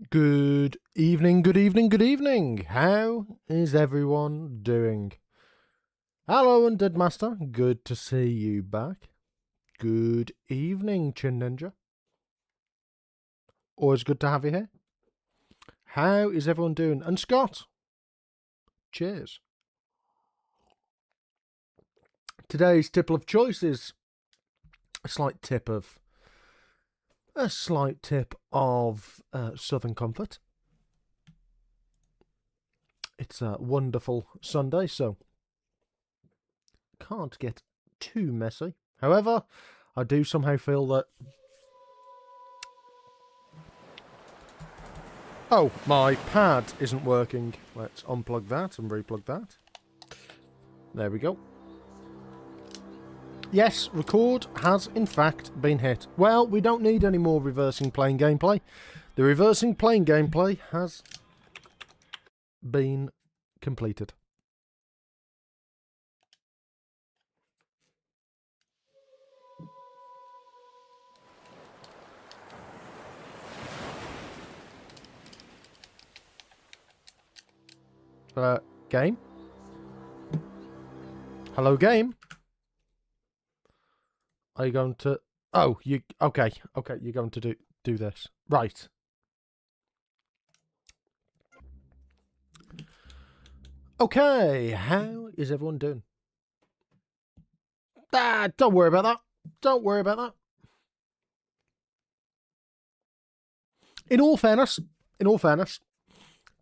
Good evening, good evening, good evening. How is everyone doing? Hello, Undead Master. Good to see you back. Good evening, Chin Ninja. Always good to have you here. How is everyone doing? And Scott, cheers. Today's tipple of choice is a slight tip of Southern Comfort. It's a wonderful Sunday, so can't get too messy. However, I do somehow feel that... Oh, my pad isn't working. Let's unplug that and replug that. There we go. Yes, record has in fact been hit. Well, we don't need any more reversing plane gameplay. The reversing plane gameplay has been completed. Game? Hello, game? Are you going to... Oh, you... Okay, you're going to do this. Right. Okay, how is everyone doing? Don't worry about that. Don't worry about that. In all fairness,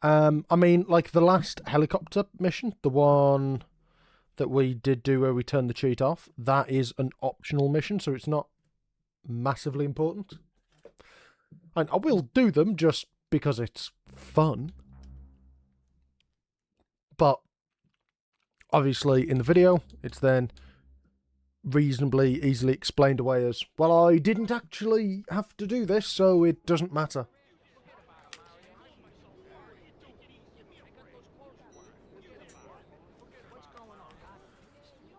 I mean, like the last helicopter mission, the one that we did do where we turned the cheat off, that is an optional mission, so it's not massively important. And I will do them just because it's fun. But obviously in the video, it's then reasonably easily explained away as, well, I didn't actually have to do this, so it doesn't matter.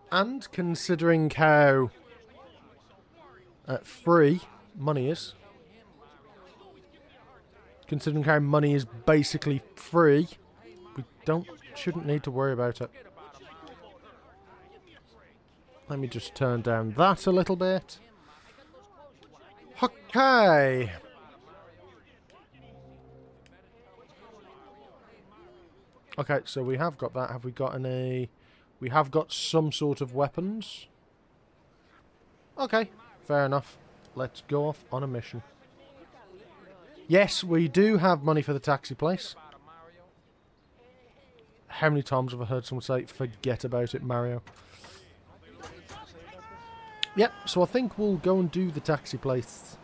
And considering how free money is, considering how money is basically free, we shouldn't need to worry about it. Let me just turn down that a little bit. Okay. Okay, so we have got that. Have we got any... We have got some sort of weapons. Okay, fair enough. Let's go off on a mission. Yes, we do have money for the taxi place. How many times have I heard someone say, forget about it, Mario? Yep, so I think we'll go and do the taxi place.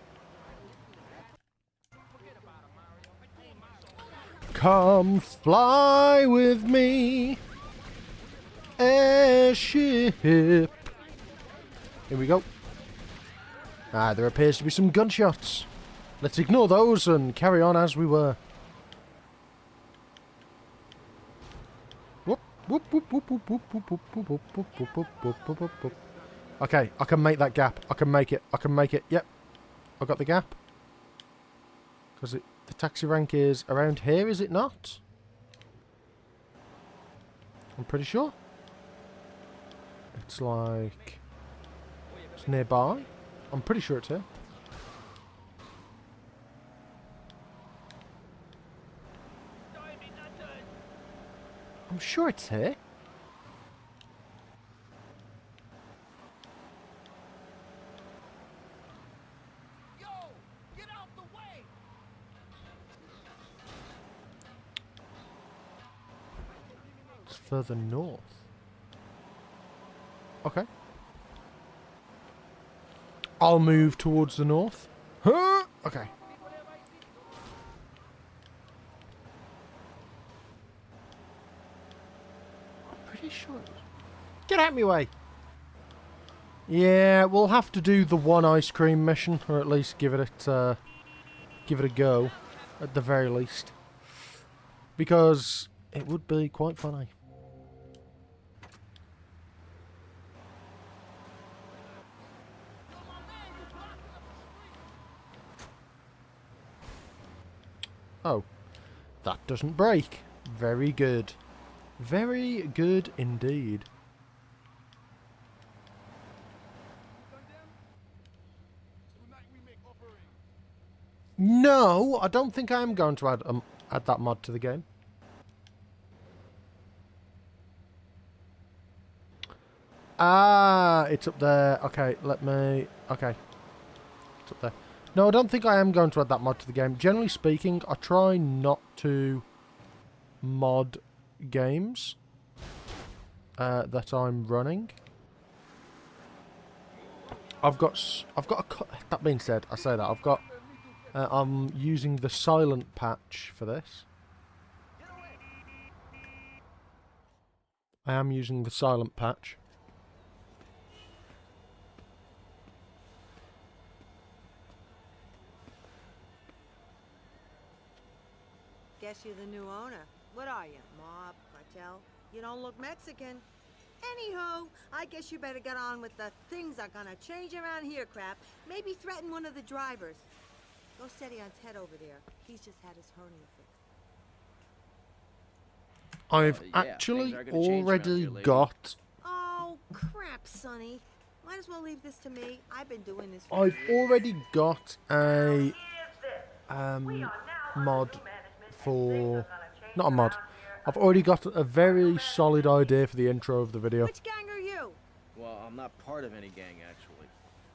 Come fly with me, airship. Here we go. There appears to be some gunshots. Let's ignore those and carry on as we were. Okay, I can make that gap. I can make it. I can make it. Yep. I got the gap. Because the taxi rank is around here, is it not? I'm pretty sure. It's like... It's nearby. I'm pretty sure it's here. I'm sure it's here. Yo, get out the way. It's further north. Okay. I'll move towards the north. Huh? Okay. Pretty sure. Get out of my way. Yeah, we'll have to do the one ice cream mission, or at least give it a go, at the very least, because it would be quite funny. Oh, that doesn't break. Very good. Very good indeed. No, I don't think I am going to add that mod to the game. Ah, it's up there. Okay, okay. It's up there. No, I don't think I am going to add that mod to the game. Generally speaking, I try not to mod games that I'm running. That being said, I say that I'm using the silent patch for this. I am using the silent patch. Guess you're the new owner. What are you, mob, cartel? You don't look Mexican. Anywho, I guess you better get on with the things are gonna change around here crap. Maybe threaten one of the drivers. Go steady on Ted over there. He's just had his hernia I've yeah, actually things are gonna change around already here, lady. got... Oh, crap, Sonny. Might as well leave this to me. I've been doing this for I've years. already got a mod for... Not a mod. I've already got a very solid idea for the intro of the video. Which gang are you? Well, I'm not part of any gang, actually.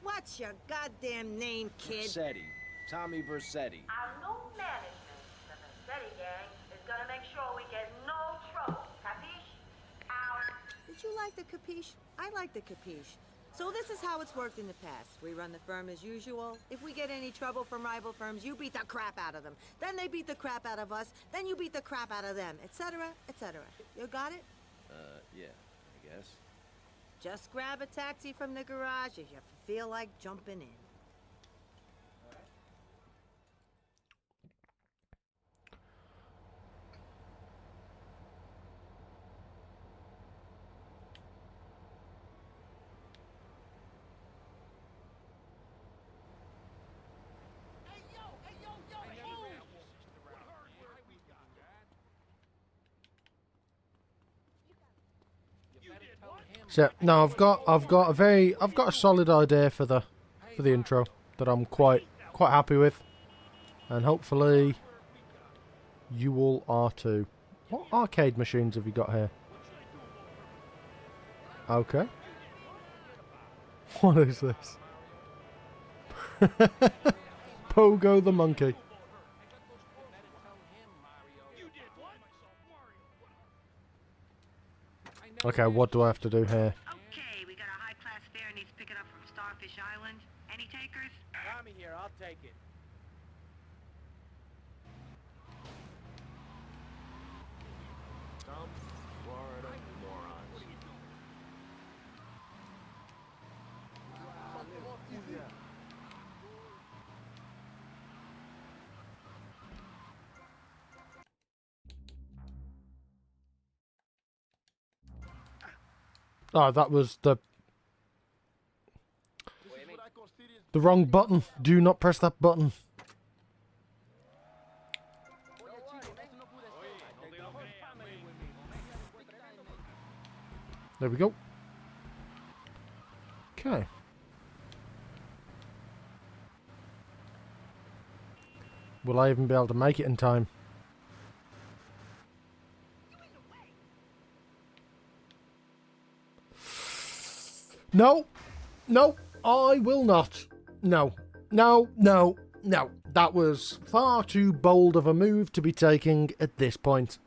What's your goddamn name, kid? Vercetti. Tommy Vercetti. Our new management, the Vercetti gang, is gonna make sure we get no trouble. Capiche? Out. Did you like the capiche? I like the capiche. So this is how it's worked in the past. We run the firm as usual. If we get any trouble from rival firms, you beat the crap out of them. Then they beat the crap out of us. Then you beat the crap out of them, etc., etc. You got it? Yeah, I guess. Just grab a taxi from the garage if you feel like jumping in. Hey, yo, move! So no, I've got a solid idea for the intro that I'm quite happy with, and hopefully you all are too. What arcade machines have you got here? Okay. What is this? Pogo the monkey. Okay, what do I have to do here? Okay, we got a high-class fare needs picking up from Starfish Island. Any takers? Tommy here, I'll take it. Some Florida morons. Oh, that was the wrong button. Do not press that button. There we go. Okay. Will I even be able to make it in time? No, no, I will not. No, no, no, no. That was far too bold of a move to be taking at this point.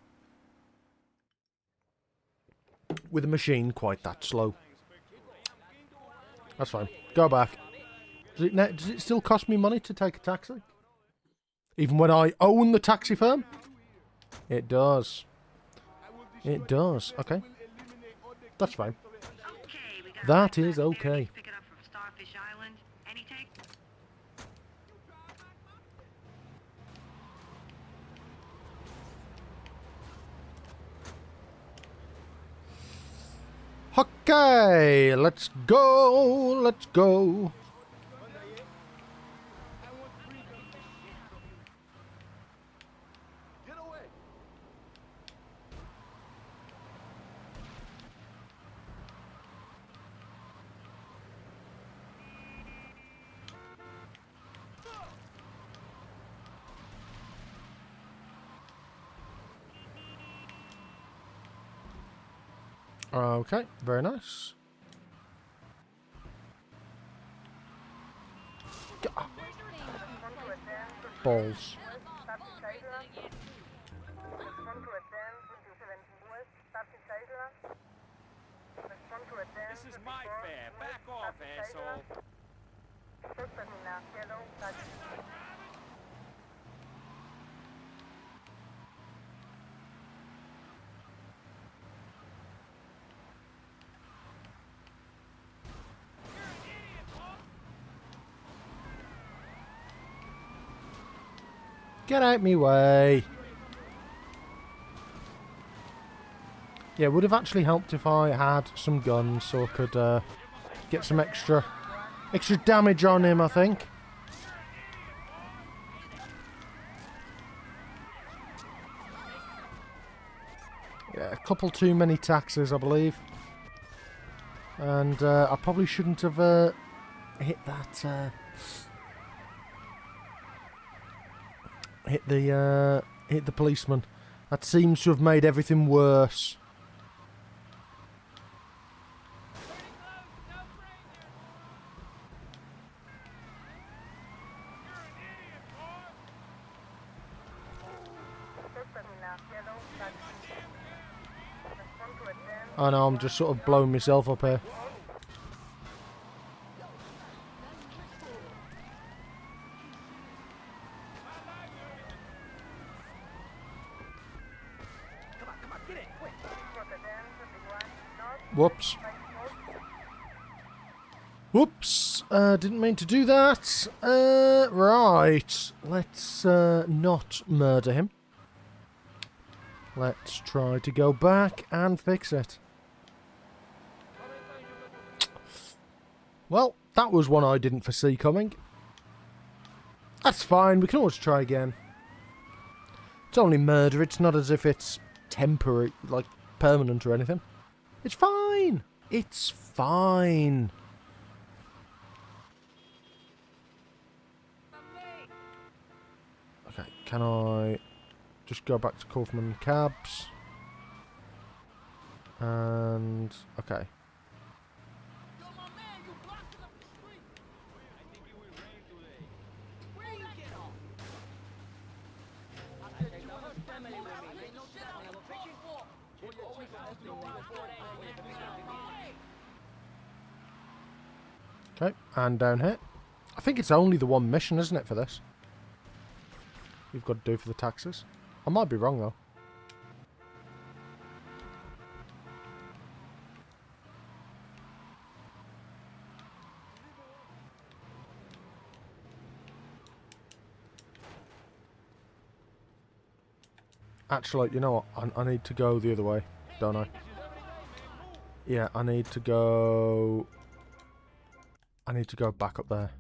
With a machine quite that slow. That's fine. Go back. Does it still cost me money to take a taxi? Even when I own the taxi firm? It does. It does. Okay. That's fine. Okay, we got That a is high-class fare okay. needs picking up from Starfish Island. Any take? Okay, let's go. Let's go. Get away! Okay, very nice. Balls. This is my fare. Back off, asshole. Get out me way. Yeah, it would have actually helped if I had some guns so I could get some extra damage on him, I think. Yeah, a couple too many taxes, I believe. And I probably shouldn't have hit that. Hit the policeman. That seems to have made everything worse. I know, I'm just sort of blowing myself up here. Whoops. Whoops. Didn't mean to do that. Right. Let's not murder him. Let's try to go back and fix it. Well, that was one I didn't foresee coming. That's fine, we can always try again. It's only murder, it's not as if it's temporary, like permanent or anything. It's fine! It's fine. Okay, can I just go back to Kaufman Cabs? And... okay. Yo, my man, you blocking up the street. I think it will rain today. Where you get off? I said you want to spend more time getting shit out of the fishing for. Okay, and down here. I think it's only the one mission, isn't it, for this? You've got to do for the taxes. I might be wrong, though. Actually, you know what? I need to go the other way, don't I? Yeah, I need to go back up there.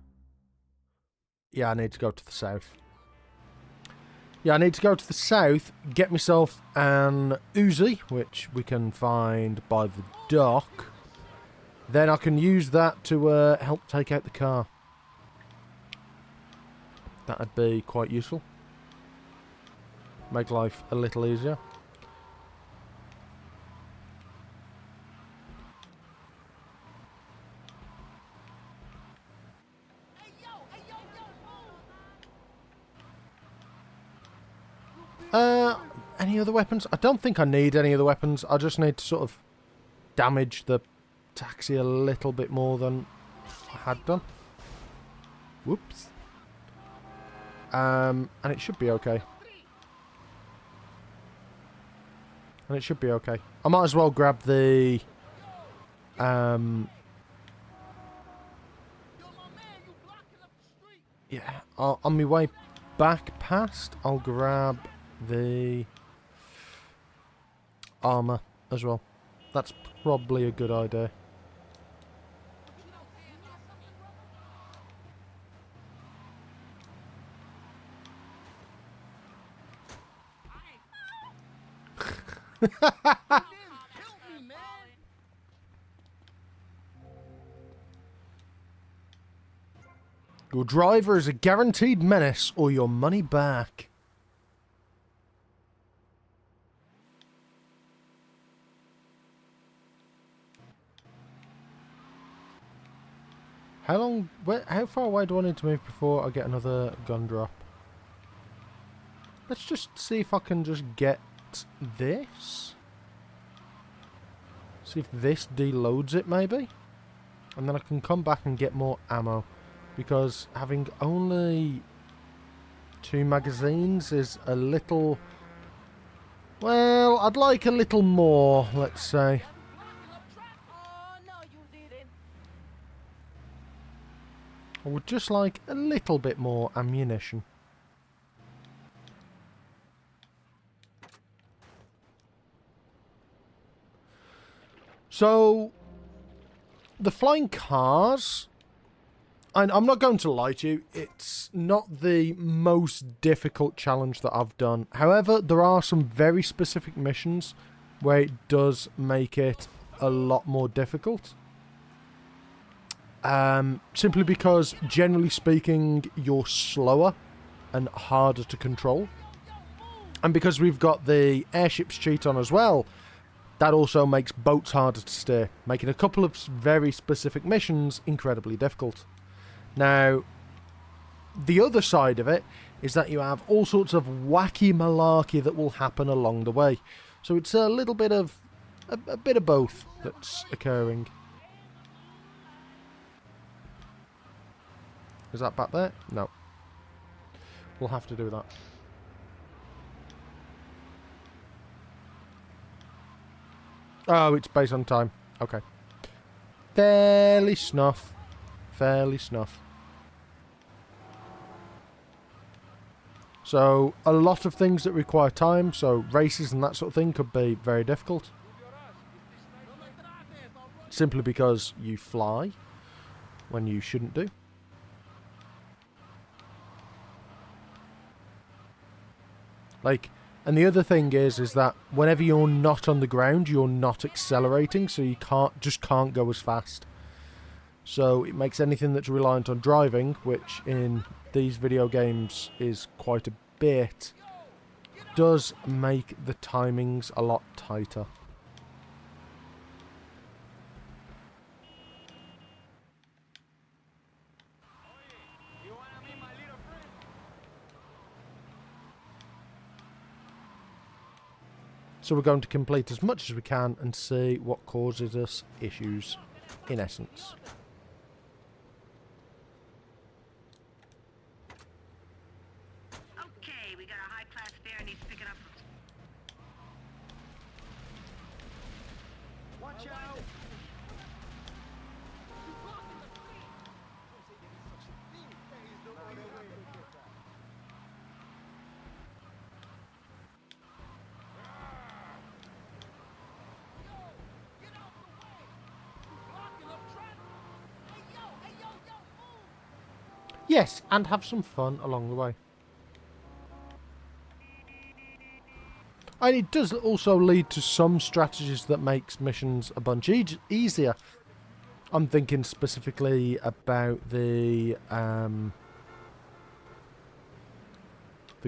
Yeah, I need to go to the south. Yeah, I need to go to the south, get myself an Uzi, which we can find by the dock. Then I can use that to help take out the car. That'd be quite useful. Make life a little easier. Any other weapons? I don't think I need any other weapons. I just need to sort of damage the taxi a little bit more than I had done. Whoops. And it should be okay. And it should be okay. I might as well grab the yeah, on my way back past, I'll grab the armor as well. That's probably a good idea. Your driver is a guaranteed menace or your money back. How far away do I need to move before I get another gun drop? Let's just see if I can just get this. See if this deloads it, maybe? And then I can come back and get more ammo. Because having only 2 magazines is a little... well, I'd like a little more, let's say. I would just like a little bit more ammunition. So, the flying cars... I'm not going to lie to you, it's not the most difficult challenge that I've done. However, there are some very specific missions where it does make it a lot more difficult. Simply because, generally speaking, you're slower and harder to control. And because we've got the airships cheat on as well, that also makes boats harder to steer, making a couple of very specific missions incredibly difficult. Now, the other side of it is that you have all sorts of wacky malarkey that will happen along the way. So it's a little bit of a bit of both that's occurring. Is that back there? No. We'll have to do that. Oh, it's based on time. Okay. Fairly snuff. Fairly snuff. So, a lot of things that require time, so races and that sort of thing, could be very difficult. Simply because you fly when you shouldn't do. Like, and the other thing is that whenever you're not on the ground, you're not accelerating, so you can't go as fast. So it makes anything that's reliant on driving, which in these video games is quite a bit, does make the timings a lot tighter. So we're going to complete as much as we can and see what causes us issues, in essence. Okay, we got a high-class fare needs picking up. Watch out! Yes, and have some fun along the way. And it does also lead to some strategies that makes missions a bunch easier. I'm thinking specifically about the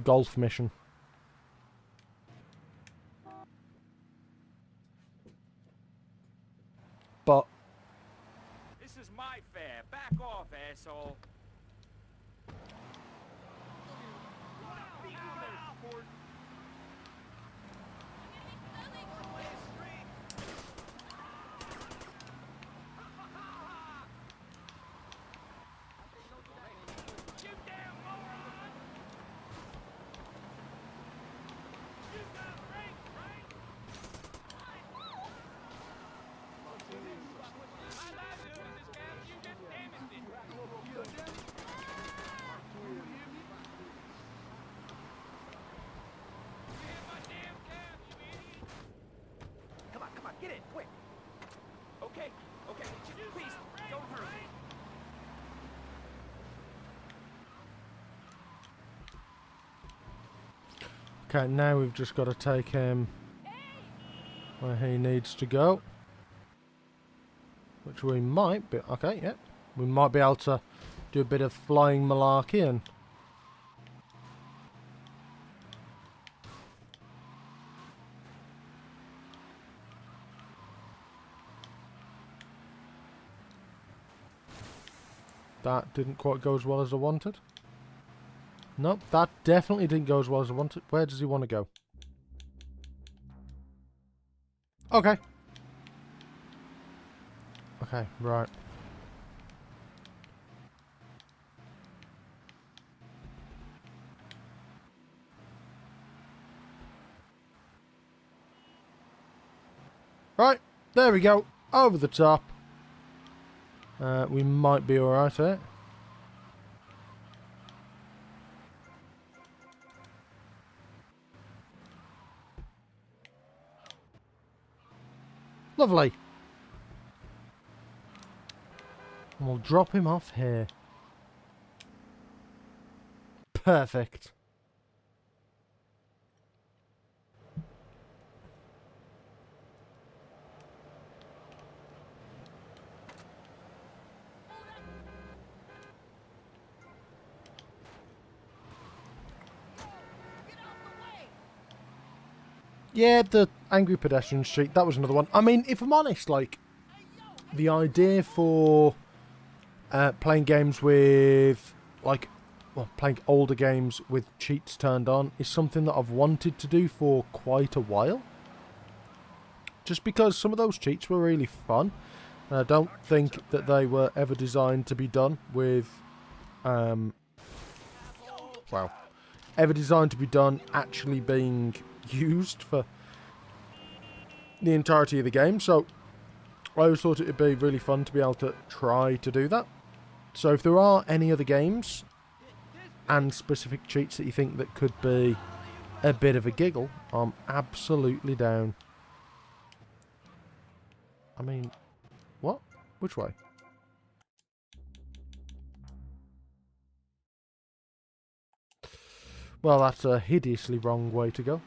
golf mission. But This is my fare. Back off, asshole. Come on, get it, quick. Okay, just please, don't hurt me. okay, now we've just got to take him where he needs to go. Which we might be... Okay, yeah. We might be able to do a bit of flying malarkey and... That didn't quite go as well as I wanted. Nope, that definitely didn't go as well as I wanted. Where does he want to go? Okay. Okay, right. Right, there we go. Over the top. We might be alright here. Lovely. And we'll drop him off here. Perfect. Yeah, the Angry Pedestrian Street, that was another one. I mean, if I'm honest, like, the idea for playing games with, like, well, playing older games with cheats turned on is something that I've wanted to do for quite a while. Just because some of those cheats were really fun. And I don't think that they were ever designed to be done with, well, ever designed to be done actually being used for the entirety of the game. So I always thought it would be really fun to be able to try to do that. So if there are any other games and specific cheats that you think that could be a bit of a giggle, I'm absolutely down. I mean, what? Which way? Well, that's a hideously wrong way to go.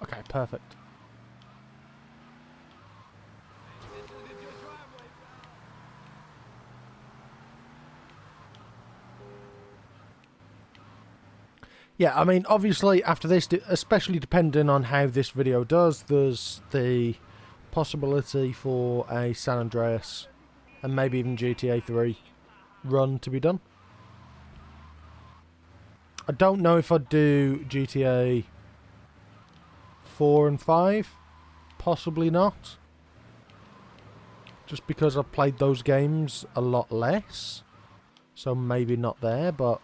Okay, perfect. Yeah, I mean, obviously after this, especially depending on how this video does, there's the possibility for a San Andreas and maybe even GTA 3 run to be done. I don't know if I'd do GTA 4 and 5. Possibly not. Just because I've played those games a lot less. So maybe not there, but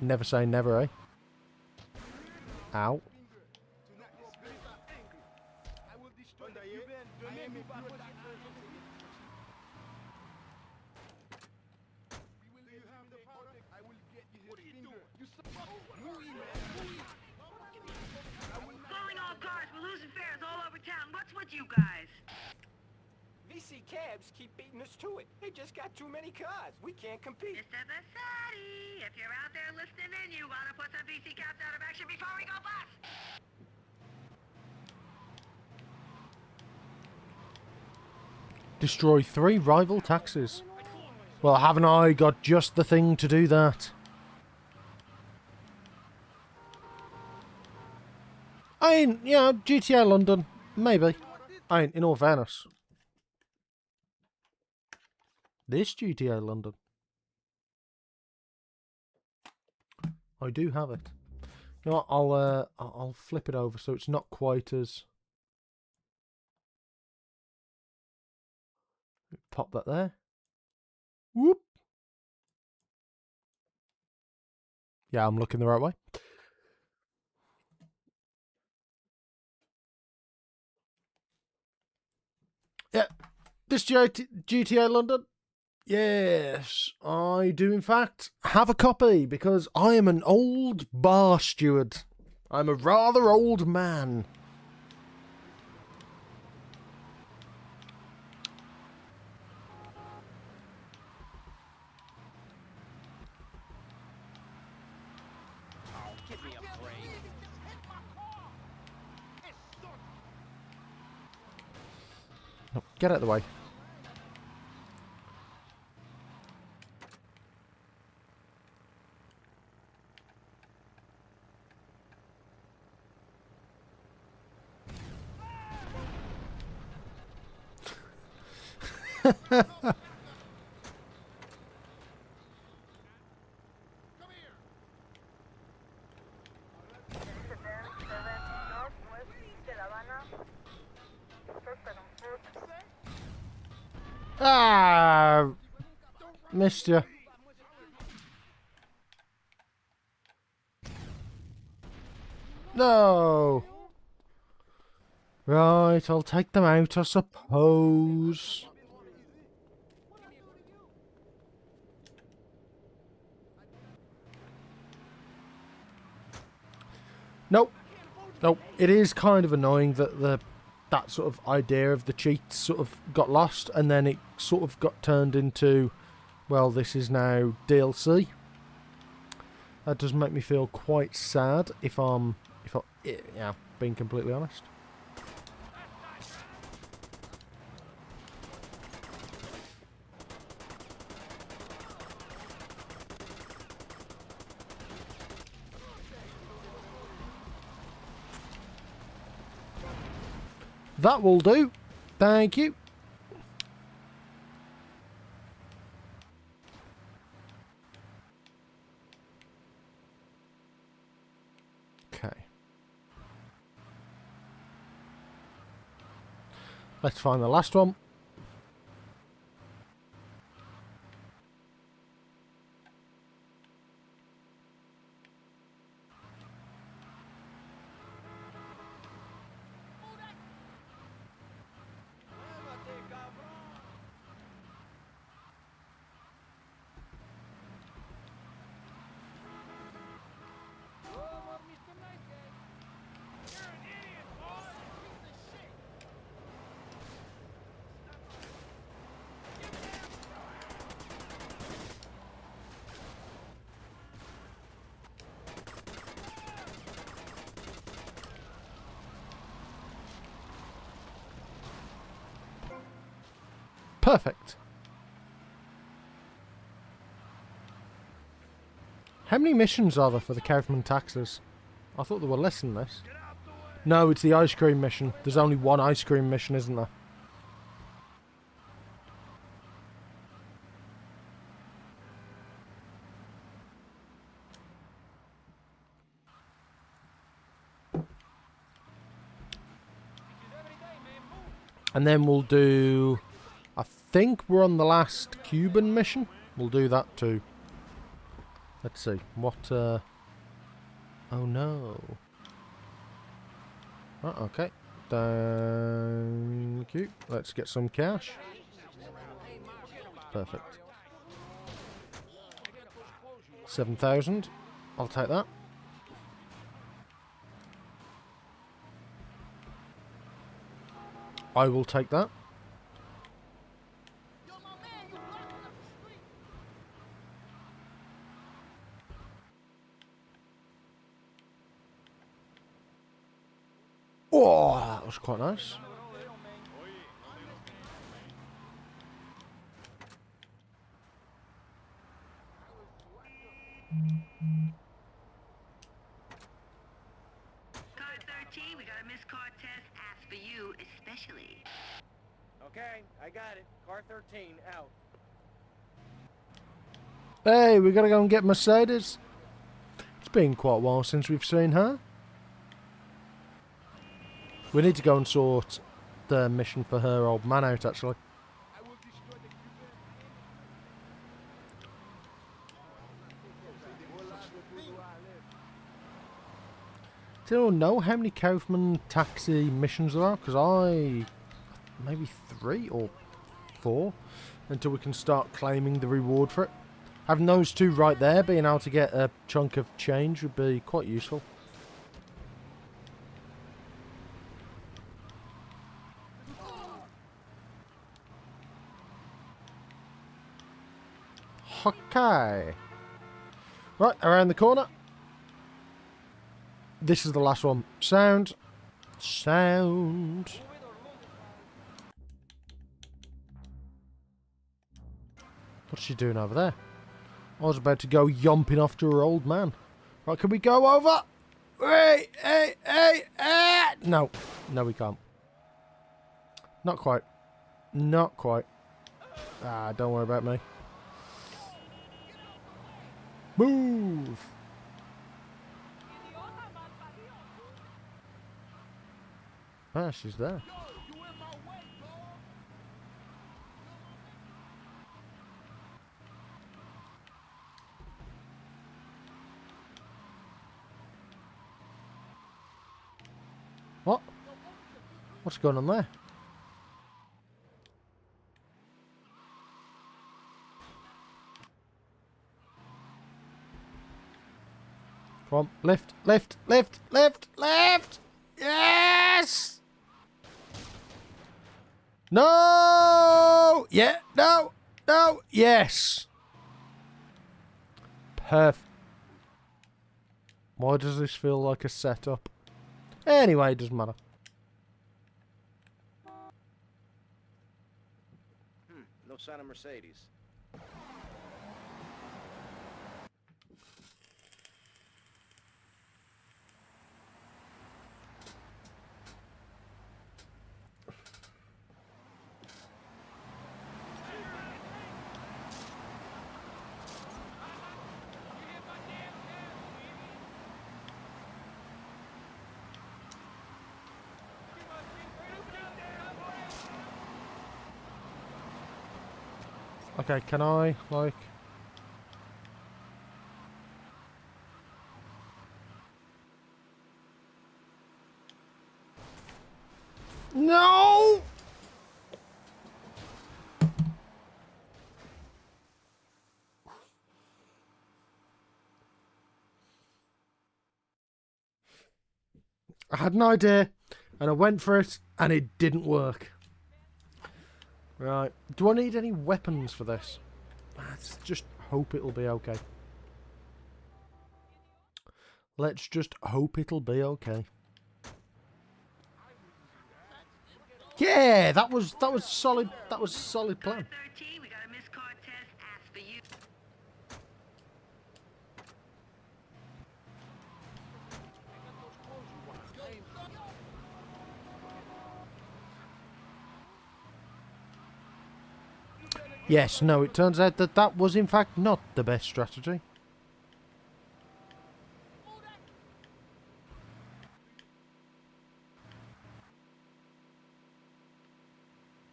never say never, eh? Ow. Calling all cars. We're losing fares all over town. What's with you guys? VC cabs keep beating us to it. They just got too many cars. We can't compete. Mr. Vercetti, if you're out there listening in, you want to put some VC cabs out of action before we go bust. Destroy 3 rival taxis. Well, haven't I got just the thing to do that? I mean, you know, GTA London, maybe. I mean, in all fairness. This GTA London. I do have it. You know what, I'll flip it over so it's not quite as... Pop that there. Whoop. Yeah, I'm looking the right way. Yeah, this GTA London. Yes, I do in fact have a copy because I am an old bar steward. I'm a rather old man. Give me a break. No, get out of the way. Ah, missed you. No. Right, I'll take them out, I suppose. Nope. Nope. It is kind of annoying that that sort of idea of the cheats sort of got lost, and then it sort of got turned into, well, this is now DLC. That does make me feel quite sad if I'm being completely honest. That will do. Thank you. Okay. Let's find the last one. Perfect. How many missions are there for the Kaufman taxes? I thought there were less than this. No, it's the ice cream mission. There's only one ice cream mission, isn't there? And then we'll do... I think we're on the last Cuban mission. We'll do that too. Let's see. What, Oh no. Oh, okay. Thank you. Let's get some cash. Perfect. 7,000. I'll take that. I will take that. Yo, my man, you blocking up the street. Oh, that was quite nice. Car 13, we got a missed car test. Asked for you especially. Okay, I got it. Car 13, out. Hey, we gotta go and get Mercedes. It's been quite a while since we've seen her. We need to go and sort the mission for her old man out, actually. I will destroy the Cuban. Do you know how many Kaufman taxi missions there are? Because maybe 3 or 4 until we can start claiming the reward for it. Having those two right there, being able to get a chunk of change would be quite useful. Okay. Right, around the corner. This is the last one. Sound. Sound. What's she doing over there? I was about to go yomping off to her old man. Right, can we go over? Hey, hey, hey, hey! No. No, we can't. Not quite. Not quite. Ah, don't worry about me. Move! Ah, she's there. You in my way, dog. What? What's going on there? Come on, lift, lift, lift, lift, lift! Yes! No! Yeah, no, no, yes! Perfect. Why does this feel like a setup? Anyway, it doesn't matter. No sign of Mercedes. Okay, can I, like... No! I had an idea, and I went for it, and it didn't work. Right. Do I need any weapons for this? Let's just hope it'll be okay. Let's just hope it'll be okay. Yeah, that was solid. That was a solid plan. 13, we got a missed card test. Ask for you. Yes, no, it turns out that that was in fact not the best strategy.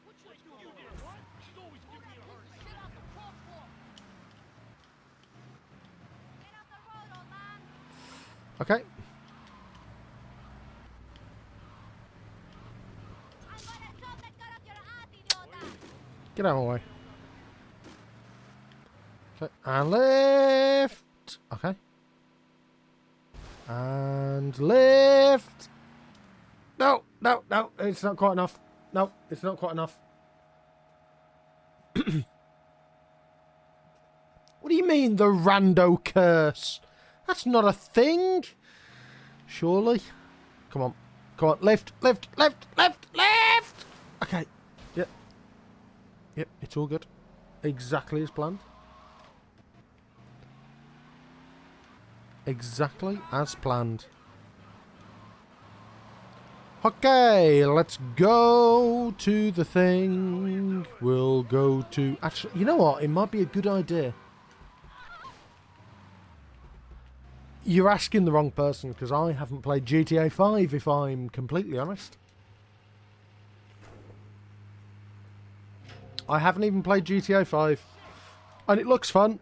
What you doing? What? She's always giving me a hard time. Shit out the crosswalk. Get off the road, old man. Okay. I'm gonna shove the gun up your ass, idiota. Get out of my way. Okay, and lift. Okay. And lift. No, no, no, it's not quite enough. No, it's not quite enough. What do you mean, the rando curse? That's not a thing. Surely. Come on. Come on, lift, lift, lift, lift, lift! Okay. Yep. Yep, it's all good. Exactly as planned. Exactly as planned. Okay, let's go to the thing. We'll go to... Actually, you know what? It might be a good idea. You're asking the wrong person, because I haven't played GTA 5, if I'm completely honest. I haven't even played GTA 5. And it looks fun.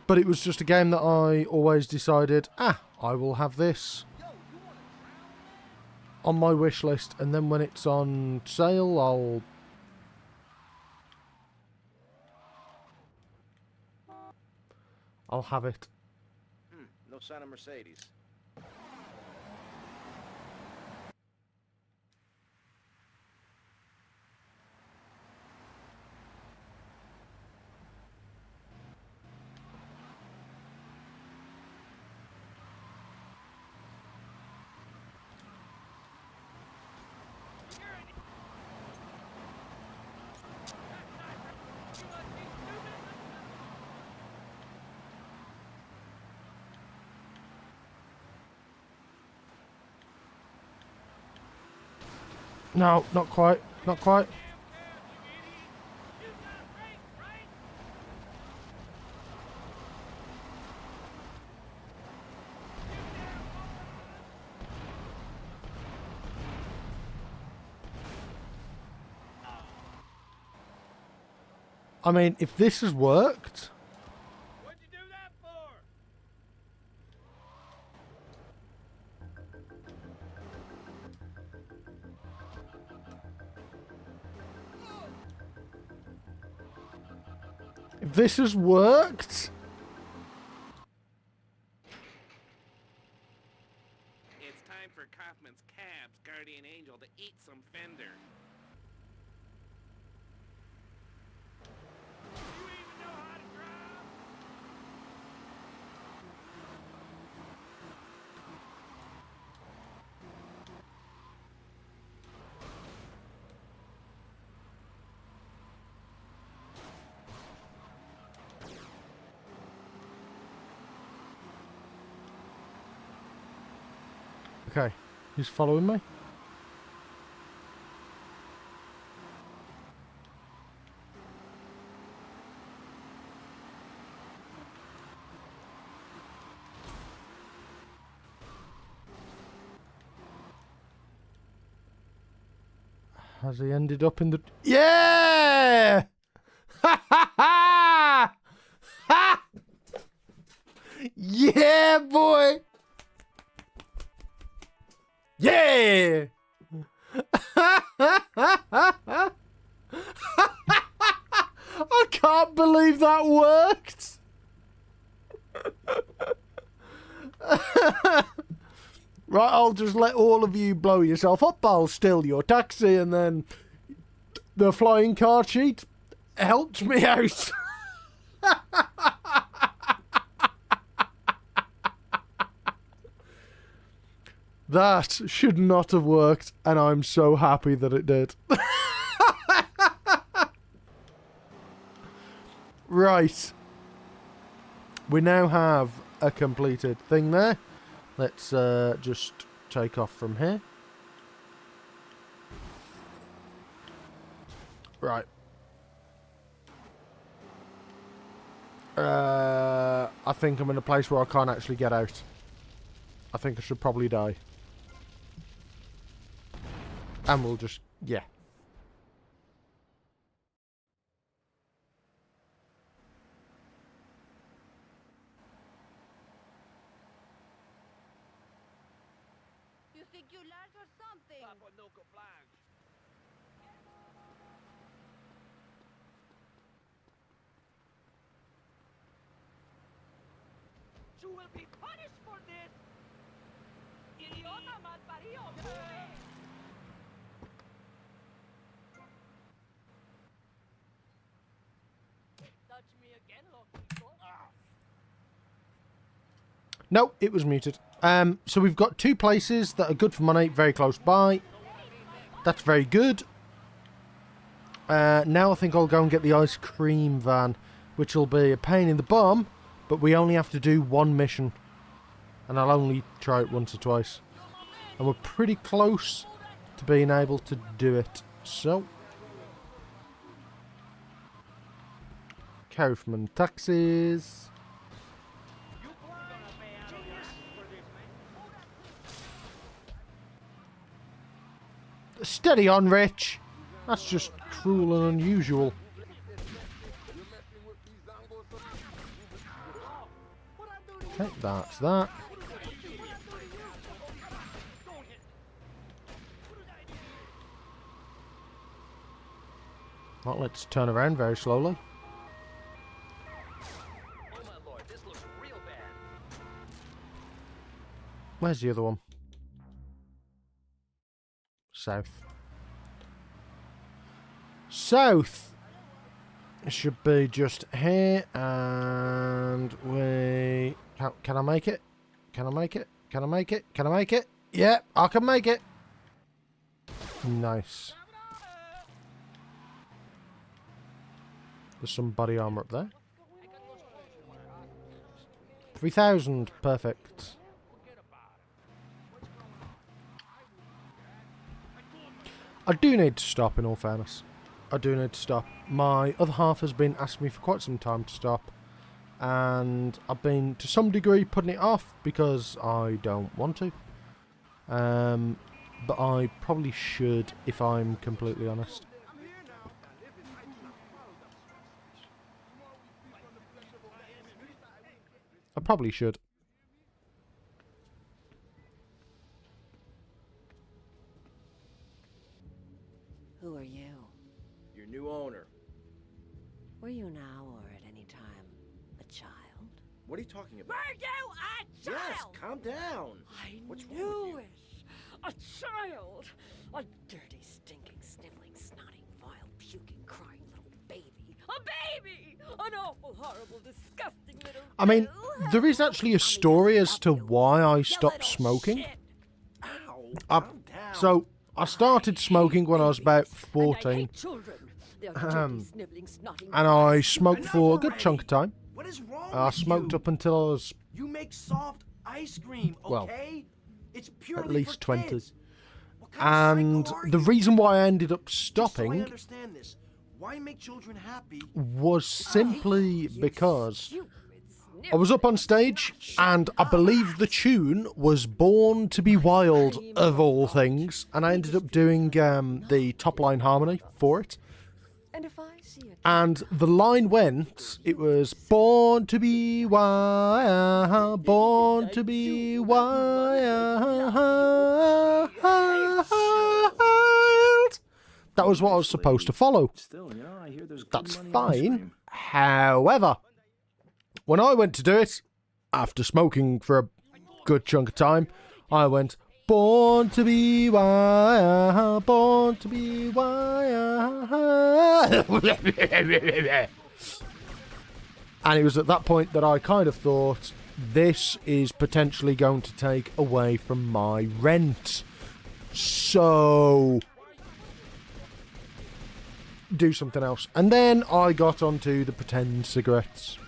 But it was just a game that I always decided, I will have this on my wish list, and then when it's on sale, I'll have it. No sign of Mercedes. No, not quite. Not quite. I mean, if this has worked... What'd you do that for? This has worked? It's time for Kaufman's Cab's guardian angel to eat some fender. You even know how to drive? Okay, he's following me. Has he ended up in the... Yeah! Ha ha ha! Ha! Yeah, boy! Yeah! I can't believe that worked! Right, I'll just let all of you blow yourself up. I'll steal your taxi, and then the flying car cheat helped me out. That should not have worked, and I'm so happy that it did. Right. We now have a completed thing there. Let's just take off from here. Right. I think I'm in a place where I can't actually get out. I think I should probably die. And we'll just... yeah. You think you learned or something? Papa no blanche. You will be punished for this! Idiota malparido! Touch me again, loquito. No, it was muted. So we've got two places that are good for money, very close by. That's very good. Now I think I'll go and get the ice cream van, which will be a pain in the bum, but we only have to do one mission. And I'll only try it once or twice. And we're pretty close to being able to do it. So, Kaufman taxis. Steady on, Rich. That's just cruel and unusual. Okay, that's that. Well, let's turn around very slowly. Oh my lord, this looks real bad. Where's the other one? South. South! It should be just here, and we... Can I make it? Can I make it? Can I make it? Can I make it? Yeah, I can make it! Nice. There's some body armor up there. 3,000. Perfect. I do need to stop, in all fairness. I do need to stop. My other half has been asking me for quite some time to stop. And I've been, to some degree, putting it off because I don't want to. But I probably should, if I'm completely honest. I probably should. Who are you? Your new owner. Were you now or at any What are you talking about? Were you a child? Yes, calm down. I What's wrong knew with it. A child. A dirty, stinking, sniveling, snotty, vile, puking, crying little baby. A baby! An awful, horrible, disgusting little I mean, girl. there is actually a story as to why I stopped smoking. you? Ow, I- calm down. So, I started smoking when I was about 14, And I hate children. They're dirty, sniveling, snotty, and I smoked for a good chunk of time. What is wrong I with smoked you? up until I was You make soft ice cream, Well, okay? It's purely at least for 20. kids. What kind of And psycho are the you? reason why I ended up Just so I stopping understand this, why make children happy? was simply because stupid, I was up on stage and I believe the tune was Born to Be Wild, of all things, and I ended up doing the top line harmony for it. And if I see a And the line went, it was born to be wild, born to be wild. That was what I was supposed to follow. Still, I hear there's That's fine. However, when I went to do it, after smoking for a good chunk of time, I went, born to be wild, born to be wild. And it was at that point that I kind of thought, this is potentially going to take away from my rent. So, do something else. And then I got onto the pretend cigarettes.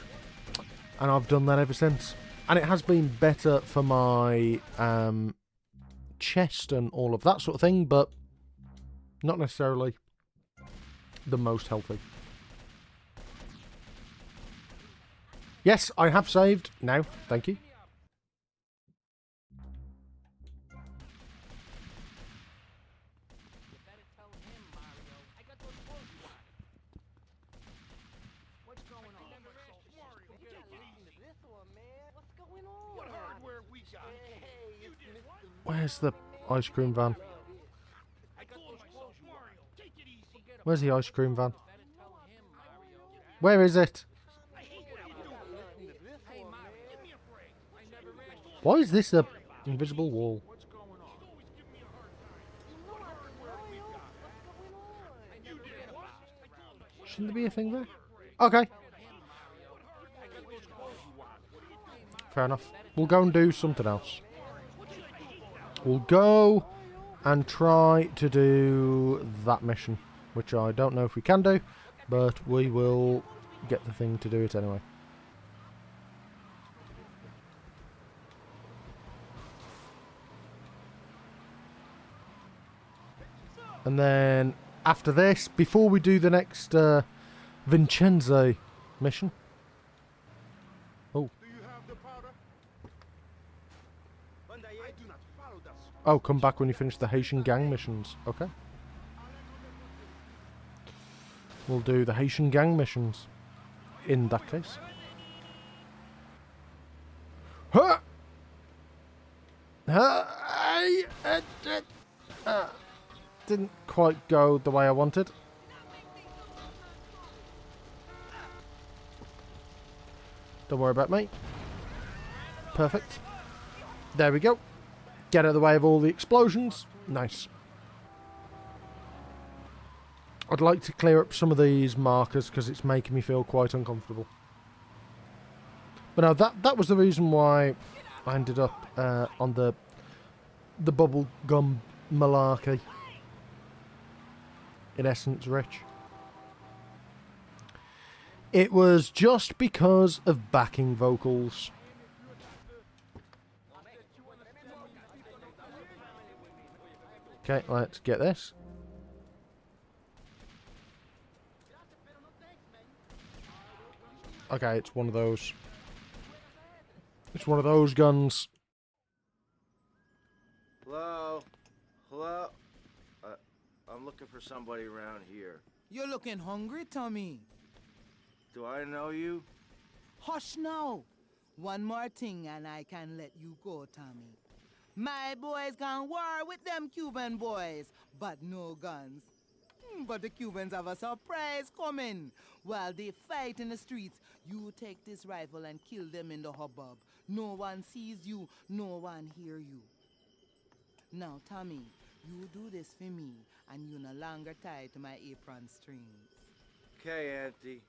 And I've done that ever since. And it has been better for my chest and all of that sort of thing, but not necessarily the most healthy. Yes, I have saved now. Thank you. Where's the ice cream van? Where's the ice cream van? Where is it? Why is this a invisible wall? Shouldn't there be a thing there? Okay. Fair enough. We'll go and do something else. We'll go and try to do that mission, which I don't know if we can do, but we will get the thing to do it anyway. And then after this, before we do the next Vincenzo mission. Oh. Oh, come back when you finish the Haitian gang missions. Okay. We'll do the Haitian gang missions in that case. Huh! Didn't quite go the way I wanted. Don't worry about me. Perfect. There we go. Get out of the way of all the explosions. Nice. I'd like to clear up some of these markers because it's making me feel quite uncomfortable. But no, that was the reason why I ended up on the bubble gum malarkey. In essence, Rich. It was just because of backing vocals. Okay, let's get this. Okay, it's one of those. It's one of those guns. Hello? Hello? I'm looking for somebody around here. You're looking hungry, Tommy. Do I know you? Hush now. One more thing and I can let you go, Tommy. My boys gone war with them Cuban boys, but no guns. But the Cubans have a surprise coming. While they fight in the streets, you take this rifle and kill them in the hubbub. No one sees you, no one hear you. Now, Tommy, you do this for me, and you no longer tied to my apron strings. Okay, Auntie.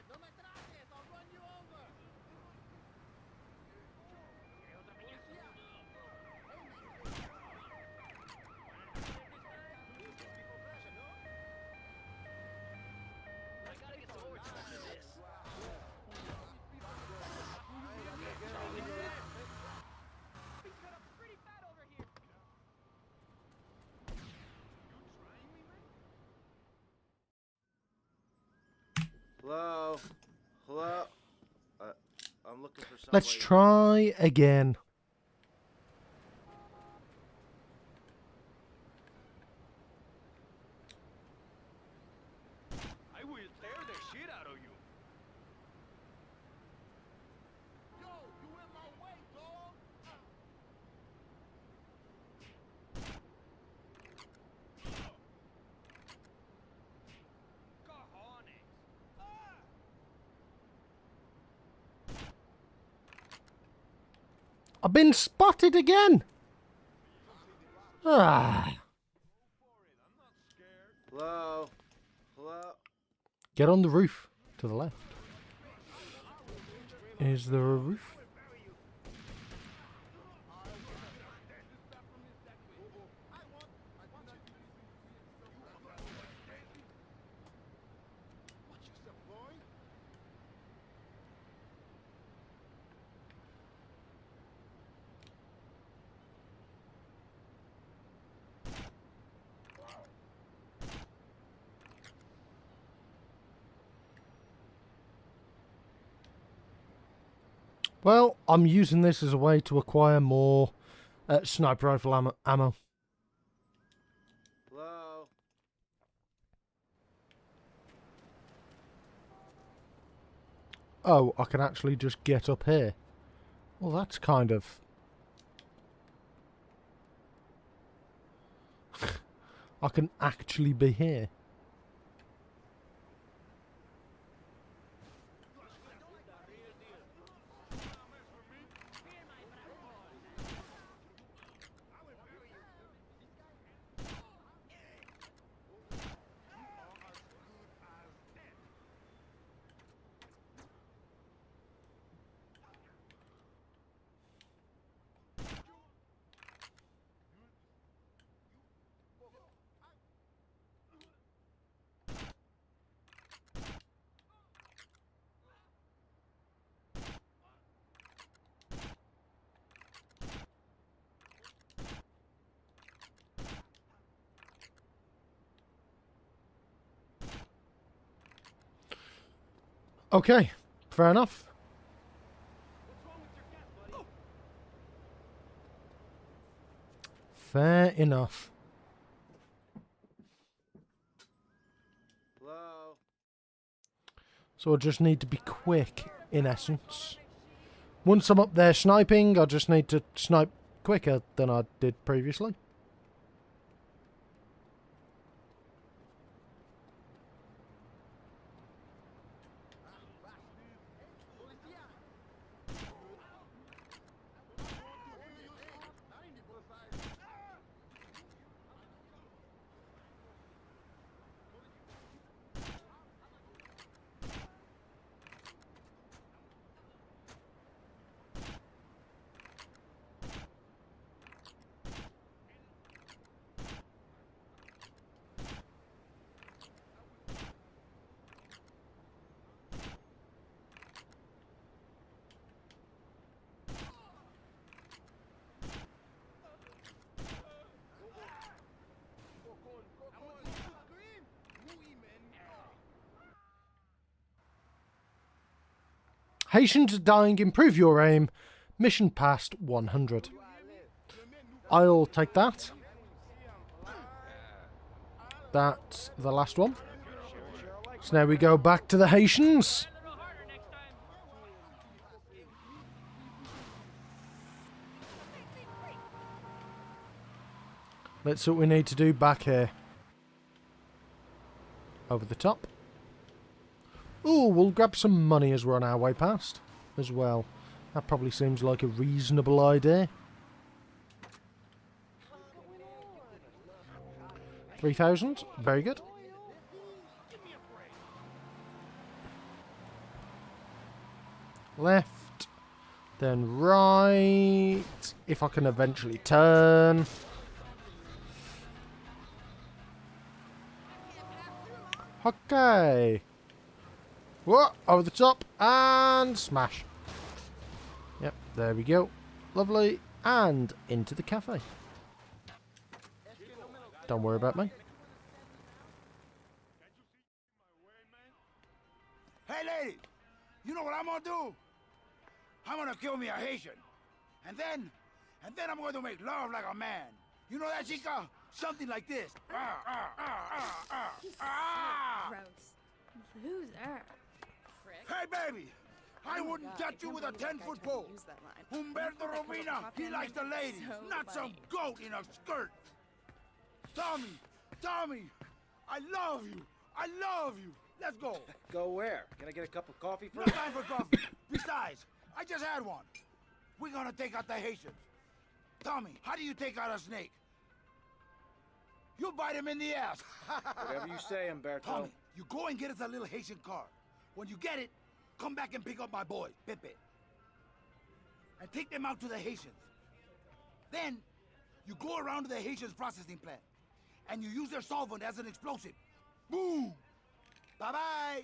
No me trajes, I'll run you over. Hello? Hello? I'm looking for somebody. Let's try again. I will tear the shit out of you. Yo, you in my way, dog. Cojones. I've been spotted again. Ah. Hello? Hello? Get on the roof to the left. Is there a roof? Well, I'm using this as a way to acquire more sniper rifle ammo. Hello? Oh, I can actually just get up here. Well, that's kind of... I can actually be here. Okay, fair enough. Fair enough. Hello? So I just need to be quick, in essence. Once I'm up there sniping, I just need to snipe quicker than I did previously. Haitians are dying, improve your aim. Mission passed 100. I'll take that. That's the last one. So now we go back to the Haitians. Let's see what we need to do back here. Over the top. Ooh, we'll grab some money as we're on our way past as well. That probably seems like a reasonable idea. 3,000. Very good. Left. Then right. If I can eventually turn. Okay. Whoa, over the top and smash. Yep, there we go. Lovely. And into the cafe. Don't worry about me. Hey, lady, you know what I'm gonna do? I'm gonna kill me a Haitian. And then I'm going to make love like a man. You know that, chica? Something like this. Gross. Who's that? Hey, baby, I wouldn't touch you with a 10-foot pole. Humberto Robina, he likes the ladies, not some goat in a skirt. Tommy, I love you. I love you. Let's go. Go where? Can I get a cup of coffee No first? time for coffee. Besides, I just had one. We're gonna take out the Haitians. Tommy, how do you take out a snake? You bite him in the ass. Whatever you say, Umberto. Tommy, you go and get us a little Haitian car. When you get it, come back and pick up my boy, Pepe. And take them out to the Haitians. Then, you go around to the Haitians' processing plant. And you use their solvent as an explosive. Boom! Bye-bye!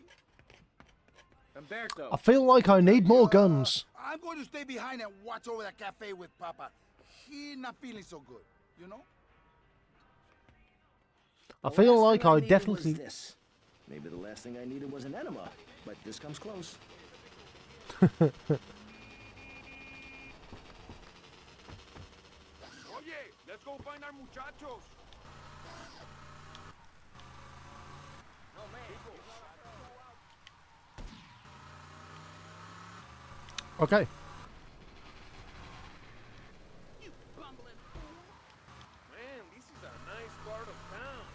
Umberto. I feel like I need more guns. I'm going to stay behind and watch over that cafe with Papa. He's not feeling so good, you know? I feel like I Was definitely... this. Maybe the last thing I needed was an enema, but this comes close. Oye, let's go find our muchachos. Okay. Man, this is a nice part of town.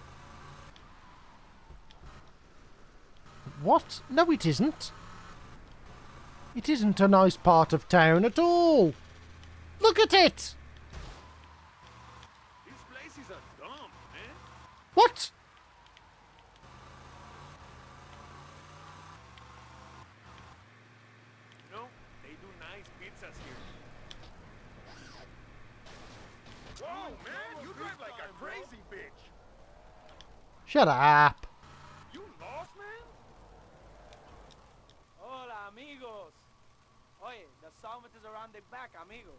What? No, it isn't. It isn't a nice part of town at all. Look at it. This place is a dump, man. What? You know, they do nice pizzas here. Whoa, man, you drive like a crazy bitch. Shut up. You lost, man? Hola, amigos. Oye, the solvent is around the back, amigo.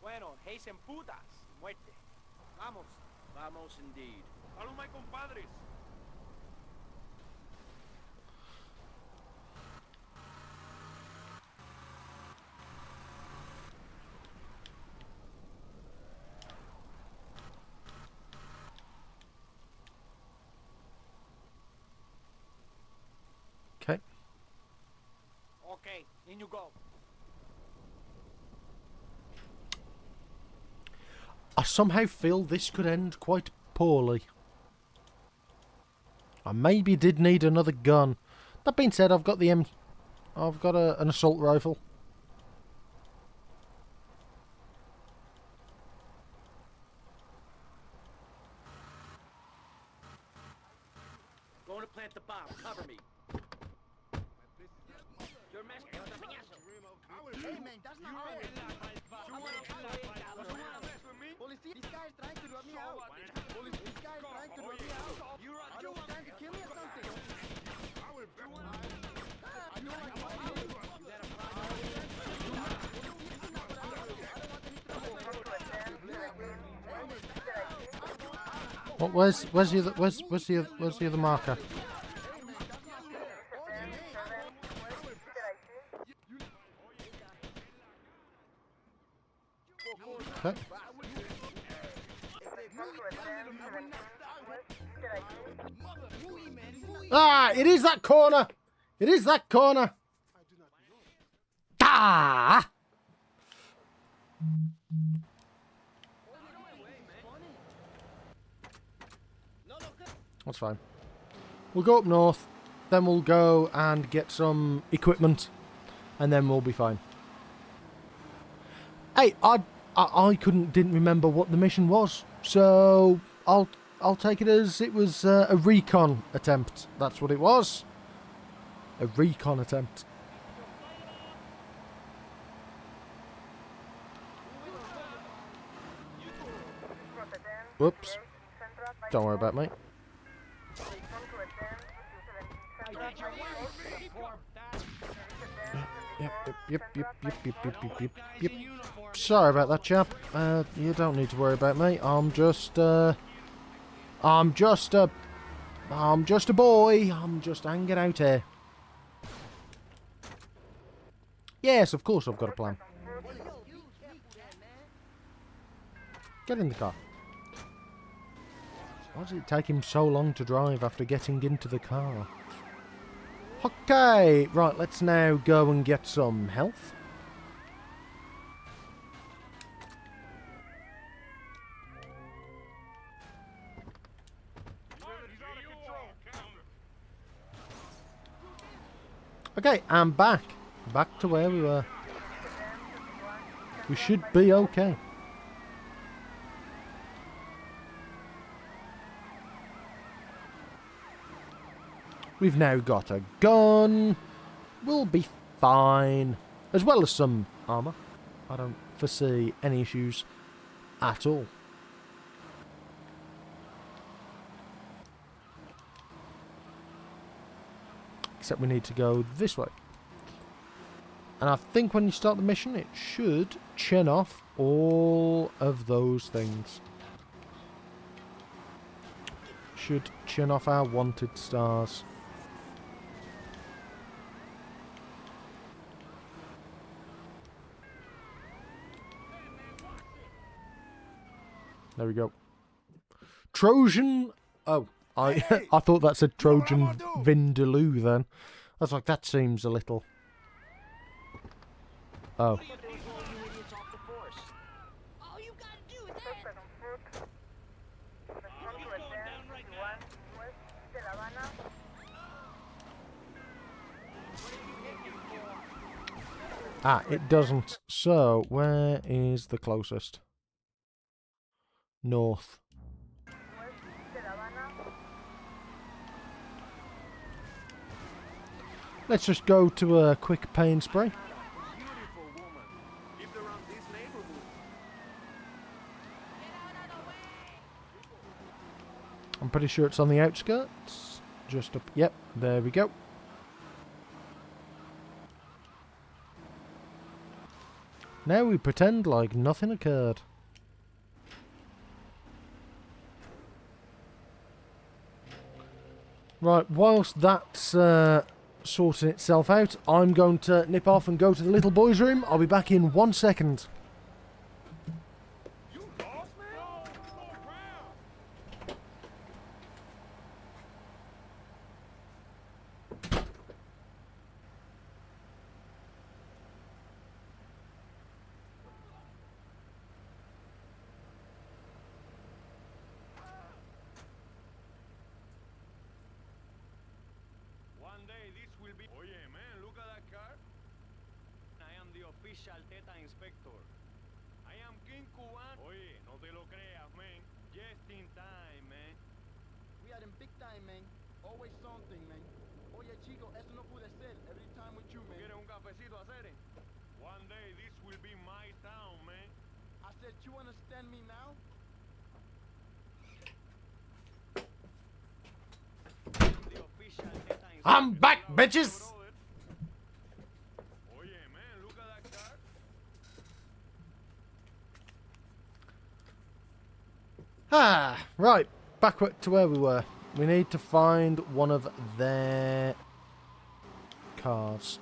Bueno, Haitian putas. Muerte. Vamos. Vamos indeed. Follow my compadres. Okay. Okay, in you go. I somehow feel this could end quite poorly. I maybe did need another gun. That being said, I've got the I've got an assault rifle. Going to plant the bomb. Cover me. Hey, man, that's not fair. Police, this guy is trying to rub me out. This guy is trying to rub me out. Are you trying to kill me or something? I know I told you. What? Where's the other marker? Okay. Ah, it is that corner. It is that corner. Ah! That's fine. We'll go up north, then we'll go and get some equipment, and then we'll be fine. Hey, I didn't remember what the mission was, so I'll take it as it was a recon attempt. That's what it was. A recon attempt. Whoops. Don't worry about it, mate. Yep. Sorry about that, chap. You don't need to worry about me. I'm just a boy. I'm just hanging out here. Yes, of course I've got a plan. Get in the car. Why does it take him so long to drive after getting into the car? Okay, right, let's now go and get some health. Okay, I'm back. Back to where we were. We should be okay. We've now got a gun. We'll be fine. As well as some armour. I don't foresee any issues at all. Except we need to go this way. And I think when you start the mission, it should chin off all of those things. Should chin off our wanted stars. There we go. Trojan. Oh, I thought that said Trojan Vindaloo then. I was like, that seems a little. Oh. Ah, it doesn't. So, where is the closest? North. Let's just go to a quick paint spray. I'm pretty sure it's on the outskirts. Just up. Yep, there we go. Now we pretend like nothing occurred. Right, whilst that's sorting itself out, I'm going to nip off and go to the little boy's room. I'll be back in 1 second. I'm back, bitches! Ah, right. Back to where we were. We need to find one of their cars.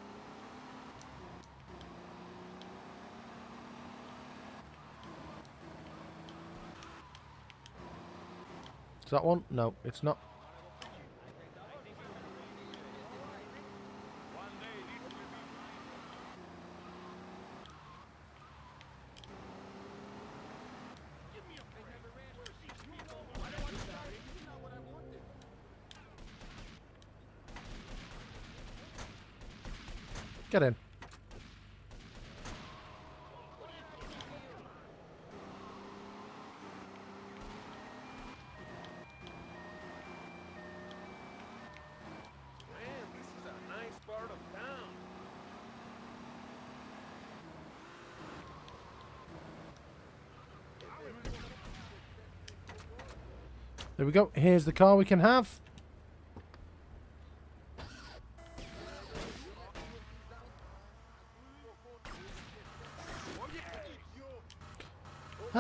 Is that one? No, it's not. Get in. Man, this is a nice part of town. There we go. Here's the car we can have.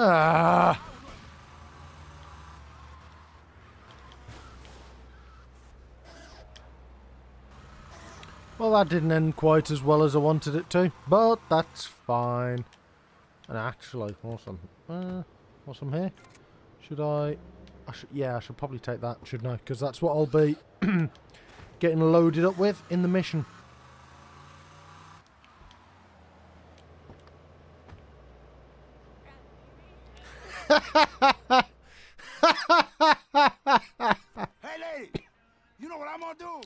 Ah. Well, that didn't end quite as well as I wanted it to, but that's fine. And actually, awesome. What's on here? Should I yeah, I should probably take that, shouldn't I? Because that's what I'll be getting loaded up with in the mission. Hey, lady, you know what I'm gonna do?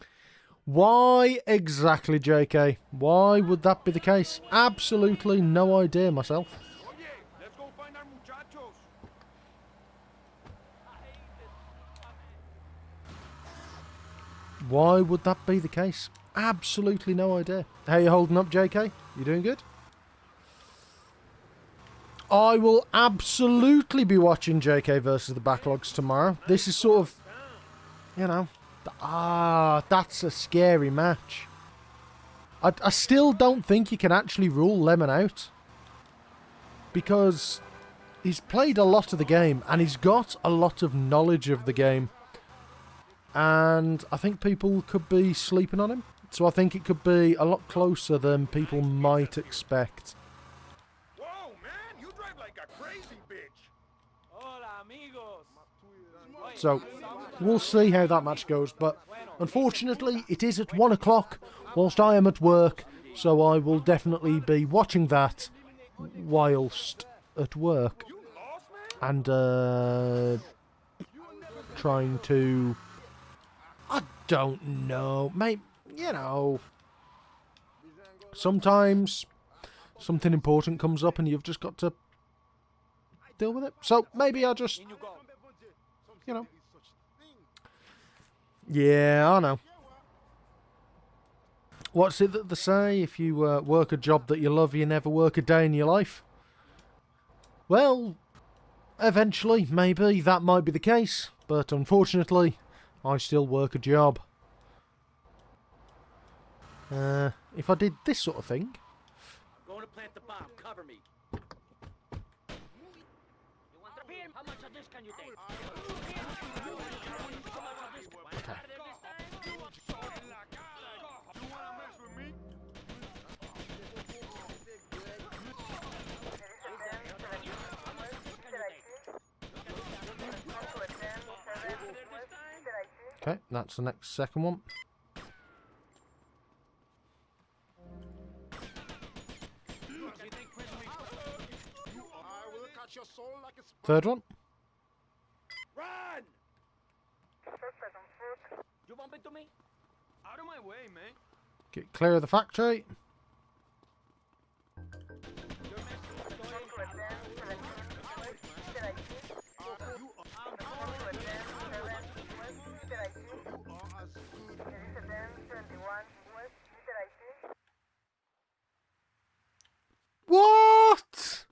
Why exactly, JK? Why would that be the case? Absolutely no idea myself. Oye, let's go find our muchachos. Why would that be the case? Absolutely no idea. How you holding up, JK? You doing good? I will absolutely be watching JK versus the Backlogs tomorrow. This is sort of, you know, that's a scary match. I still don't think you can actually rule Lemon out, because he's played a lot of the game and he's got a lot of knowledge of the game. And I think people could be sleeping on him. So I think it could be a lot closer than people might expect. Whoa, man, you drive like a crazy bitch. Hola, amigos. So we'll see how that match goes. But unfortunately, it is at 1 o'clock whilst I am at work. So I will definitely be watching that whilst at work. And trying to... I don't know, mate. You know, sometimes something important comes up and you've just got to deal with it. So maybe I just, you know. Yeah, I know. What's it that they say? If you work a job that you love, you never work a day in your life. Well, eventually, maybe that might be the case. But unfortunately, I still work a job. If I did this sort of thing... I'm going to plant the bomb. Cover me. How much of this can you take? Okay. Okay, that's the next second one. Third one. Run! You bump into me? Out of my way, man. Get clear of the factory. What?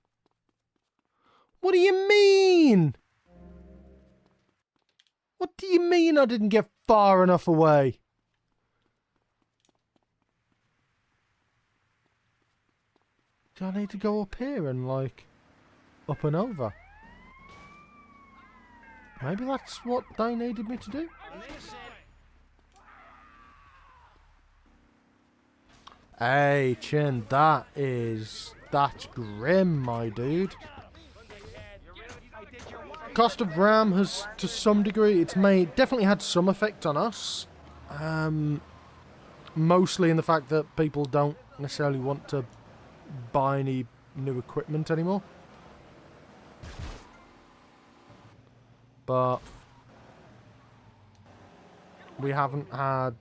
What do you mean? What do you mean I didn't get far enough away? Do I need to go up here and, like, up and over? Maybe that's what they needed me to do? Hey, Chin, that's grim, my dude. cost of RAM has, to some degree, definitely had some effect on us. Mostly in the fact that people don't necessarily want to buy any new equipment anymore. But we haven't had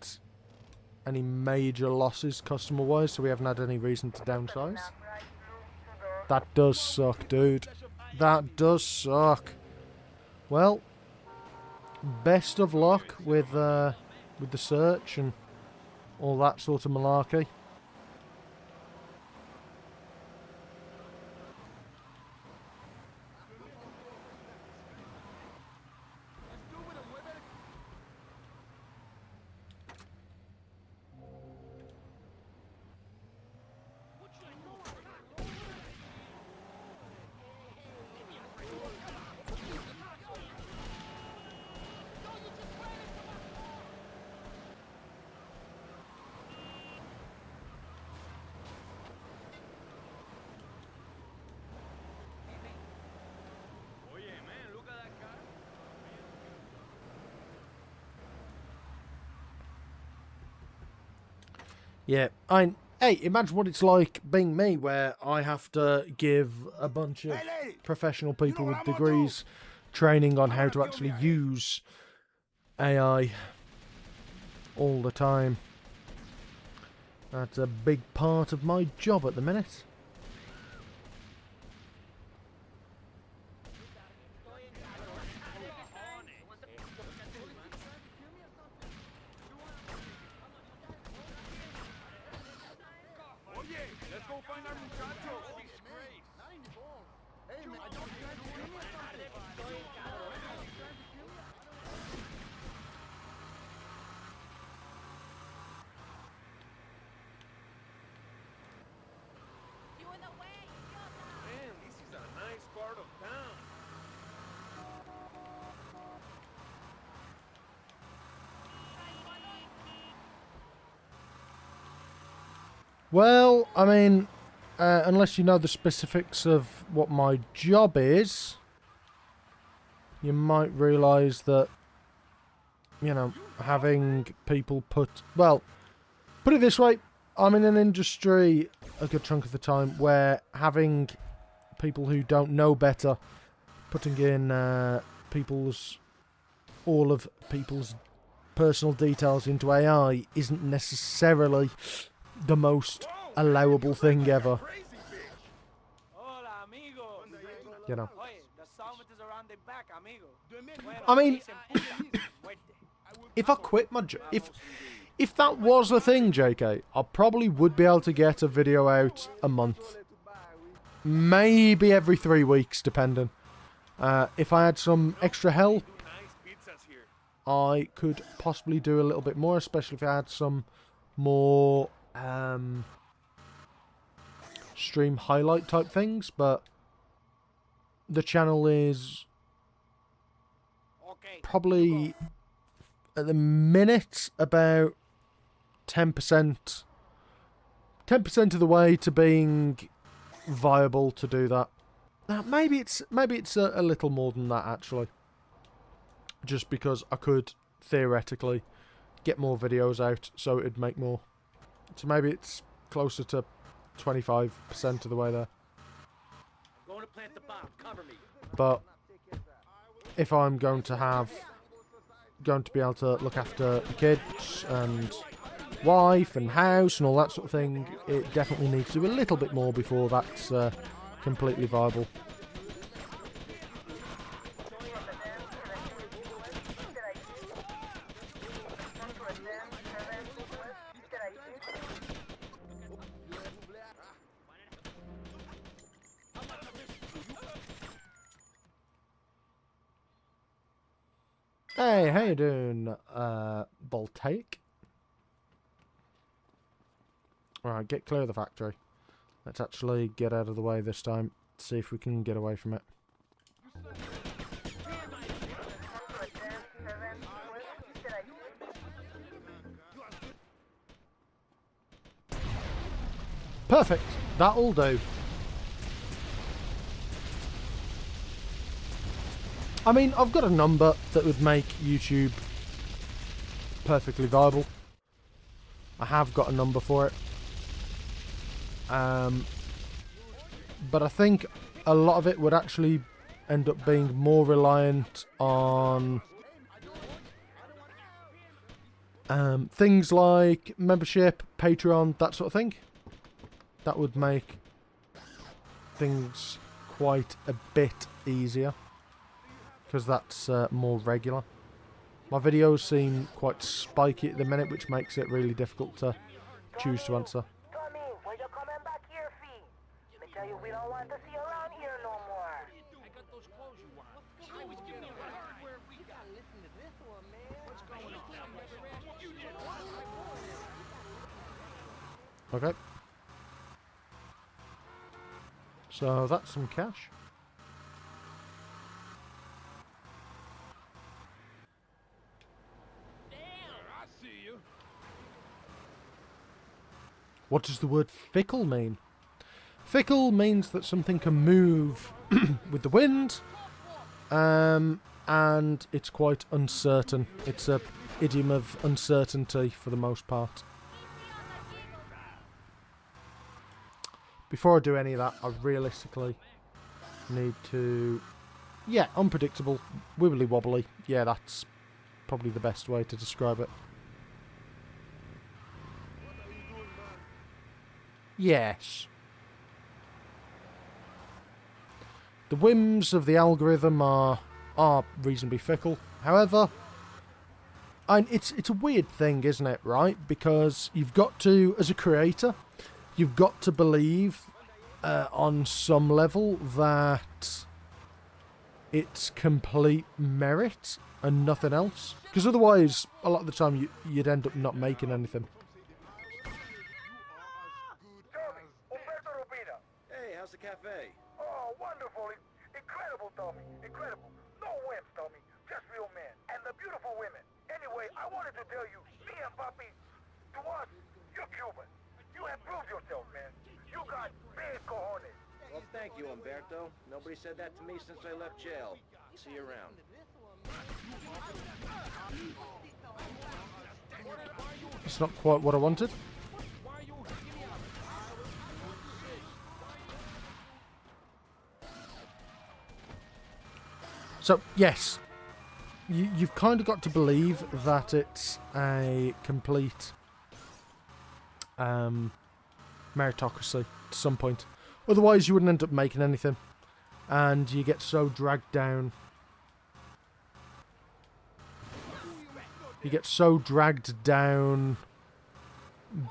any major losses customer-wise, so we haven't had any reason to downsize. That does suck, dude. That does suck. Well, best of luck with the search and all that sort of malarkey. Yeah, hey, imagine what it's like being me, where I have to give a bunch of professional people with degrees training on how to actually use AI all the time. That's a big part of my job at the minute. Well, I mean, unless you know the specifics of what my job is, you might realise that, you know, having people put it this way, I'm in an industry a good chunk of the time where having people who don't know better putting in all of people's personal details into AI isn't necessarily the most allowable thing ever. You know. I mean, if I quit my job, if that was a thing, JK, I probably would be able to get a video out a month. Maybe every 3 weeks, depending. If I had some extra help, I could possibly do a little bit more, especially if I had some more stream highlight type things, but the channel is probably at the minute about 10% of the way to being viable to do that. Maybe it's a little more than that, actually, just because I could theoretically get more videos out, so it'd make more. So maybe it's closer to 25% of the way there. Going to plant the bomb. Cover me. But if I'm going to be able to look after the kids and wife and house and all that sort of thing, it definitely needs to do a little bit more before that's completely viable. Hey, how you doing, Voltaic? Alright, get clear of the factory. Let's actually get out of the way this time. See if we can get away from it. Perfect! That'll do. I mean, I've got a number that would make YouTube perfectly viable. I have got a number for it. But I think a lot of it would actually end up being more reliant on things like membership, Patreon, that sort of thing. That would make things quite a bit easier, because that's more regular. My videos seem quite spiky at the minute, which makes it really difficult to choose to answer. Tommy, when you coming back here, fee? Me tell you, we don't want to see you around here no more. I got those clothes you want. I was giving you hardware. We gotta listen to this one, man. What's going on? You did. Okay. So that's some cash. What does the word fickle mean? Fickle means that something can move with the wind, and it's quite uncertain. It's a idiom of uncertainty for the most part. Before I do any of that, I realistically need to... Yeah, unpredictable, wibbly wobbly. Yeah, that's probably the best way to describe it. Yes. The whims of the algorithm are reasonably fickle. However, it's a weird thing, isn't it, right? Because you've got to, as a creator, you've got to believe on some level that it's complete merit and nothing else. Because otherwise, a lot of the time, you'd end up not making anything. Hey, how's the cafe? Oh, wonderful. Incredible, Tommy. Incredible. No wimps, Tommy. Just real men. And the beautiful women. Anyway, I wanted to tell you, me and Papi, to us, you're Cuban. You have proved yourself, man. You got big cojones. Well, thank you, Umberto. Nobody said that to me since I left jail. See you around. It's not quite what I wanted. So, yes, you've kind of got to believe that it's a complete meritocracy to some point. Otherwise, you wouldn't end up making anything. And you get so dragged down. You get so dragged down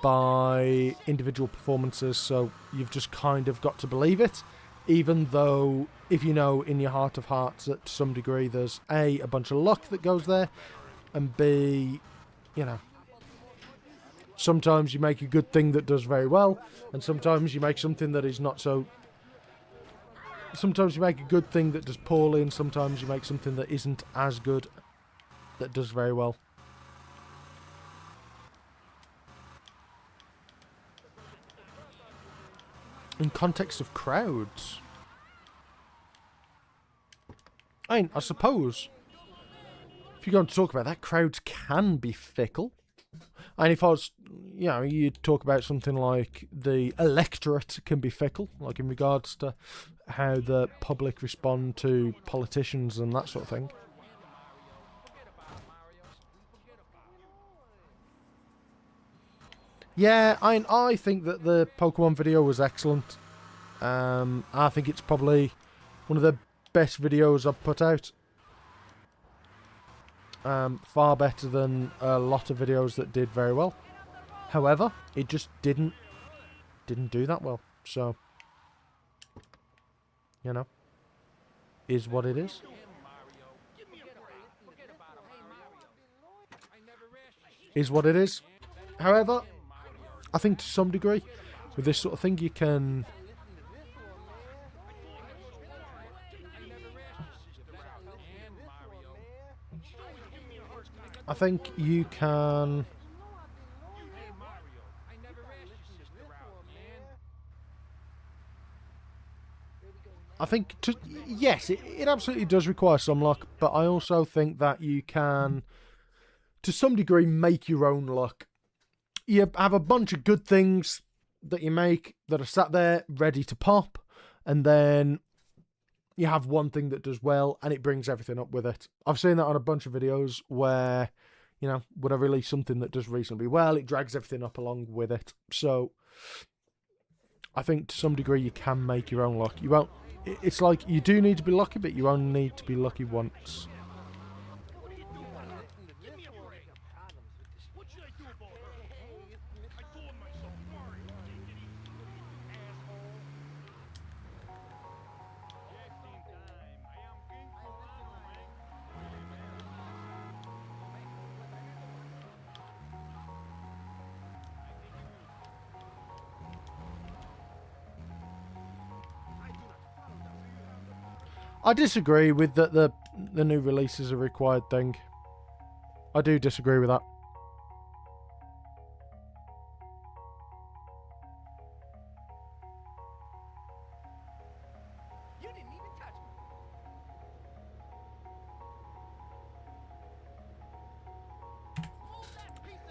by individual performances, so you've just kind of got to believe it. Even though, if you know in your heart of hearts that to some degree there's A, a bunch of luck that goes there, and B, you know, sometimes you make a good thing that does very well, and sometimes you make something that is not so... Sometimes you make a good thing that does poorly, and sometimes you make something that isn't as good that does very well. In context of crowds, I suppose if you're going to talk about that, crowds can be fickle. And if I was, you know, you'd talk about something like the electorate can be fickle, like in regards to how the public respond to politicians and that sort of thing. Yeah, I think that the Pokemon video was excellent. I think it's probably one of the best videos I've put out. Far better than a lot of videos that did very well. However, it just didn't do that well. So, you know, is what it is. Is what it is. However, I think to some degree, with this sort of thing, you can... I think you can... I think, yes, it absolutely does require some luck, but I also think that you can, to some degree, make your own luck. You have a bunch of good things that you make that are sat there ready to pop, and then you have one thing that does well, and it brings everything up with it. I've seen that on a bunch of videos where, you know, when I release something that does reasonably well, it drags everything up along with it. So I think to some degree you can make your own luck. You won't. It's like you do need to be lucky, but you only need to be lucky once. I disagree with that the new release is a required thing. I do disagree with that.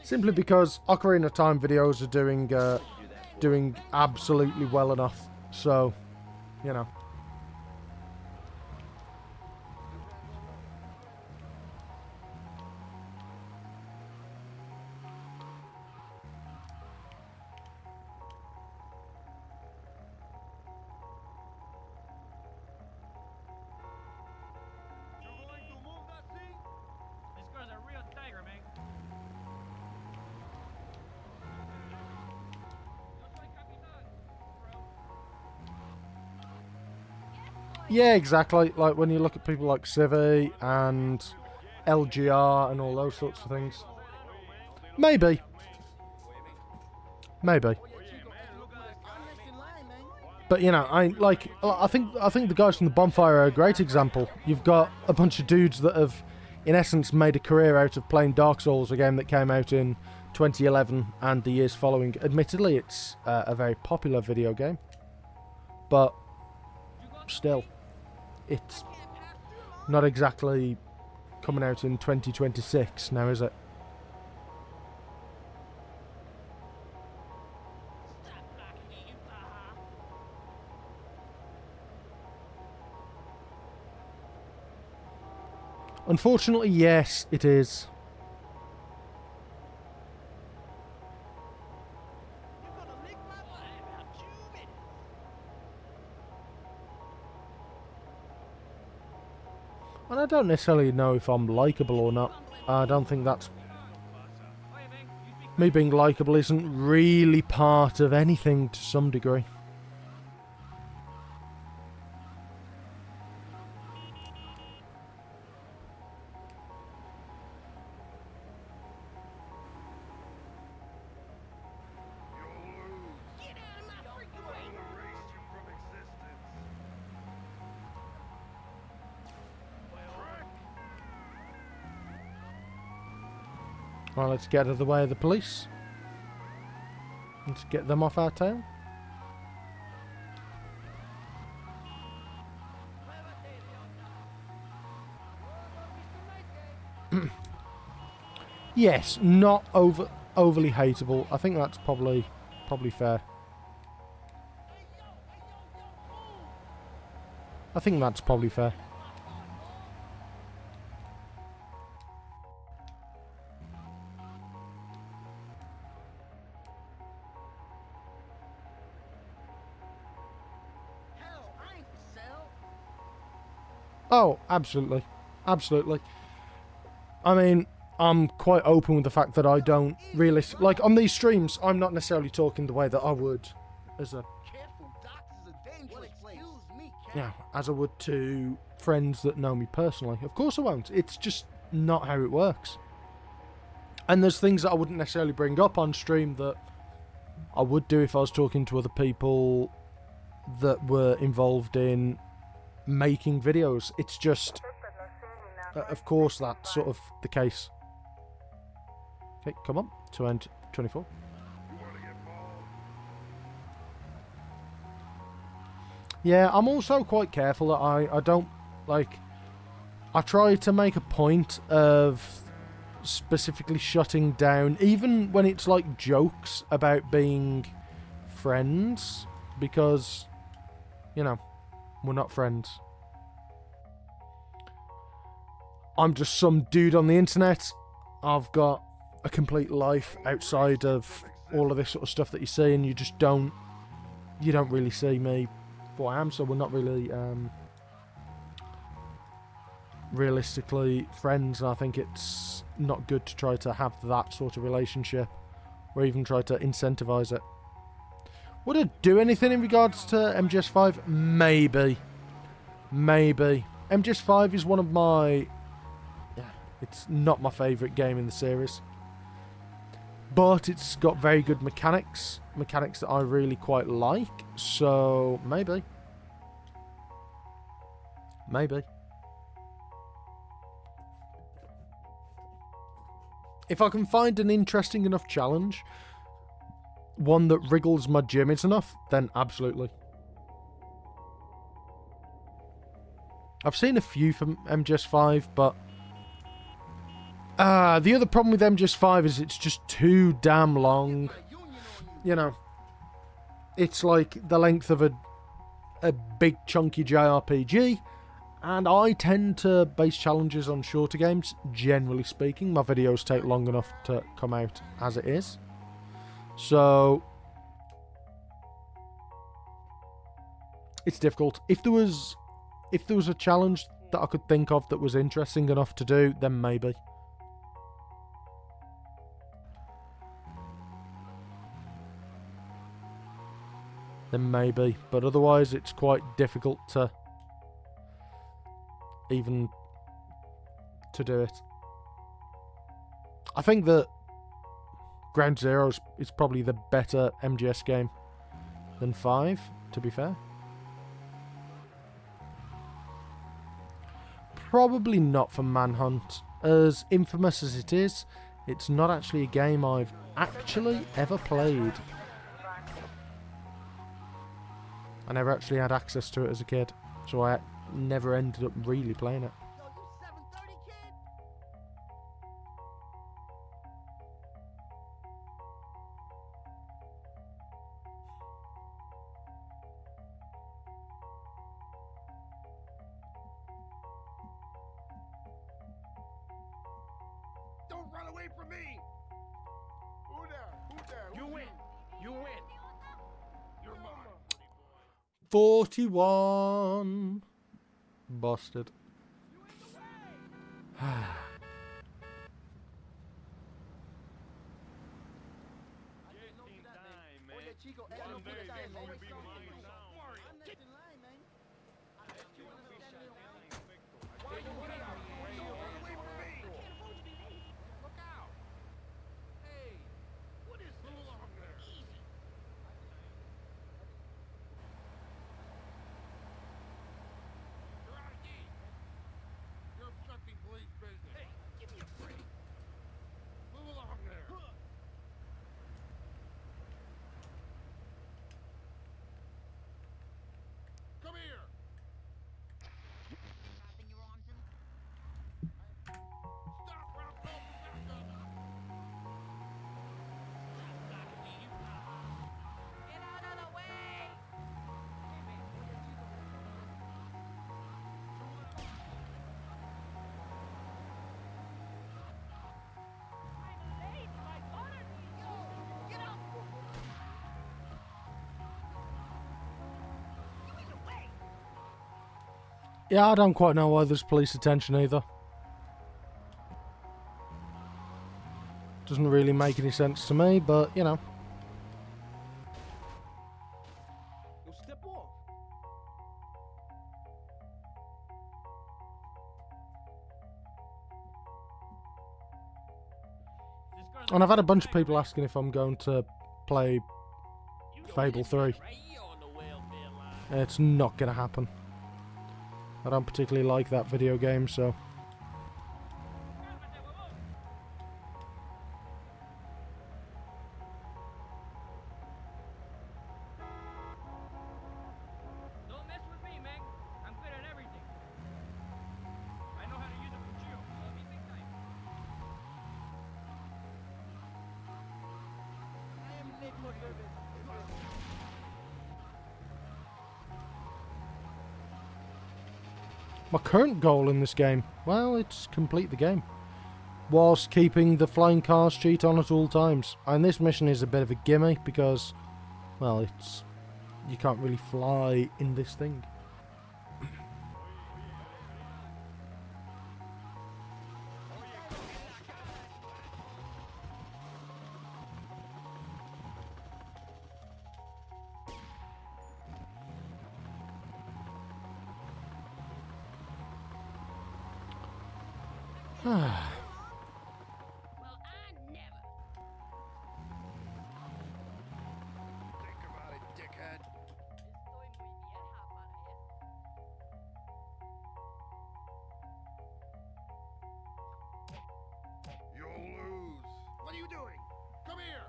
Simply because Ocarina of Time videos are doing absolutely well enough. So, you know. Yeah, exactly. Like when you look at people like Civi and LGR and all those sorts of things. Maybe. Maybe. But you know, I think the guys from the Bonfire are a great example. You've got a bunch of dudes that have, in essence, made a career out of playing Dark Souls, a game that came out in 2011 and the years following. Admittedly, it's a very popular video game, but still, it's not exactly coming out in 2026 now, is it? Unfortunately, yes, it is. And I don't necessarily know if I'm likeable or not. I don't think that's... Me being likeable isn't really part of anything to some degree. Well, let's get out of the way of the police. Let's get them off our tail. Yes, not overly hateable. I think that's probably fair. I think that's probably fair. Oh, absolutely. Absolutely. I mean, I'm quite open with the fact that I don't really... Like, on these streams, I'm not necessarily talking the way that I would as a... Yeah, as I would to friends that know me personally. Of course I won't. It's just not how it works. And there's things that I wouldn't necessarily bring up on stream that I would do if I was talking to other people that were involved in making videos. It's just, of course, that's sort of the case. Okay, come on, to end 24. Yeah, I'm also quite careful that I don't, like, I try to make a point of specifically shutting down, even when it's like jokes about being friends, because, you know, we're not friends. I'm just some dude on the internet. I've got a complete life outside of all of this sort of stuff that you see, and you don't really see me for what I am, so we're not really realistically friends, and I think it's not good to try to have that sort of relationship or even try to incentivize it. Would it do anything in regards to MGS5? Maybe. MGS5 is one of my... it's not my favourite game in the series. But it's got very good mechanics. Mechanics that I really quite like. So, maybe. Maybe. If I can find an interesting enough challenge, one that wriggles my jimmies enough, then absolutely. I've seen a few from MGS5, but the other problem with MGS5 is it's just too damn long. You know, it's like the length of a big chunky JRPG, and I tend to base challenges on shorter games, generally speaking. My videos take long enough to come out as it is. So it's difficult. If there was a challenge that I could think of that was interesting enough to do, then maybe. Then maybe. But otherwise it's quite difficult to even to do it. I think that Ground Zero is probably the better MGS game than 5, to be fair. Probably not for Manhunt. As infamous as it is, it's not actually a game I've actually ever played. I never actually had access to it as a kid, so I never ended up really playing it. Don't run away from me! Who there? You win. You win. You're mine. 41. Busted. Come here! Stop, or I'll call for backup! Get out of the way! I'm late. My daughter needs you. Get up! You in the way! Yeah, I don't quite know why there's police attention either. Doesn't really make any sense to me, but, you know. You step off. And I've had a bunch of people asking if I'm going to play Fable 3. It's not going to happen. I don't particularly like that video game, so... Don't mess My current goal in this game, well, it's complete the game, whilst keeping the flying cars cheat on at all times. And this mission is a bit of a gimme because, well, it's you can't really fly in this thing. What are you doing? Come here!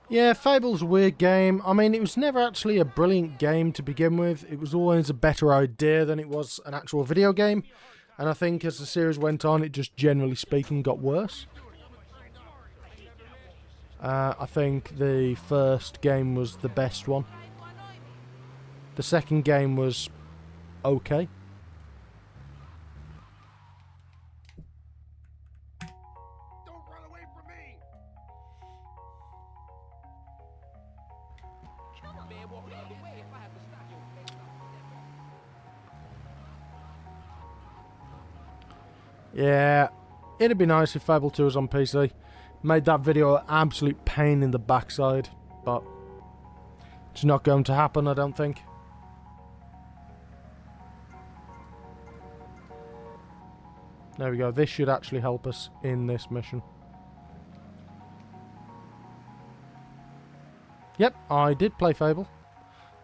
Yeah, Fable's a weird game. I mean, it was never actually a brilliant game to begin with. It was always a better idea than it was an actual video game. And I think as the series went on, it just generally speaking got worse. I think the first game was the best one. The second game was okay. Don't run away from me! Yeah, it'd be nice if Fable 2 was on PC. Made that video an absolute pain in the backside, but it's not going to happen, I don't think. There we go, this should actually help us in this mission. Yep, I did play Fable.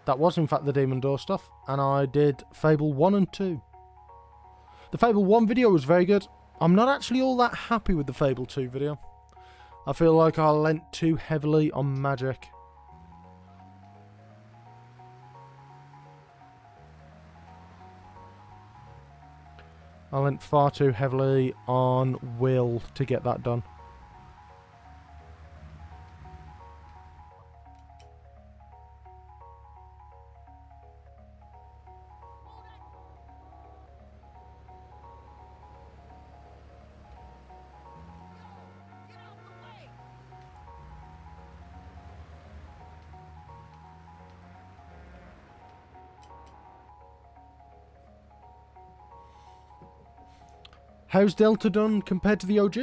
That was in fact the Demon Door stuff, and I did Fable 1 and 2. The Fable 1 video was very good. I'm not actually all that happy with the Fable 2 video. I feel like I lent too heavily on magic. I lent far too heavily on will to get that done. How's Delta done compared to the OG?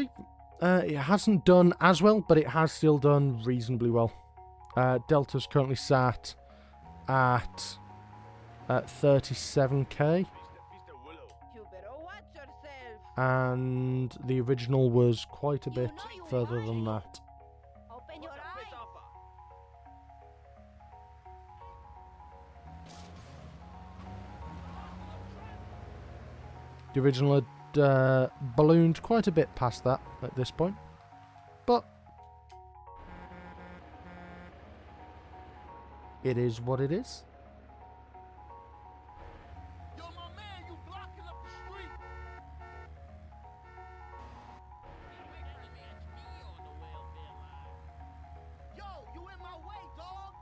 It hasn't done as well, but it has still done reasonably well. Delta's currently sat at 37k. And the original was quite a bit further than that. The original had ballooned quite a bit past that at this point, but it is what it is. Yo, my man, you blocking up the street! Yo, you in my way, dog!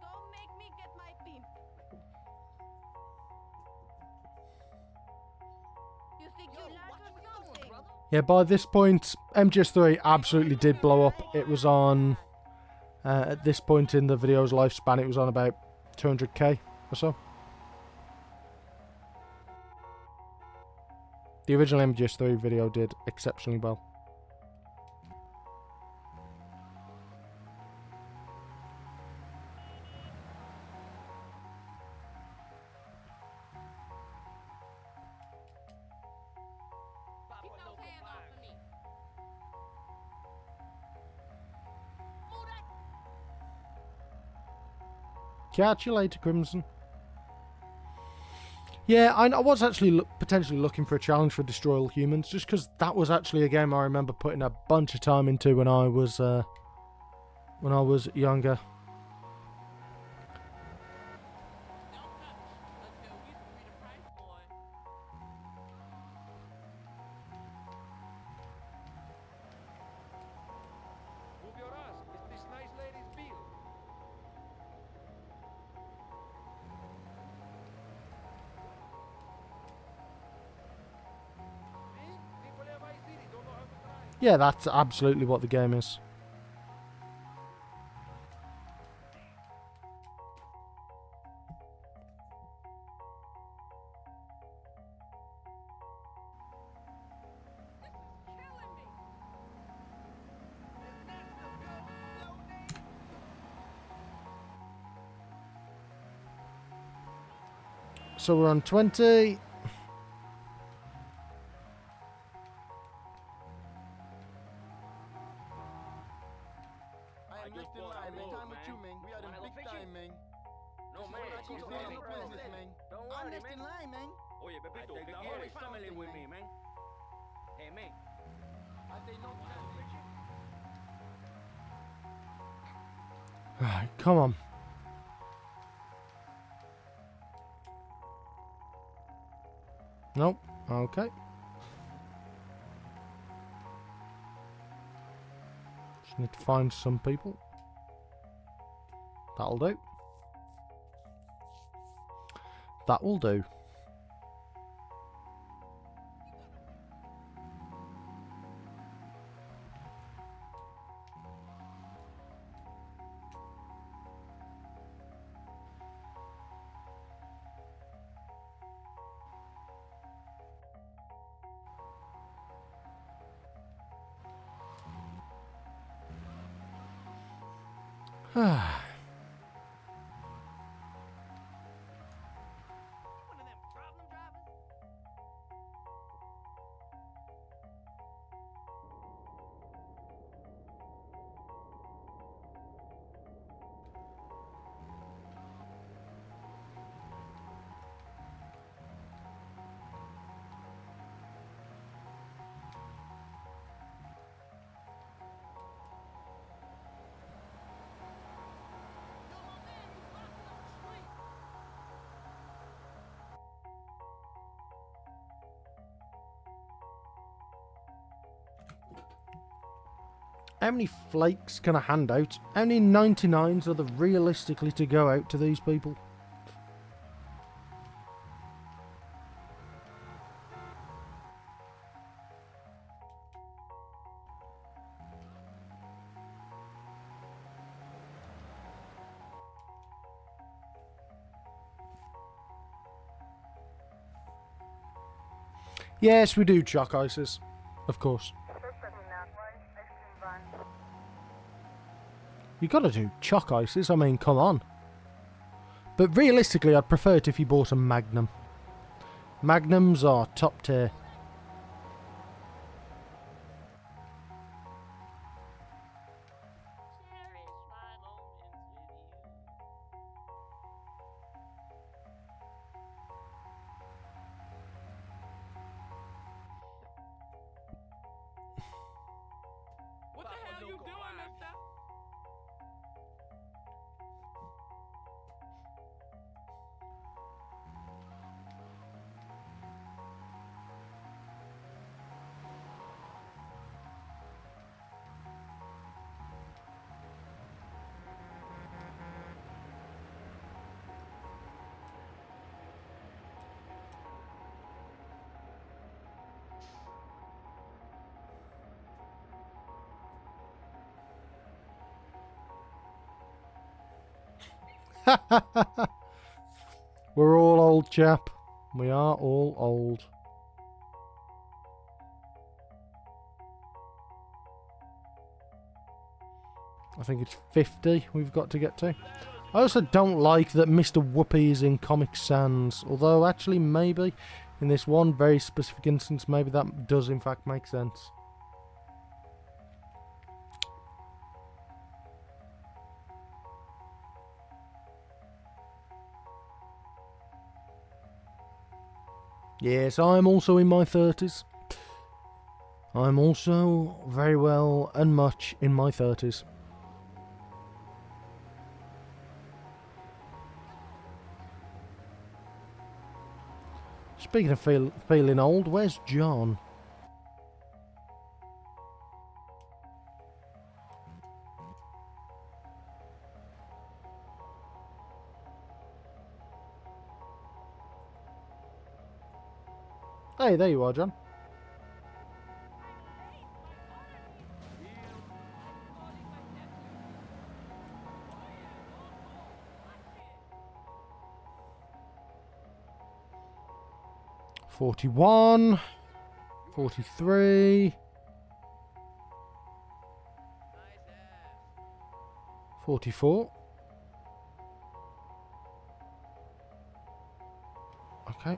Don't make me get my pimp. You think you learned something? Yeah, by this point, MGS3 absolutely did blow up. It was on, at this point in the video's lifespan, it was on about 200k or so. The original MGS3 video did exceptionally well. Catch you later, Crimson. Yeah, I was actually potentially looking for a challenge for Destroy All Humans, just because that was actually a game I remember putting a bunch of time into when I was younger. Yeah, that's absolutely what the game is. So we're on 20. Right, come on. Nope. Okay. Just need to find some people. That'll do. That will do. How many flakes can I hand out? How many 99s are there realistically to go out to these people? Yes, we do chalk ices. Of course. You gotta do chalk ices, I mean, come on. But realistically, I'd prefer it if you bought a Magnum. Magnums are top tier. What the hell you doing, mister? We're all old, chap. We are all old. I think it's 50 we've got to get to. I also don't like that Mr. Whoopi is in Comic Sans, although actually maybe in this one very specific instance maybe that does in fact make sense. Yes, I am also in my 30s. I'm also very well and much in my 30s. Speaking of feeling old, where's John? Hey, there you are, John. $41, $43, $44. Okay.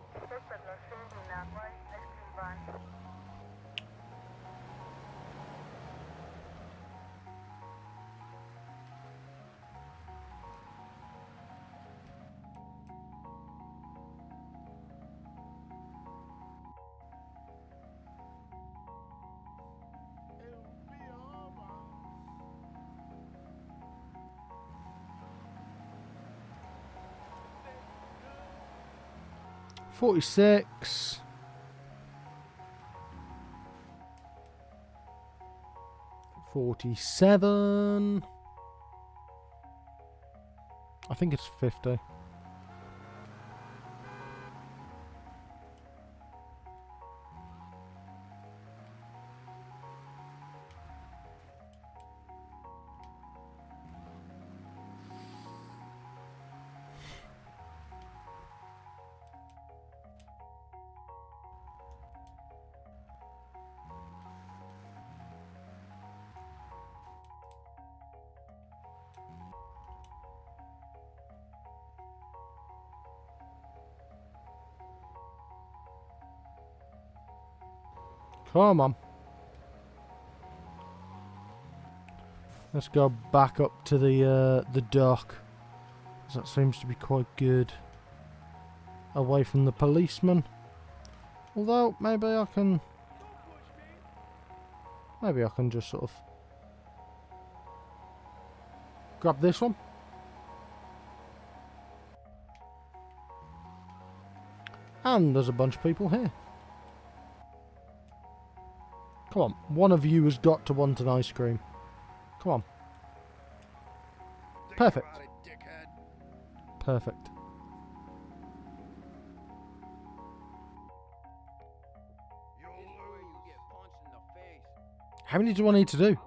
$46. $47. I think it's 50. Come on. Let's go back up to the dock. That seems to be quite good. Away from the policeman. Although maybe I can just sort of grab this one. And there's a bunch of people here. Come on, one of you has got to want an ice cream. Come on. Perfect. Perfect. How many do I need to do?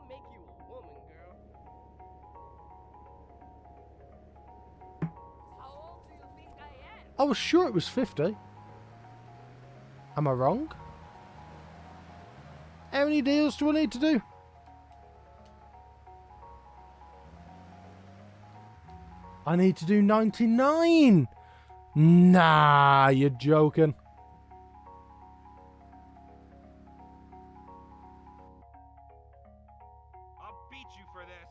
I was sure it was 50. Am I wrong? How many deals do I need to do? I need to do 99. Nah, you're joking. I'll beat you for this.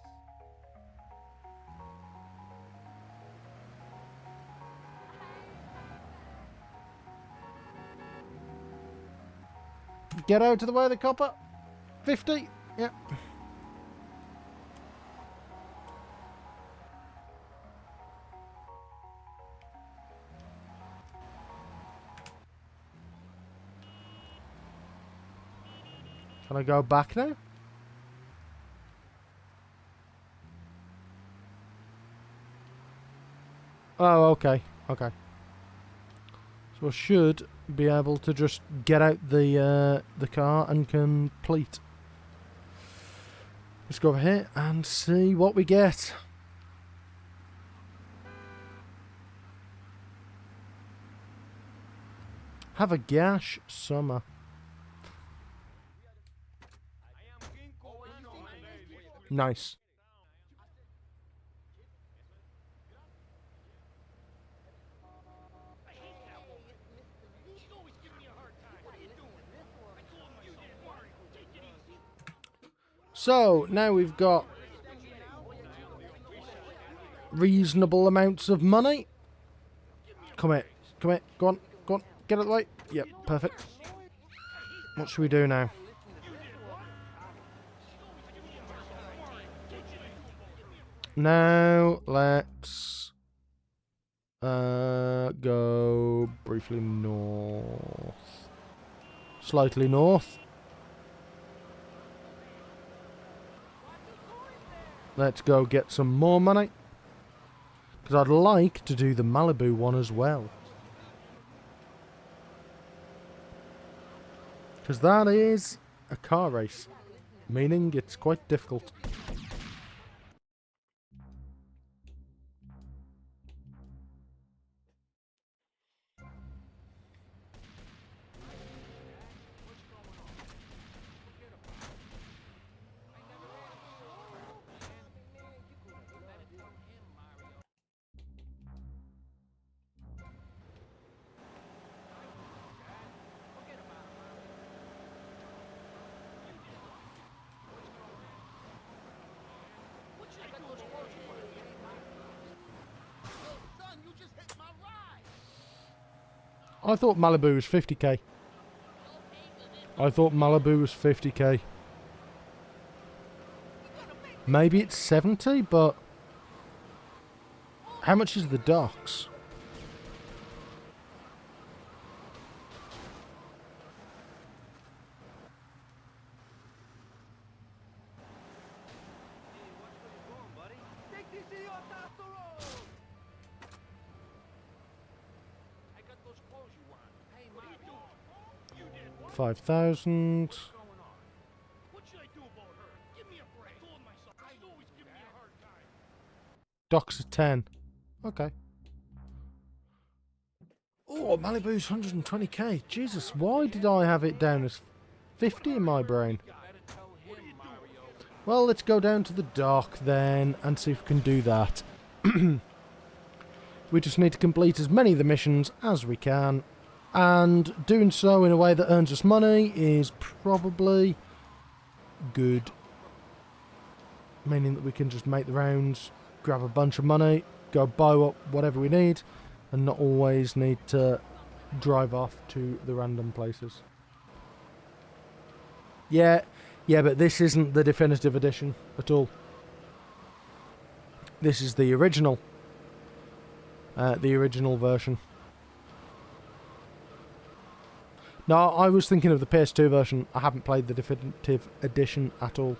Get out of the way of the copper. 50. Yep. Can I go back now? Oh, okay. Okay. So I should be able to just get out the car and complete. Let's go over here and see what we get. Have a gash summer. Nice. So, now we've got reasonable amounts of money. Come here. Come here. Go on. Go on. get out of the way. Yep, perfect. What should we do now? Now, let's go briefly north. Slightly north. Let's go get some more money. Because I'd like to do the Malibu one as well. Because that is a car race. Meaning it's quite difficult. I thought Malibu was 50k. I thought Malibu was 50k. Maybe it's 70, but how much is the docks? Take this idiot off the road! I got those clothes you want. Hey, Mario. You did what? 5,000. What's going on? What should I do about her? Give me a break. I told myself she's always giving me a hard time. Docks are 10. Okay. Oh, Malibu's 120k. Jesus, why did I have it down as 50 in my brain? Well, let's go down to the dock then and see if we can do that. We just need to complete as many of the missions as we can. And doing so in a way that earns us money is probably good. Meaning that we can just make the rounds, grab a bunch of money, go buy whatever we need, and not always need to drive off to the random places. Yeah, but this isn't the definitive edition at all. This is the original. The original version. No, I was thinking of the PS2 version. I haven't played the definitive edition at all.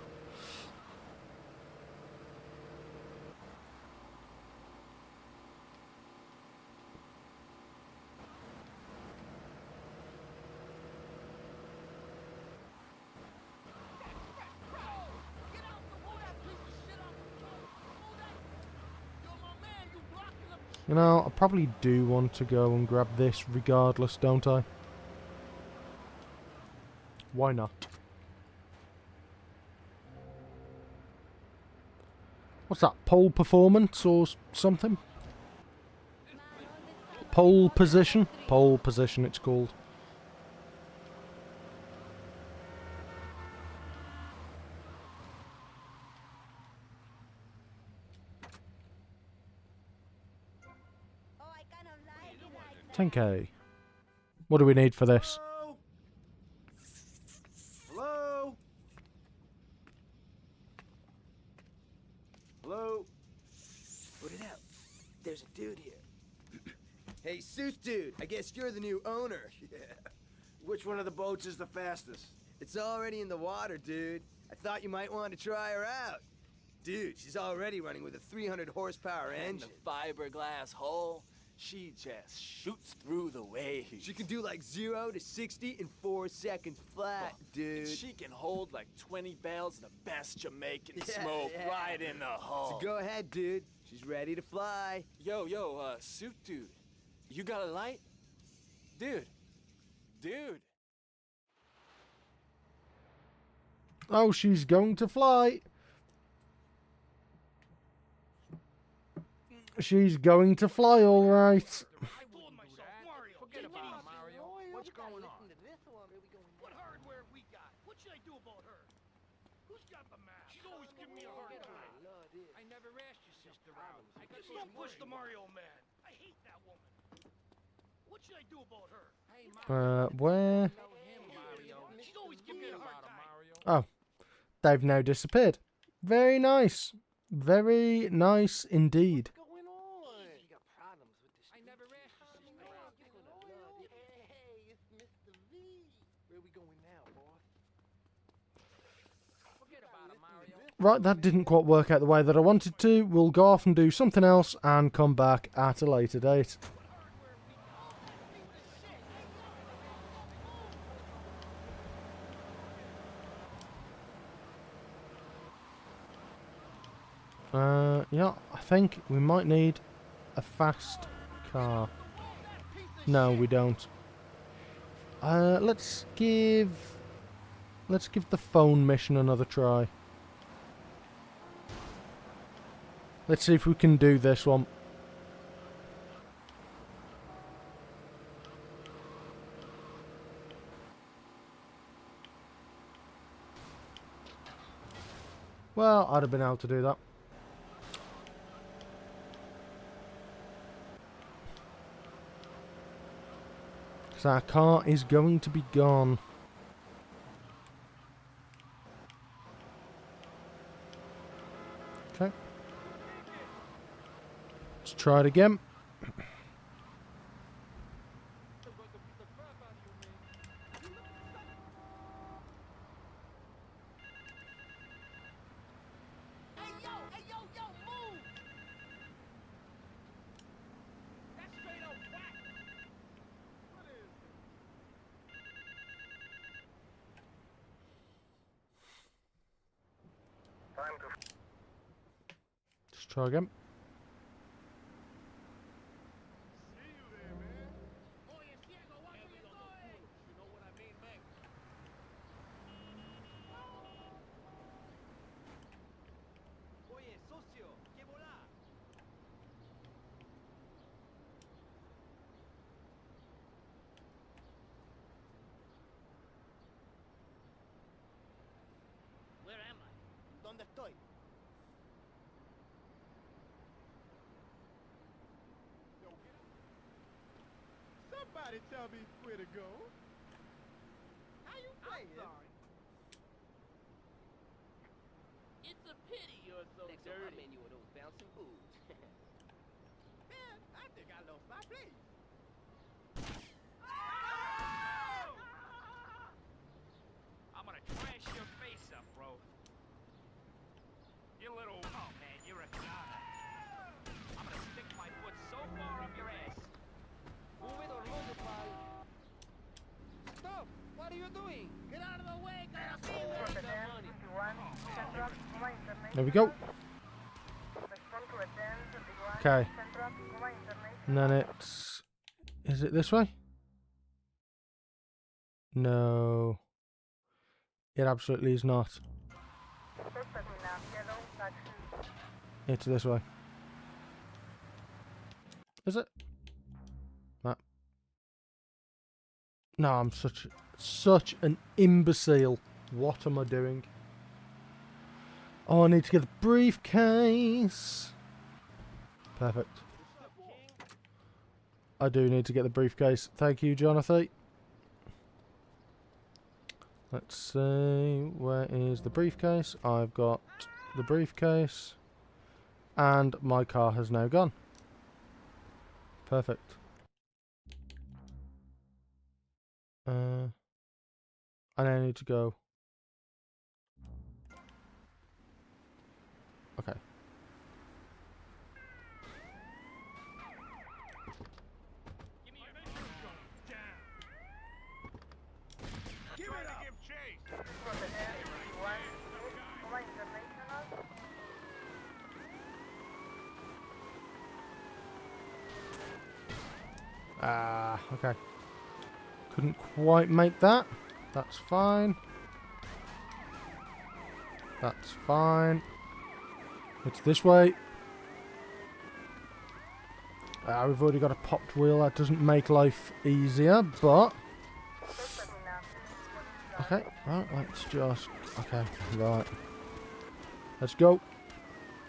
You know, I probably do want to go and grab this regardless, don't I? Why not? What's that, pole performance or something? Pole position? Pole position it's called. $10k. What do we need for this? Hello? Hello? Put it out. There's a dude here. Hey, suit dude, I guess you're the new owner. Yeah. Which one of the boats is the fastest? It's already in the water, dude. I thought you might want to try her out. Dude, she's already running with a 300 horsepower engine. The fiberglass hull, she just shoots through the waves. She can do like 0 to 60 in 4 seconds flat, dude. She can hold like 20 barrels of the best Jamaican Yeah, smoke yeah. right in the hull. So go ahead, dude. She's ready to fly. Yo, suit dude, you got a light? Dude. Oh, she's going to fly. She's going to fly, all right. I told myself, Mario, forget about it, Mario. What's going on? What hardware we got? What should I do about her? Who's got the mask? She's always giving me a hard time. I never asked your sister out. Don't push the Mario man. I hate that woman. What should I do about her? Where? Oh, they've now disappeared. Very nice. Very nice indeed. Right, that didn't quite work out the way that I wanted to. We'll go off and do something else and come back at a later date. Yeah, I think we might need a fast car. No, we don't. Let's give the phone mission another try. Let's see if we can do this one. Well, I'd have been able to do that. So our car is going to be gone. Okay. Let's try it again. Let's try again. Where am I? ¿Dónde estoy? Somebody tell me where to go. How you playing? I'm sorry. It's a pity you're so dirty. Menu of those bouncing fools. Man, I think I lost my place. I'm gonna trash your face up, bro. You little... Oh, man, you're a goner. I'm gonna stick my foot so far up your ass. Move it or lose it, pal. Stop! What are you doing? Get out of the way, guys! There we go. Okay. And then it's... Is it this way? No. It absolutely is not. It's this way. Is it? No. No, I'm such an imbecile. What am I doing? Oh, I need to get the briefcase. Perfect. I do need to get the briefcase. Thank you, Jonathan. Let's see. Where is the briefcase? I've got the briefcase. And my car has now gone. Perfect. I now need to go. Okay. Okay. Couldn't quite make that. That's fine. That's fine. It's this way. We've already got a popped wheel. That doesn't make life easier, but... Okay, right, let's just... Okay, right. Let's go.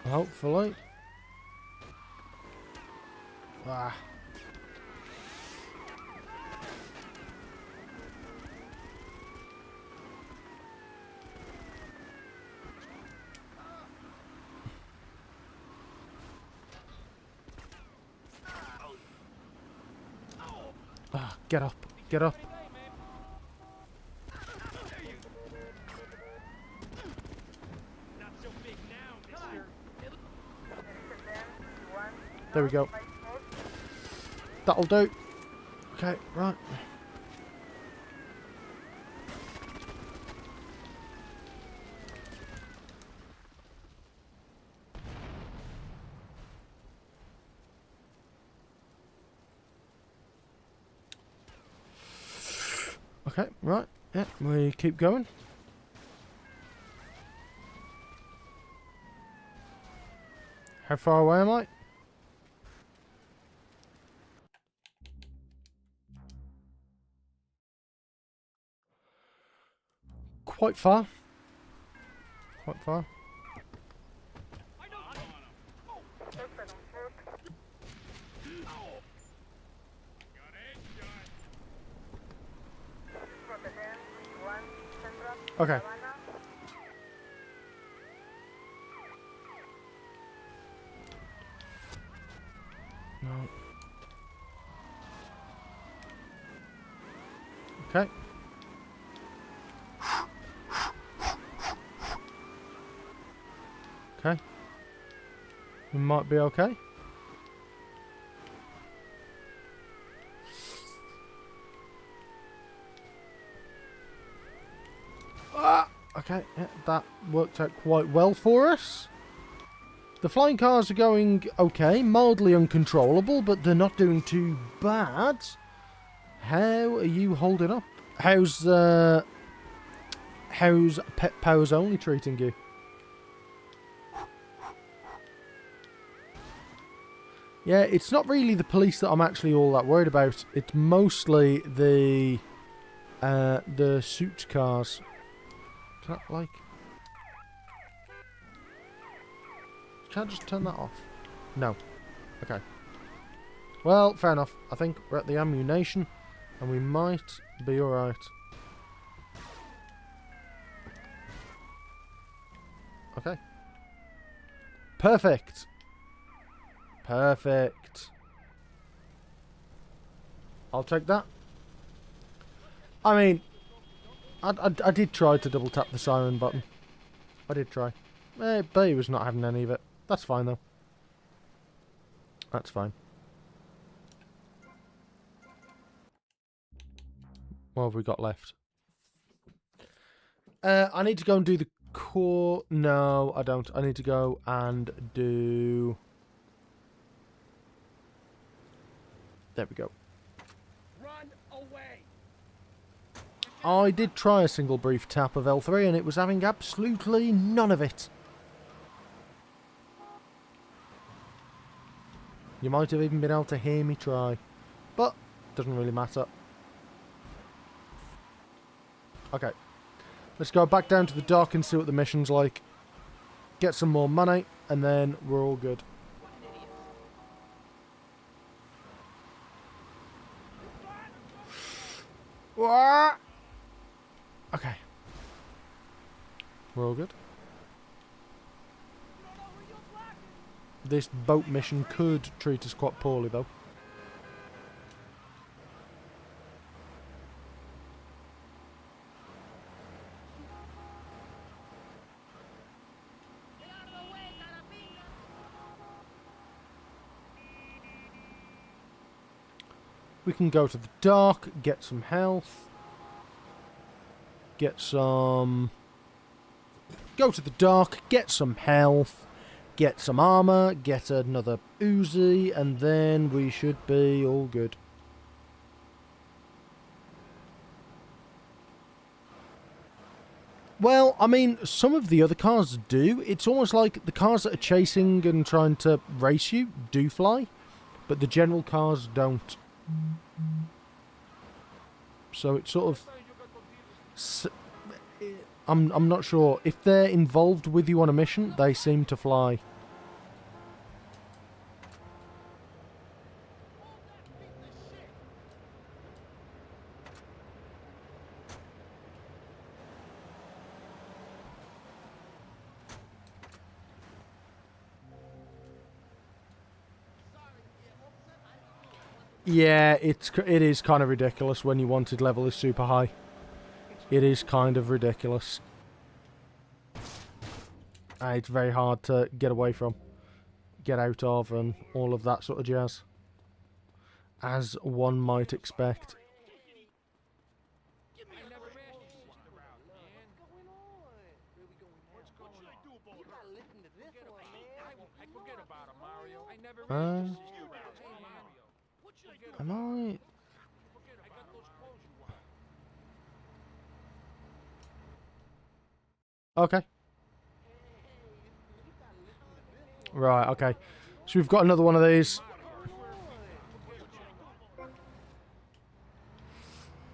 Hopefully. Get up. Get up. There we go. That'll do. Okay, right. Okay, right. Yeah, we keep going. How far away am I? Quite far. Quite far. Okay. No. Okay. Okay. We might be okay. Okay, yeah, that worked out quite well for us. The flying cars are going okay, mildly uncontrollable, but they're not doing too bad. How are you holding up? How's Pet Powers Only treating you? Yeah, it's not really the police that I'm actually all that worried about. It's mostly the suit cars. Can I, like... Can't just turn that off? No. Okay. Well, fair enough. I think we're at the ammunition, and we might be alright. Okay. Perfect! Perfect. I'll take that. I mean, I did try to double tap the siren button. I did try. But he was not having any of it. That's fine though. That's fine. What have we got left? I need to go and do the core... No, I don't. I need to go and do... There we go. Run away. I did try a single brief tap of L3 and it was having absolutely none of it. You might have even been able to hear me try. But, doesn't really matter. Okay. Let's go back down to the dock and see what the mission's like. Get some more money, and then we're all good. Okay. We're all good. This boat mission could treat us quite poorly, though. We can go to the dock, get some health. Get some... Go to the dock, get some health. Get some armor, get another Uzi, and then we should be all good. Well, I mean, some of the other cars do. It's almost like the cars that are chasing and trying to race you do fly, but the general cars don't. So it's sort of... I'm not sure. If they're involved with you on a mission, they seem to fly. Yeah, it is kind of ridiculous when your wanted level is super high. It is kind of ridiculous. It's very hard to get away from, get out of, and all of that sort of jazz. As one might expect. Am I? Okay. Right, okay. So we've got another one of these.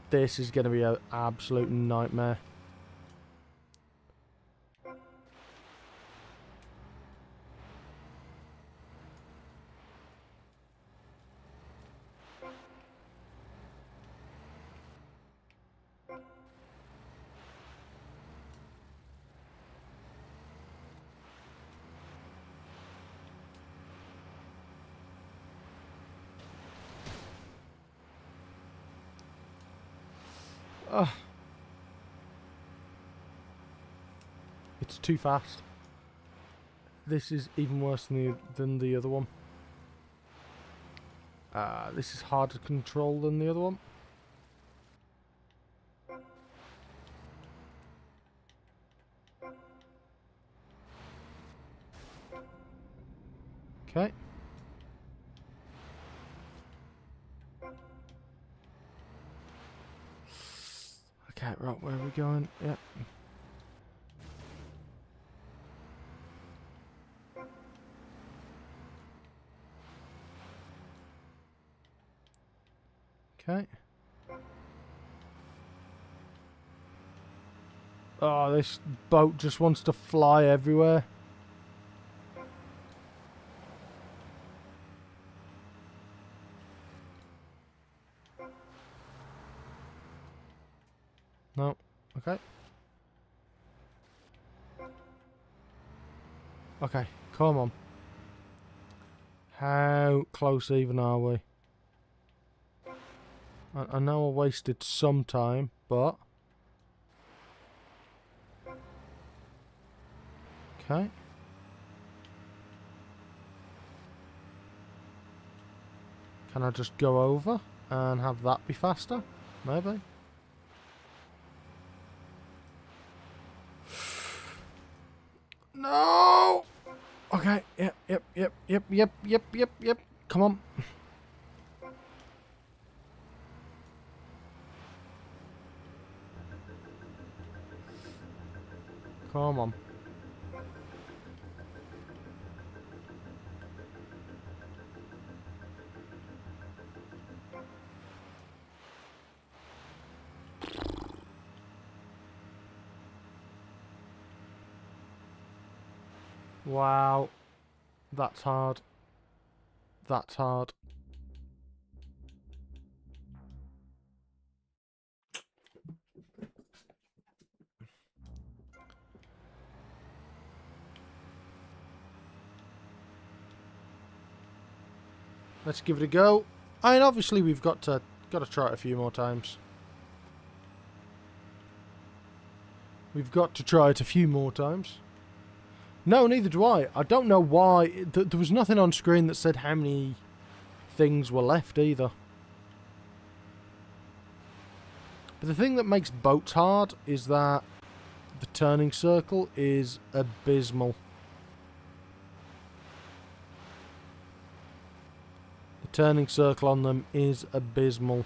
This is going to be an absolute nightmare. It's too fast. This is even worse than the other one. This is harder to control than the other one. Okay. Okay, right, where are we going? Yep. Okay. Oh, this boat just wants to fly everywhere. No. Okay. Okay, come on. How close even are we? I know I wasted some time, but... Okay. Can I just go over and have that be faster? Maybe. No! Okay, yep. Come on. Come on. Wow. That's hard. That's hard. Let's give it a go. I mean, obviously we've got to try it a few more times. We've got to try it a few more times. No, neither do I. I don't know why. There was nothing on screen that said how many things were left either. But the thing that makes boats hard is that the turning circle is abysmal. The turning circle on them is abysmal.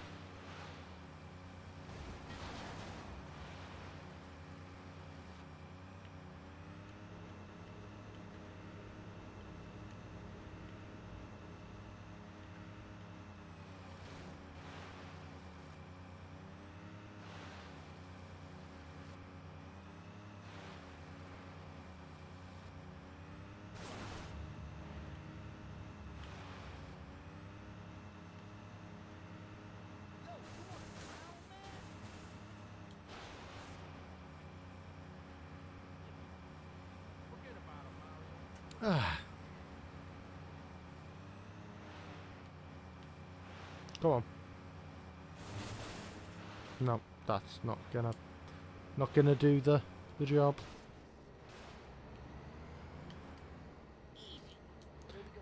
Come on. No, that's not gonna do the job.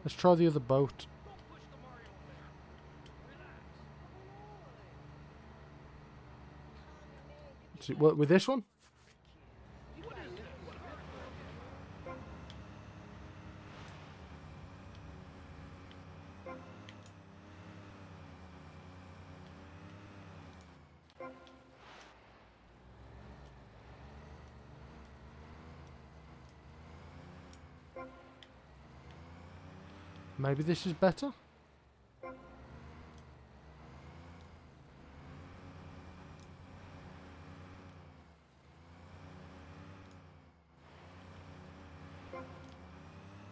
Let's try the other boat. Does it work with this one? Maybe this is better?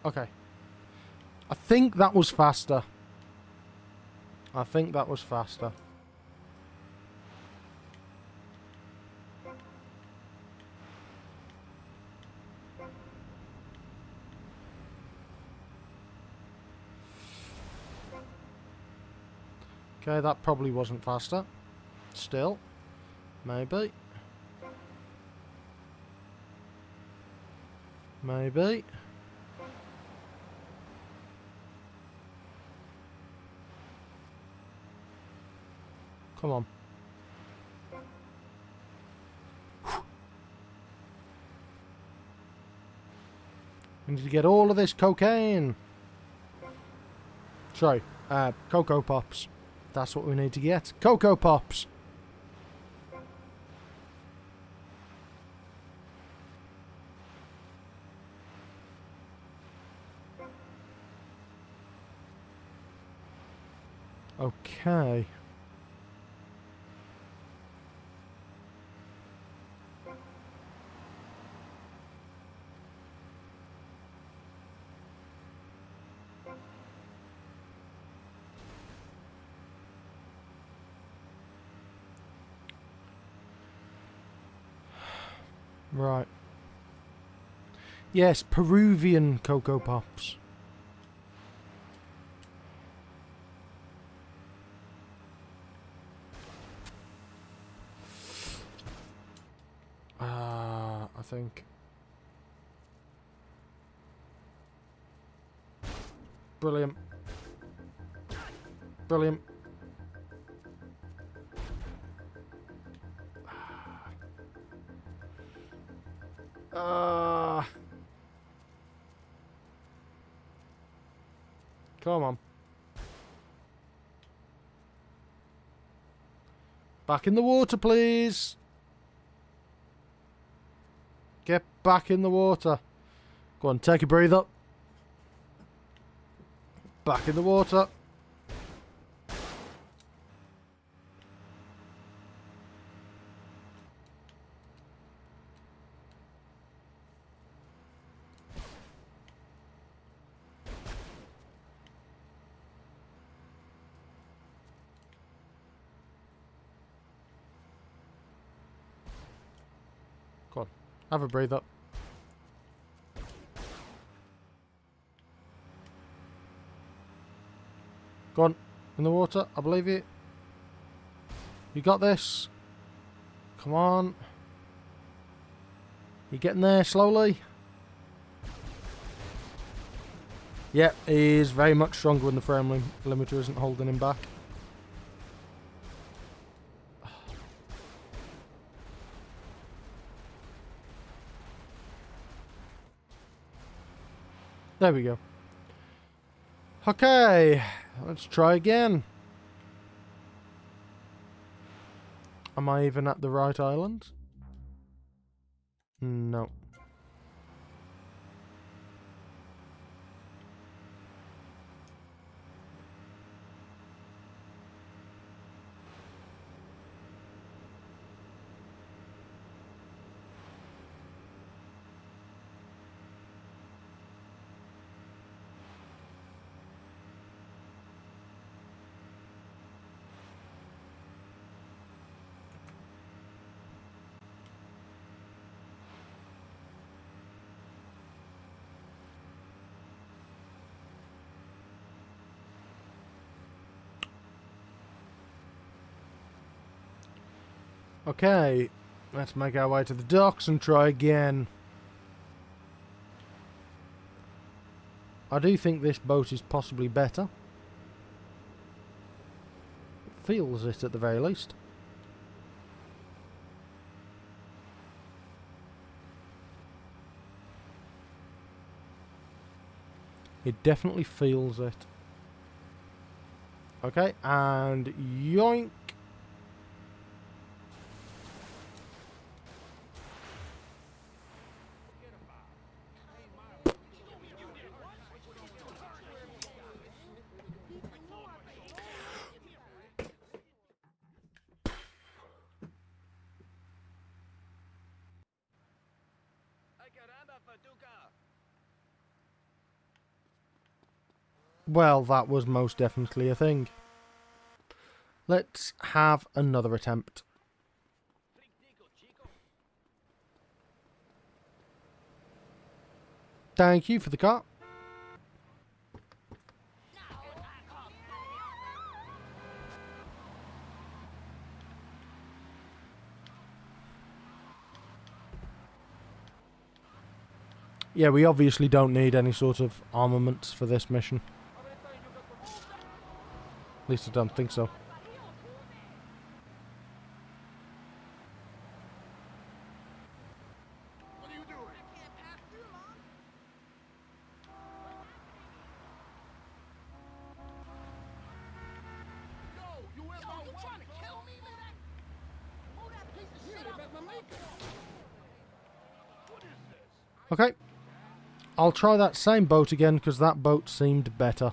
Okay. I think that was faster. I think that was faster. Okay, that probably wasn't faster. Still. Maybe. Maybe. Come on. We need to get all of this cocaine. Sorry, Cocoa Pops. That's what we need to get. Cocoa Pops. Okay. Right. Yes, Peruvian Cocoa Pops. I think. Brilliant. Brilliant. Come on. Back in the water, please. Get back in the water. Go on, take a breather. Back in the water. Go on, have a breather. Go on, in the water, I believe you. You got this. Come on. You getting there slowly? Yep, he is very much stronger when the frame limiter isn't holding him back. There we go. Okay, let's try again. Am I even at the right island? No. Okay, let's make our way to the docks and try again. I do think this boat is possibly better. It feels it at the very least. It definitely feels it. Okay, and yoink. Well, that was most definitely a thing. Let's have another attempt. Thank you for the car. Yeah, we obviously don't need any sort of armaments for this mission. At least I don't think so. Okay. I'll try that same boat again because that boat seemed better.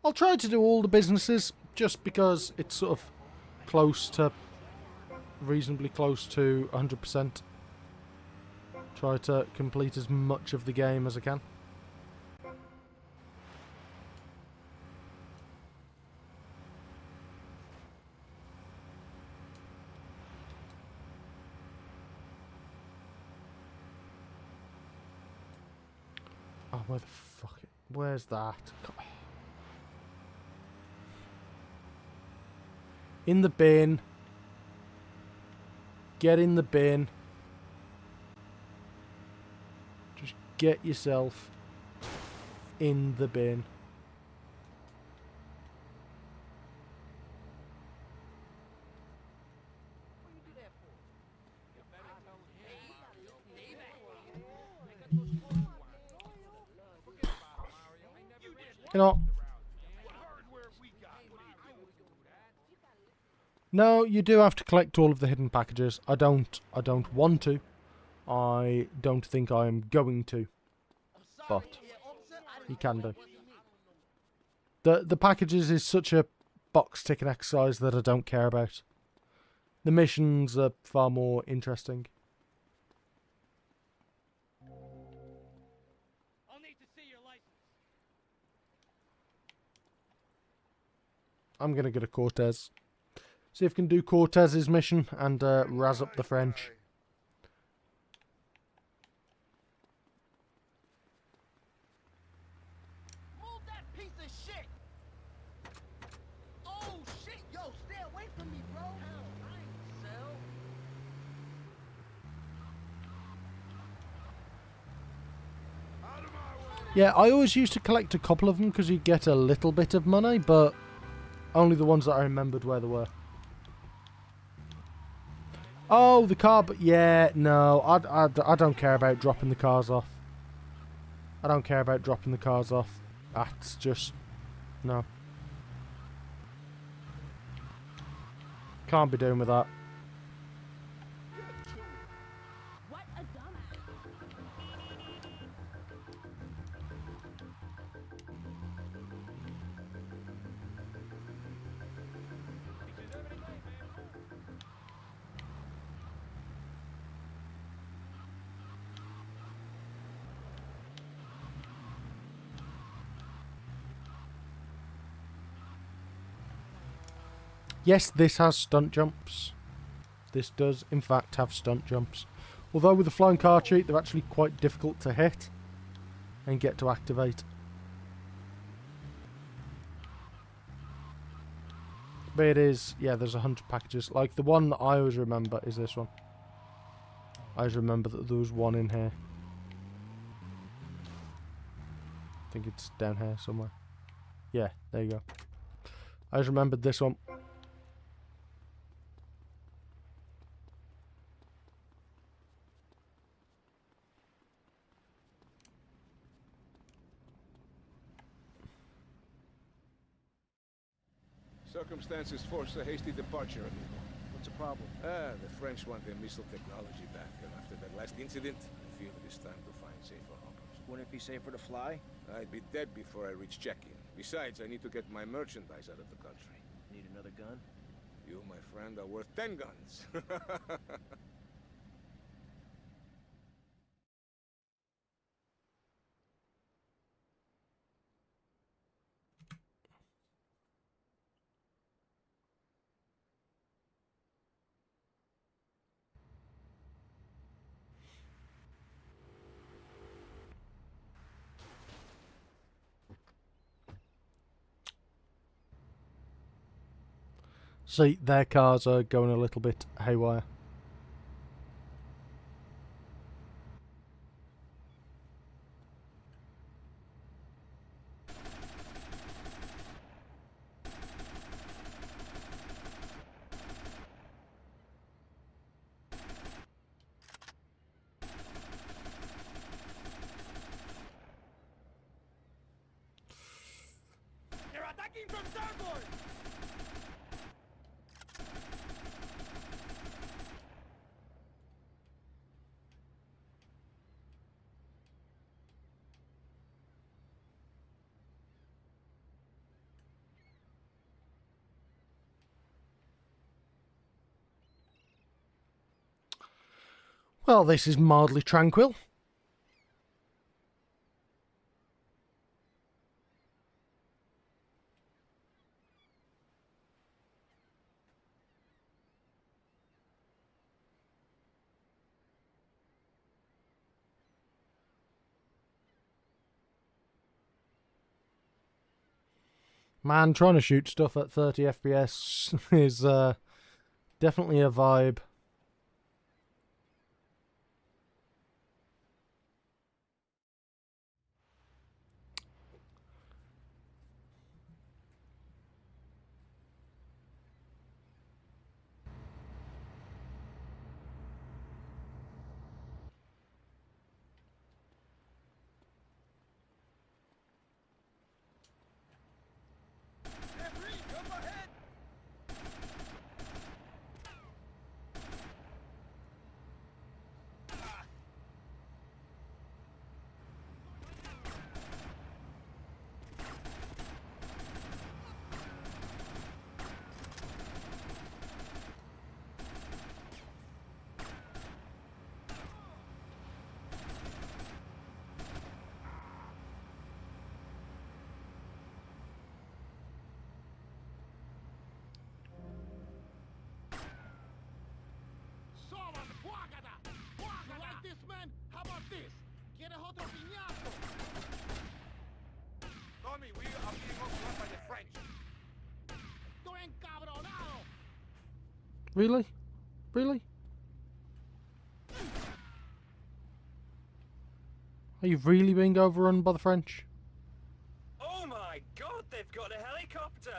I'll try to do all the businesses just because it's sort of close to, reasonably close to 100%. Try to complete as much of the game as I can. Oh, where the fuck? Where's that? God. In the bin. Get in the bin. Just get yourself in the bin. You know. No, you do have to collect all of the hidden packages. I don't want to. I don't think I am going to. But you can do. The packages is such a box ticking exercise that I don't care about. The missions are far more interesting. I'll need to see your license. I'm gonna go to Cortez. See if we can do Cortez's mission and razz up the French. Move that piece of shit! Oh shit, yo, stay away from me, bro! Hell, I ain't sell. Yeah, I always used to collect a couple of them because you get a little bit of money, but only the ones that I remembered where they were. Oh, the car, but yeah, no, I don't care about dropping the cars off. I don't care about dropping the cars off. That's just, no. Can't be doing with that. Yes, this has stunt jumps. This does, in fact, have stunt jumps. Although with the flying car cheat, they're actually quite difficult to hit. and get to activate. But it is, yeah, there's 100 packages. Like, the one that I always remember is this one. I always remember that there was one in here. I think it's down here somewhere. Yeah, there you go. I always remembered this one. Circumstances forced a hasty departure, amigo. What's the problem? The French want their missile technology back, and after that last incident, I feel it is time to find safer harbors. Wouldn't it be safer to fly? I'd be dead before I reach check-in. Besides, I need to get my merchandise out of the country. Need another gun? You, my friend, are worth 10 guns. See, their cars are going a little bit haywire. They're attacking from starboard! Well, this is mildly tranquil. Man, trying to shoot stuff at 30 FPS is definitely a vibe. Tommy, we are being overrun by the French. Really? Really? Are you really being overrun by the French? Oh my god, they've got a helicopter!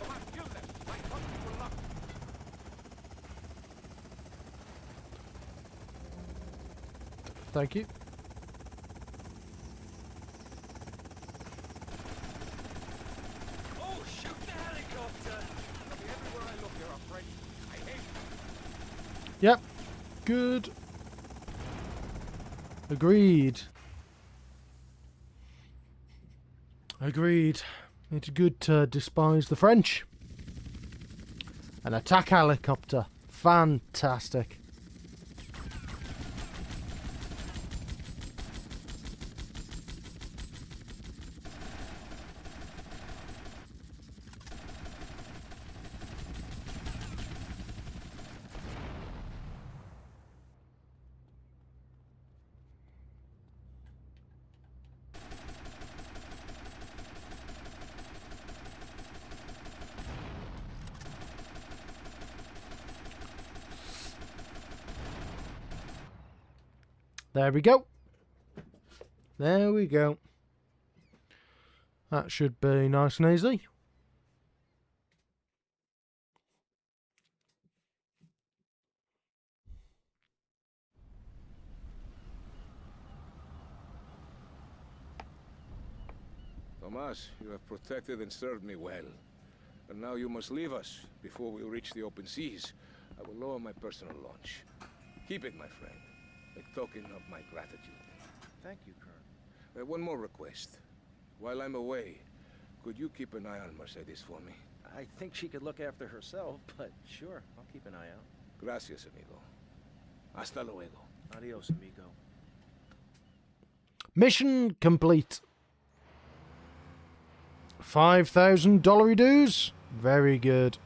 Come on, kill them! My country will not... Thank you. Oh, shoot the helicopter! Tommy, everywhere I look, there are French. I hate them. Yep. Good. Agreed. Agreed. It's good to despise the French. An attack helicopter. Fantastic. There we go. There we go. That should be nice and easy. Tomas, you have protected and served me well. And now you must leave us before we reach the open seas. I will lower my personal launch. Keep it, my friend. A token of my gratitude. Thank you, Colonel. One more request. While I'm away, could you keep an eye on Mercedes for me? I think she could look after herself, but sure, I'll keep an eye out. Gracias, amigo. Hasta luego. Adios, amigo. Mission complete. $5,000 dues. Very good.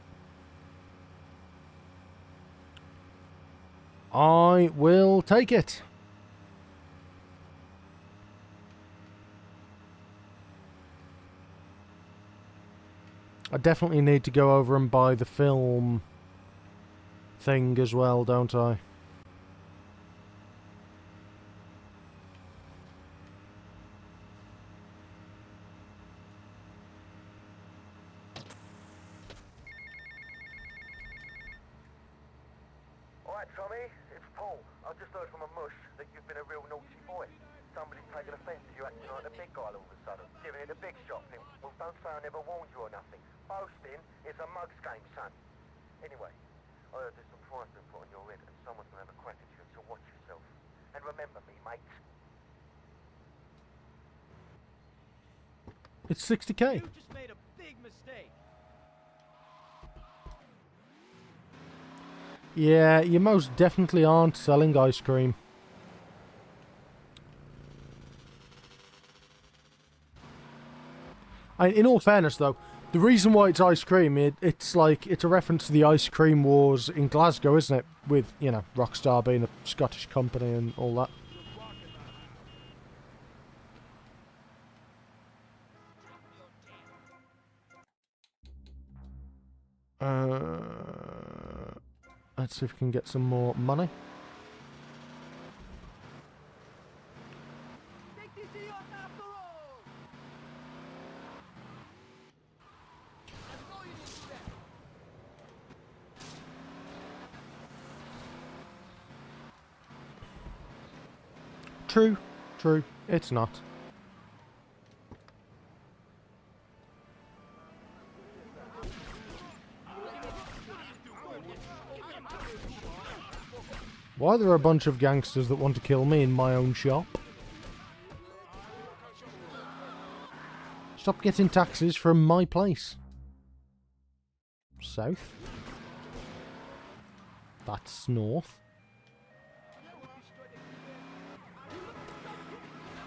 I will take it. I definitely need to go over and buy the film thing as well, don't I? Alright, Tommy, it's Paul. I just heard from a mush that you've been a real naughty boy. Somebody's taken offence to you acting like the big guy all of a sudden, giving it a big shot thing. Well, don't say I never warned you or nothing. Boasting is a mug's game, son. Anyway, I heard there's some price been put on your head and someone's gonna have a crack at you, so watch yourself. And remember me, mate. It's 60k. You just made a big mistake. Yeah, you most definitely aren't selling ice cream. In all fairness, though, the reason why it's ice cream, it's a reference to the ice cream wars in Glasgow, isn't it? With, you know, Rockstar being a Scottish company and all that. Let's see if we can get some more money. True, it's not. Why are there a bunch of gangsters that want to kill me in my own shop? Stop getting taxes from my place. South. That's north.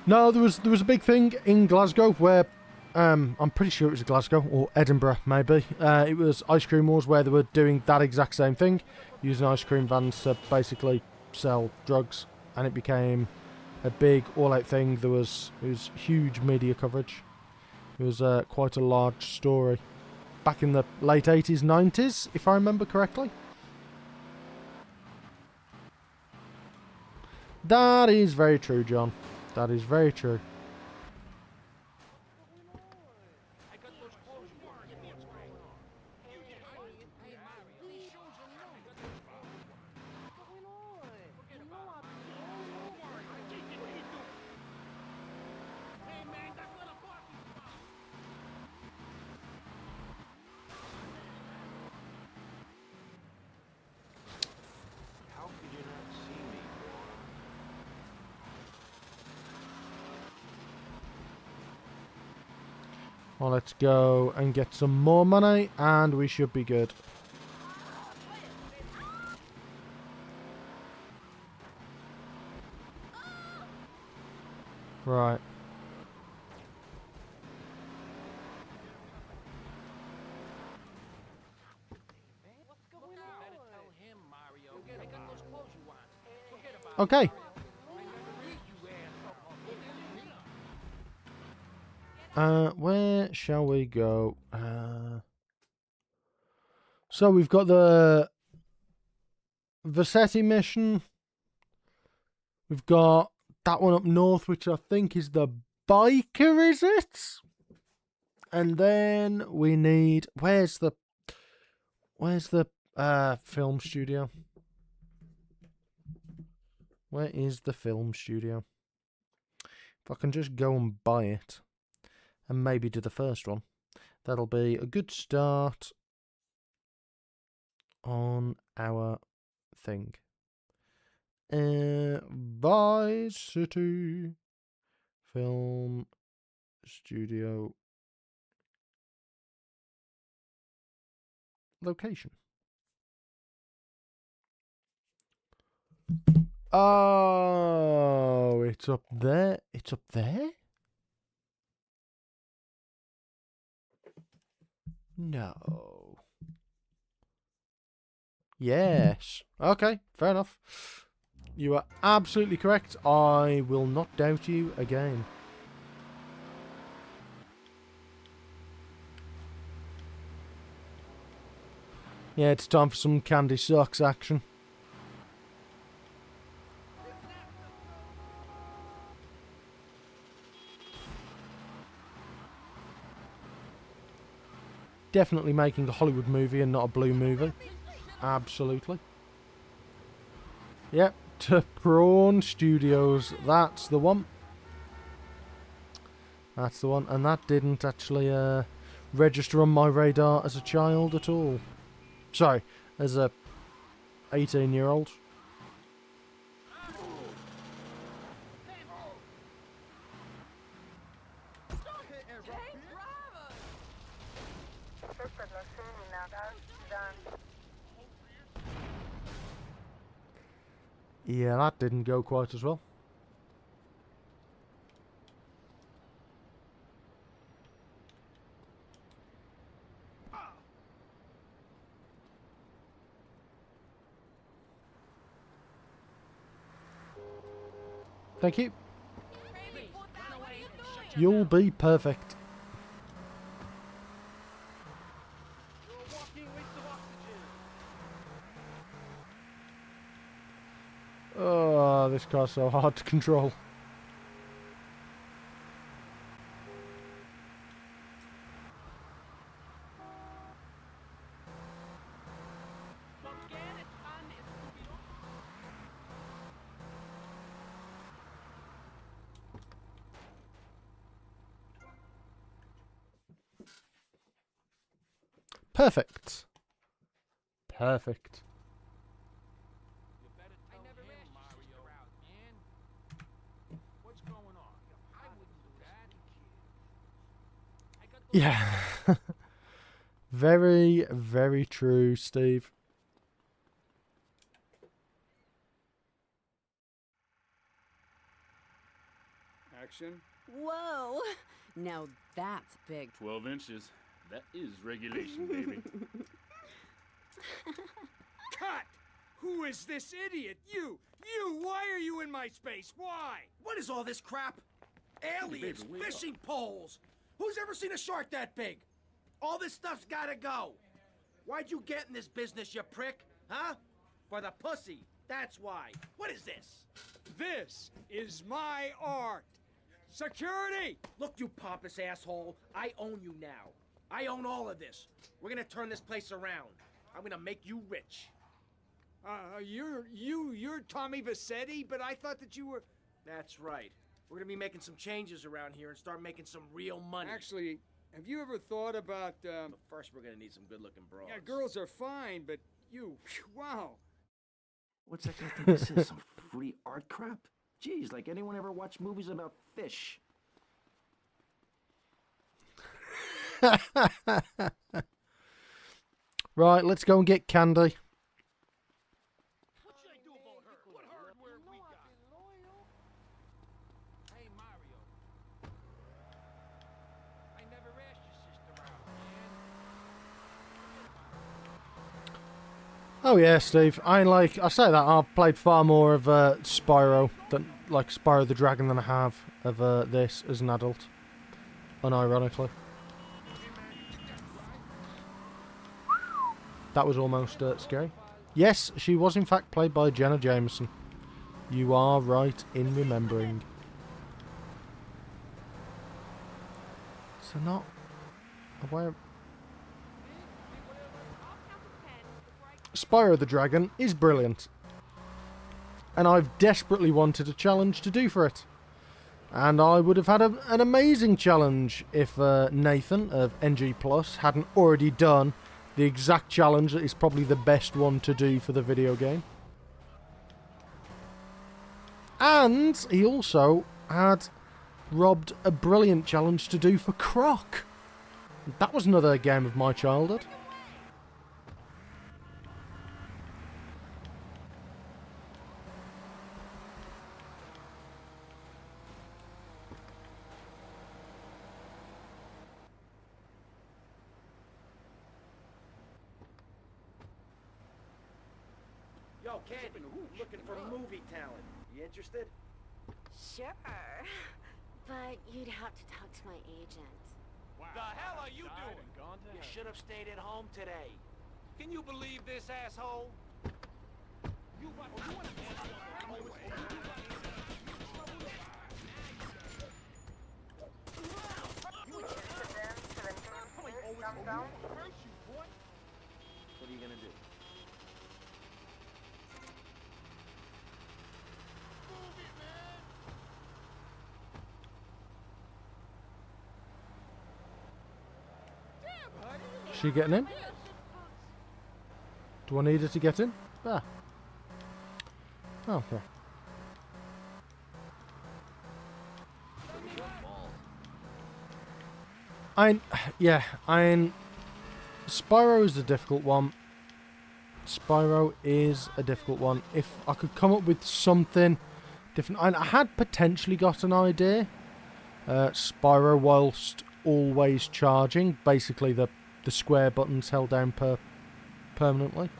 No, there was a big thing in Glasgow where I'm pretty sure it was Glasgow or Edinburgh maybe. It was ice cream wars where they were doing that exact same thing, using ice cream vans to basically sell drugs, and it became a big all-out thing. It was huge media coverage. It was quite a large story back in the late 80s, 90s, if I remember correctly. That is very true, John. That is very true. Well, let's go and get some more money, and we should be good. Right. Okay. Where shall we go? So we've got the Vercetti mission. We've got that one up north, which I think is the biker, is it? And then we need... Where's the film studio? Where is the film studio? If I can just go and buy it, and maybe do the first one, that'll be a good start on our thing. Vice City Film Studio location. Oh, it's up there. It's up there? No. Yes. Okay, fair enough. You are absolutely correct. I will not doubt you again. Yeah, it's time for some candy sucks action. Definitely making a Hollywood movie and not a blue movie. Absolutely. Yep, to Prawn Studios. That's the one. That's the one. And that didn't actually register on my radar as a child at all. Sorry, as a 18-year-old. Yeah, that didn't go quite as well. Thank you. You'll be perfect. Oh, this car's so hard to control. Perfect. Perfect. Yeah. Very, very true, Steve. Action. Whoa! Now that's big. 12 inches. That is regulation, baby. Cut! Who is this idiot? You! Why are you in my space? Why? What is all this crap? Aliens, baby, fishing poles. Who's ever seen a shark that big? All this stuff's gotta go. Why'd you get in this business, you prick? Huh? For the pussy. That's why. What is this? This is my art. Security! Look, you pompous asshole. I own you now. I own all of this. We're gonna turn this place around. I'm gonna make you rich. You're Tommy Vercetti, but I thought that you were... That's right. We're gonna be making some changes around here and start making some real money. Actually, have you ever thought about, But first, we're gonna need some good-looking broads. Yeah, girls are fine, but you... Wow. What's that guy think this is? Some fruity art crap? Jeez, like anyone ever watched movies about fish? Right, let's go and get candy. What should I do about her? What hardware we got? Hey, Mario. I never asked your sister out, man. Oh yeah, Steve. I say that I've played far more of Spyro than Spyro the Dragon than I have of this as an adult. Unironically. That was almost scary. Yes, she was in fact played by Jenna Jameson. You are right in remembering. So not aware. Spyro the Dragon is brilliant. And I've desperately wanted a challenge to do for it. And I would have had an amazing challenge if Nathan of NG Plus hadn't already done the exact challenge that is probably the best one to do for the video game. And he also had robbed a brilliant challenge to do for Croc. That was another game of my childhood. Yo, Candy, looking for movie talent. You interested? Sure. But you'd have to talk to my agent. The hell are you doing? You should have stayed at home today. Can you believe this asshole? You want to What are you gonna do? Is she getting in? Do I need her to get in? Ah. Okay. Spyro is a difficult one. Spyro is a difficult one. If I could come up with something different, I had potentially got an idea. Spyro whilst always charging, basically the square buttons held down permanently.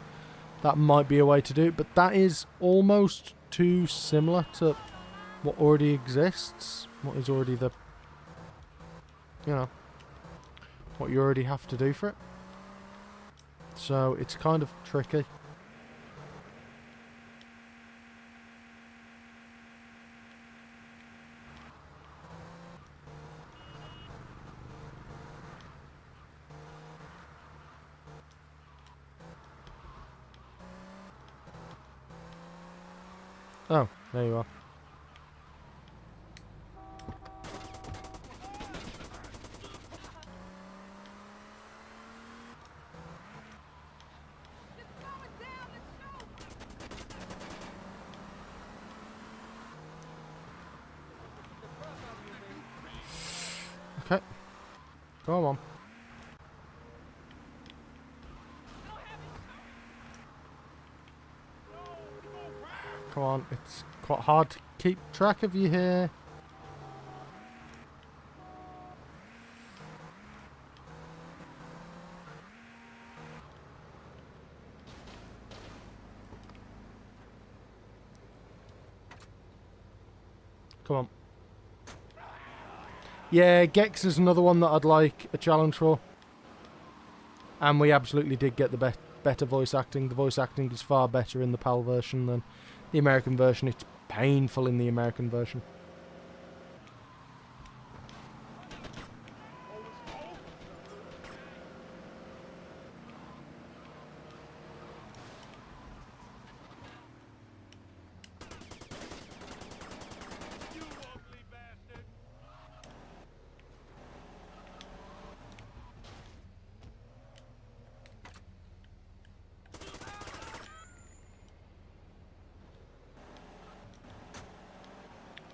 That might be a way to do it, but that is almost too similar to what already exists. What is already the, you know, what you already have to do for it. So it's kind of tricky. Oh, there you are. Okay. Go on. Come on, it's quite hard to keep track of you here. Come on. Yeah, Gex is another one that I'd like a challenge for. And we absolutely did get the better voice acting. The voice acting is far better in the PAL version than the American version. It's painful in the American version.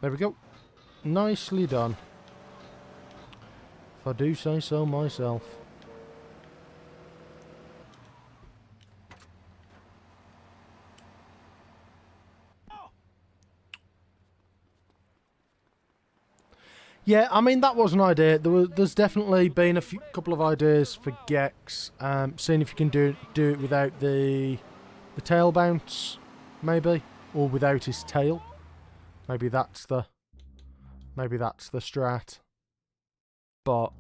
There we go. Nicely done. If I do say so myself. Yeah, I mean, that was an idea. There's definitely been a couple of ideas for Gex. Seeing if you can do it without the tail bounce, maybe, or without his tail. Maybe that's the strat. But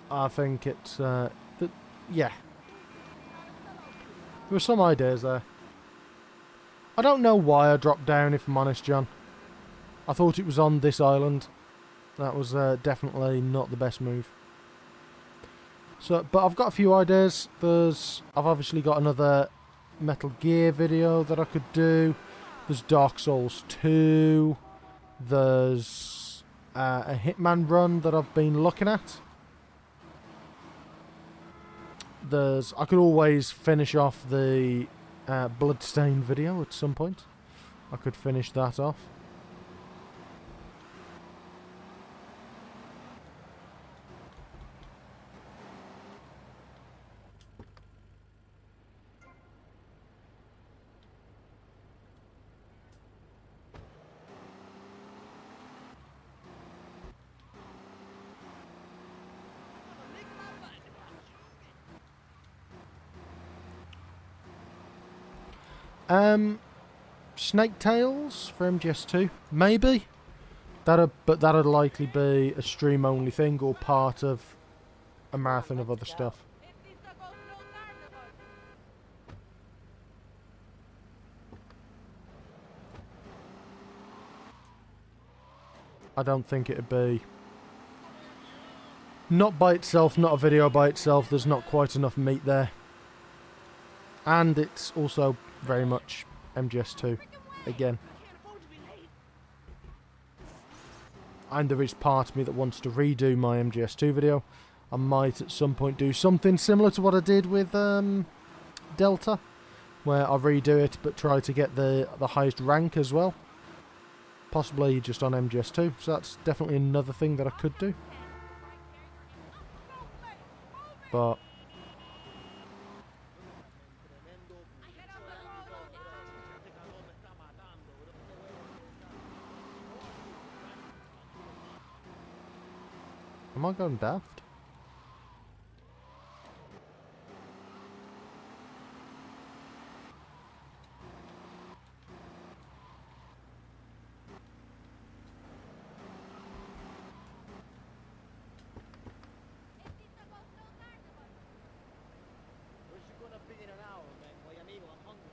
I think it's, yeah. There were some ideas there. I don't know why I dropped down, if I'm honest, John. I thought it was on this island. That was definitely not the best move. So, but I've got a few ideas. I've obviously got another Metal Gear video that I could do. There's Dark Souls 2. There's a Hitman run that I've been looking at. I could always finish off the Bloodstained video at some point. I could finish that off. Snake Tales for MGS2, maybe. But that'd likely be a stream-only thing or part of a marathon of other stuff. I don't think it'd be... Not by itself, not a video by itself, there's not quite enough meat there. And it's also very much MGS2 again. And there is part of me that wants to redo my MGS2 video. I might at some point do something similar to what I did with Delta, where I redo it but try to get the highest rank as well. Possibly just on MGS2, so that's definitely another thing that I could do. But am I going daft?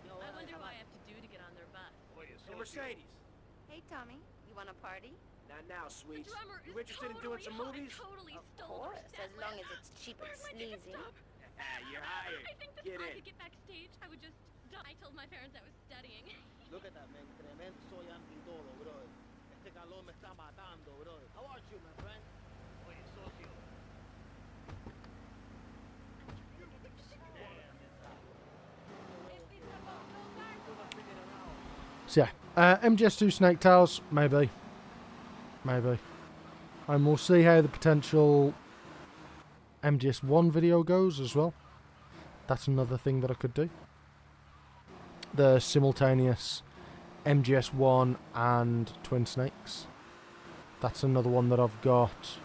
I wonder what I have to do to get on their bus. Hey, Mercedes. Hey, Tommy, you want a party? Not now, sweets. Drummer You is interested in doing some movies? Totally Of stole course, as long as it's cheap and sleazy. You're hired. I think that Get if I in. could get backstage, I would just die. I told my parents I was studying. Look at that, man. Tremendo soy antidolo, bro. Este calor me está matando, bro. How are you, my friend? Oye, socio. So yeah, MGS2 Snake Tales, maybe. Maybe. And we'll see how the potential MGS1 video goes as well. That's another thing that I could do. The simultaneous MGS1 and Twin Snakes. That's another one that I've got.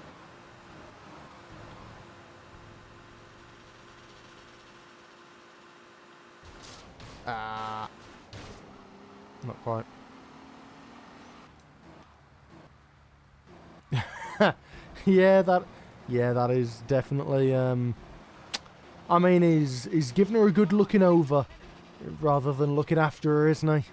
Not quite. Yeah, that is definitely. I mean, he's giving her a good looking over, rather than looking after her, isn't he?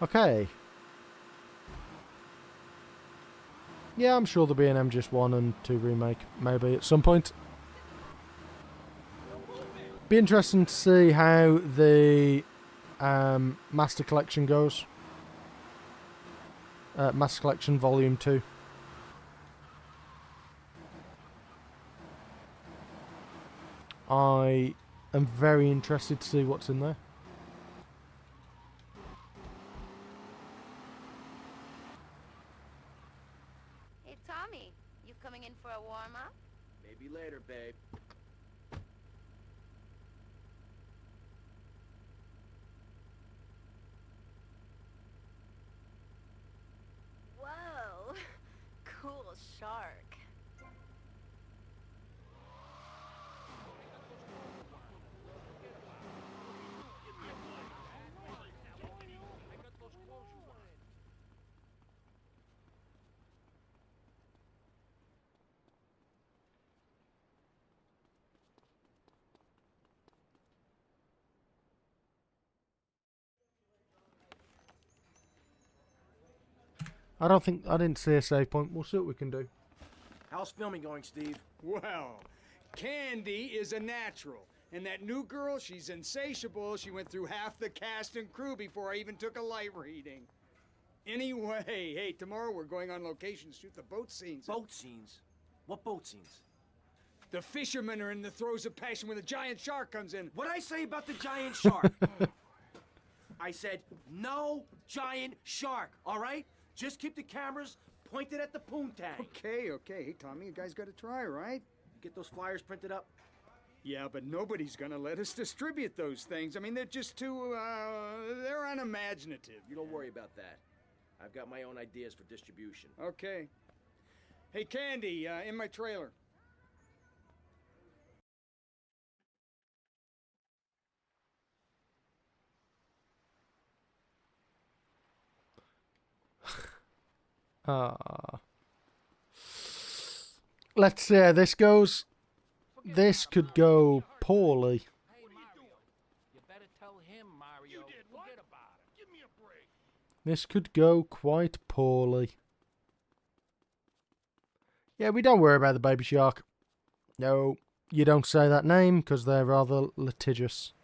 Okay. Yeah, I'm sure there'll be an MGS1 and 2 remake, maybe at some point. Be interesting to see how the Master Collection goes. Master Collection Volume 2. I am very interested to see what's in there. Hey, Tommy, you come babe. Whoa. Cool shark. I didn't see a save point. We'll see what we can do. How's filming going, Steve? Well, Candy is a natural. And that new girl, she's insatiable. She went through half the cast and crew before I even took a light reading. Anyway, hey, tomorrow we're going on location to shoot the boat scenes. Boat scenes? What boat scenes? The fishermen are in the throes of passion when the giant shark comes in. What'd I say about the giant shark? I said, no giant shark, all right? Just keep the cameras pointed at the poontang. Okay. Hey, Tommy, you guys got to try, right? Get those flyers printed up? Yeah, but nobody's gonna let us distribute those things. I mean, they're just too, they're unimaginative. You don't worry about that. I've got my own ideas for distribution. Okay. Hey, Candy, in my trailer. Let's see how this goes. This could go poorly. You better tell him, Mario. Forget about it. Give me a break. This could go quite poorly. Yeah, we don't worry about the baby shark. No, you don't say that name because they're rather litigious.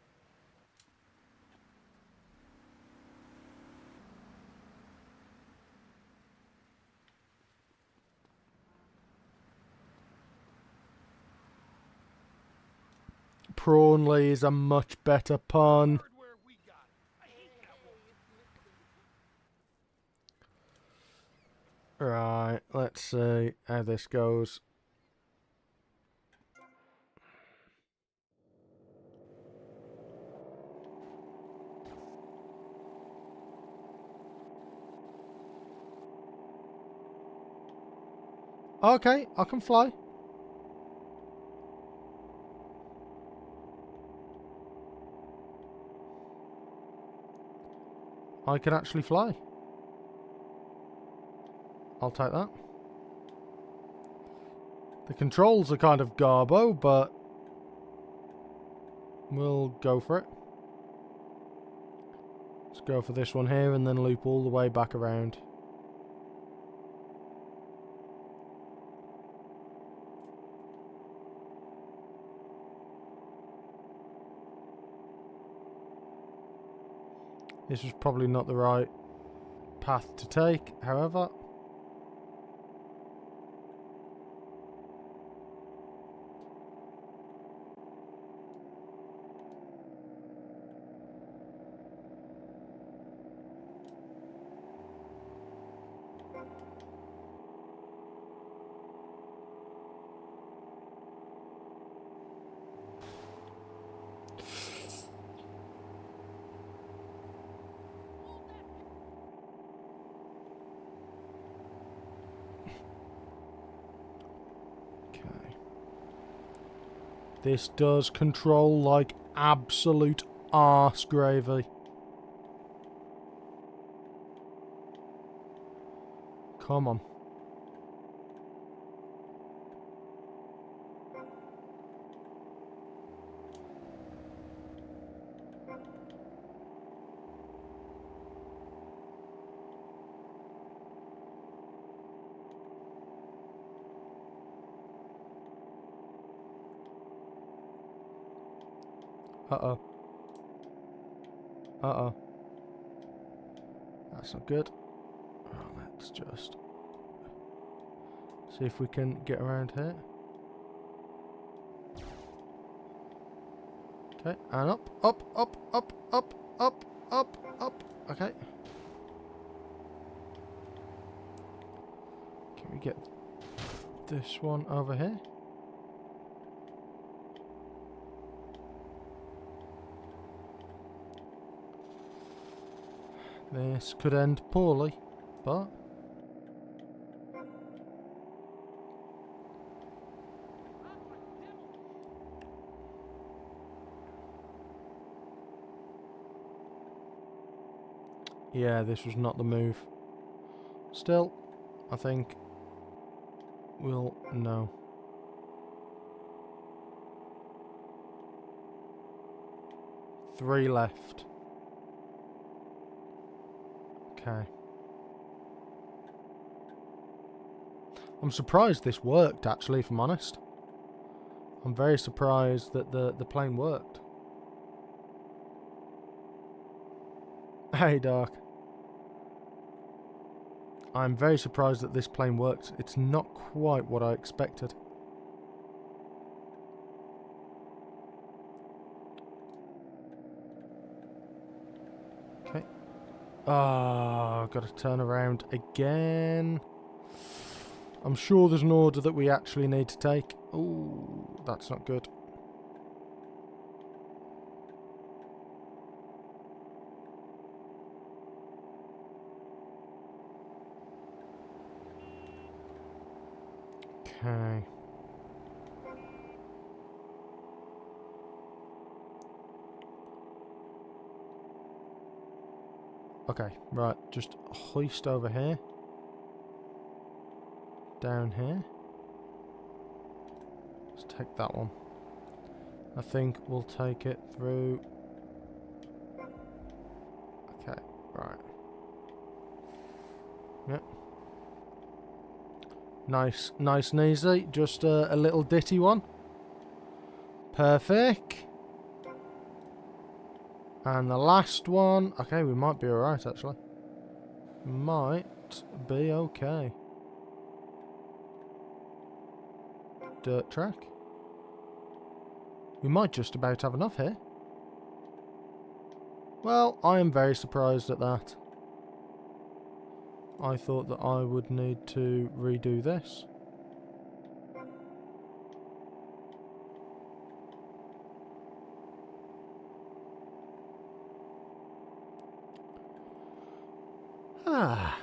Prawnley is a much better pun. Right, let's see how this goes. Okay, I can fly. I can actually fly. I'll take that. The controls are kind of garbo, but we'll go for it. Let's go for this one here and then loop all the way back around. This was probably not the right path to take, however. This does control like absolute arse gravy. Come on. Uh-oh. Uh-oh. That's not good. Right, let's just see if we can get around here. Okay, and up, up, up, up, up, up, up, up. Okay. Can we get this one over here? This could end poorly, but... yeah, this was not the move. Still, I think we'll know. Three left. Okay. I'm surprised this worked, actually, if I'm honest. I'm very surprised that the plane worked. Hey, Dark. I'm very surprised that this plane worked. It's not quite what I expected. Okay. Ah, got to turn around again. I'm sure there's an order that we actually need to take. Ooh, that's not good. Okay. Okay, right, just hoist over here. Down here. Let's take that one. I think we'll take it through. Okay, right. Yep. Nice, nice and easy. Just a little ditty one. Perfect. And the last one. Okay, we might be alright, actually. Might be okay. Dirt track. We might just about have enough here. Well, I am very surprised at that. I thought that I would need to redo this. Ah.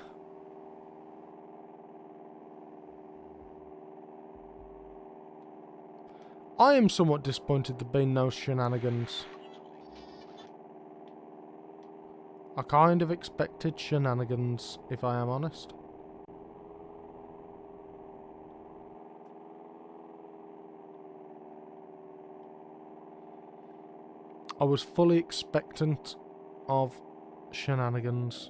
I am somewhat disappointed there've been no shenanigans. I kind of expected shenanigans, if I am honest. I was fully expectant of shenanigans.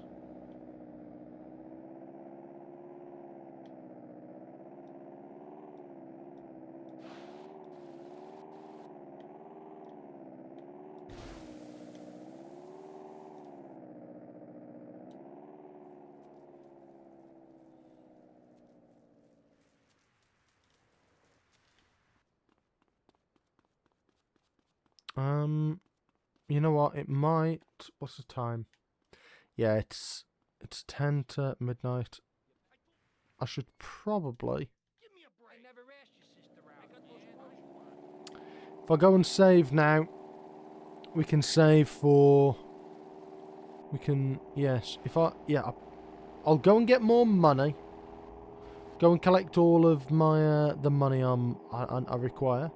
You know what? It might. What's the time? Yeah, it's 10 to midnight. I should probably. If I go and save now, we can save for. We can. Yes. If I. Yeah. I'll go and get more money. Go and collect all of my the money I require.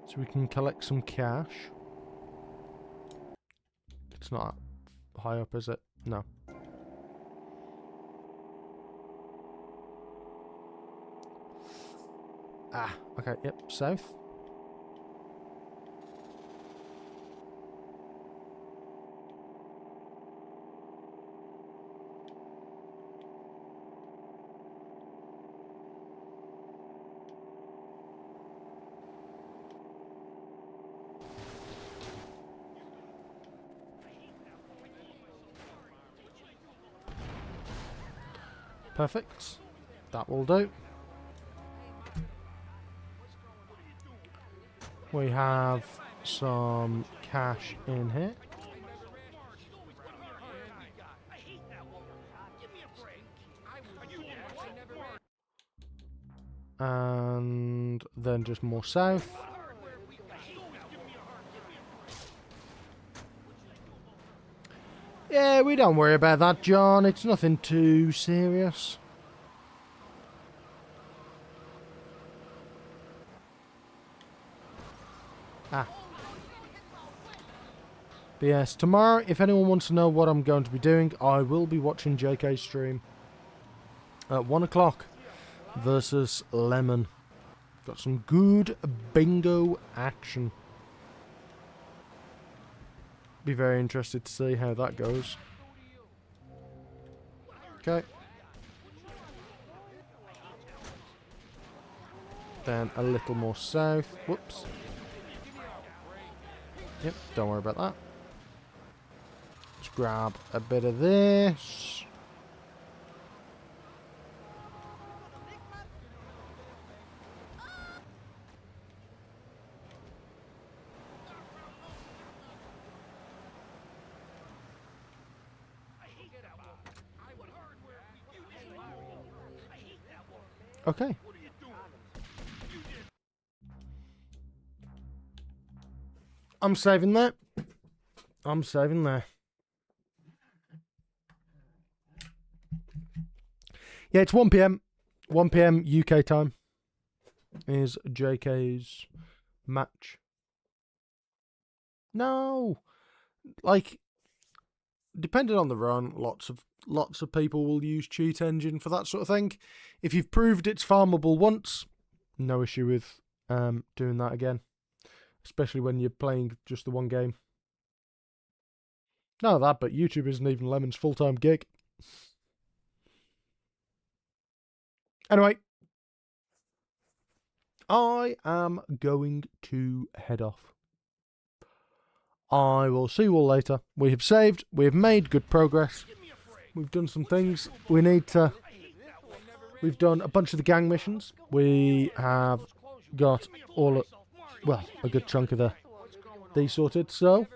So we can collect some cash. It's not high up, is it? No. Ah, okay, yep, south. Perfect. That will do. We have some cash in here. And then just more south. Yeah, we don't worry about that, John. It's nothing too serious. Ah. But yes, tomorrow, if anyone wants to know what I'm going to be doing, I will be watching JK's stream at 1 o'clock versus Lemon. Got some good bingo action. Be very interested to see how that goes. Okay. Then a little more south. Whoops. Yep, don't worry about that. Let's grab a bit of this. Okay. I'm saving that. I'm saving that. Yeah, it's 1 p.m. 1 p.m. UK time is JK's match. No. Like, depending on the run, lots of people will use cheat engine for that sort of thing. If you've proved it's farmable once, no issue with doing that again. Especially when you're playing just the one game. Not that, but YouTube isn't even Lemon's full-time gig. Anyway, I am going to head off. I will see you all later. We have saved. We have made good progress. We've done some things. We need to... We've done a bunch of the gang missions. We have got all... Well, a good chunk of these sorted, so...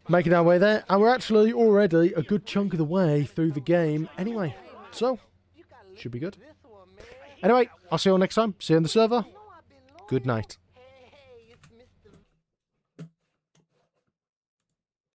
Making our way there. And we're actually already a good chunk of the way through the game anyway. So, should be good. Anyway, I'll see you all next time. See you on the server. Good night.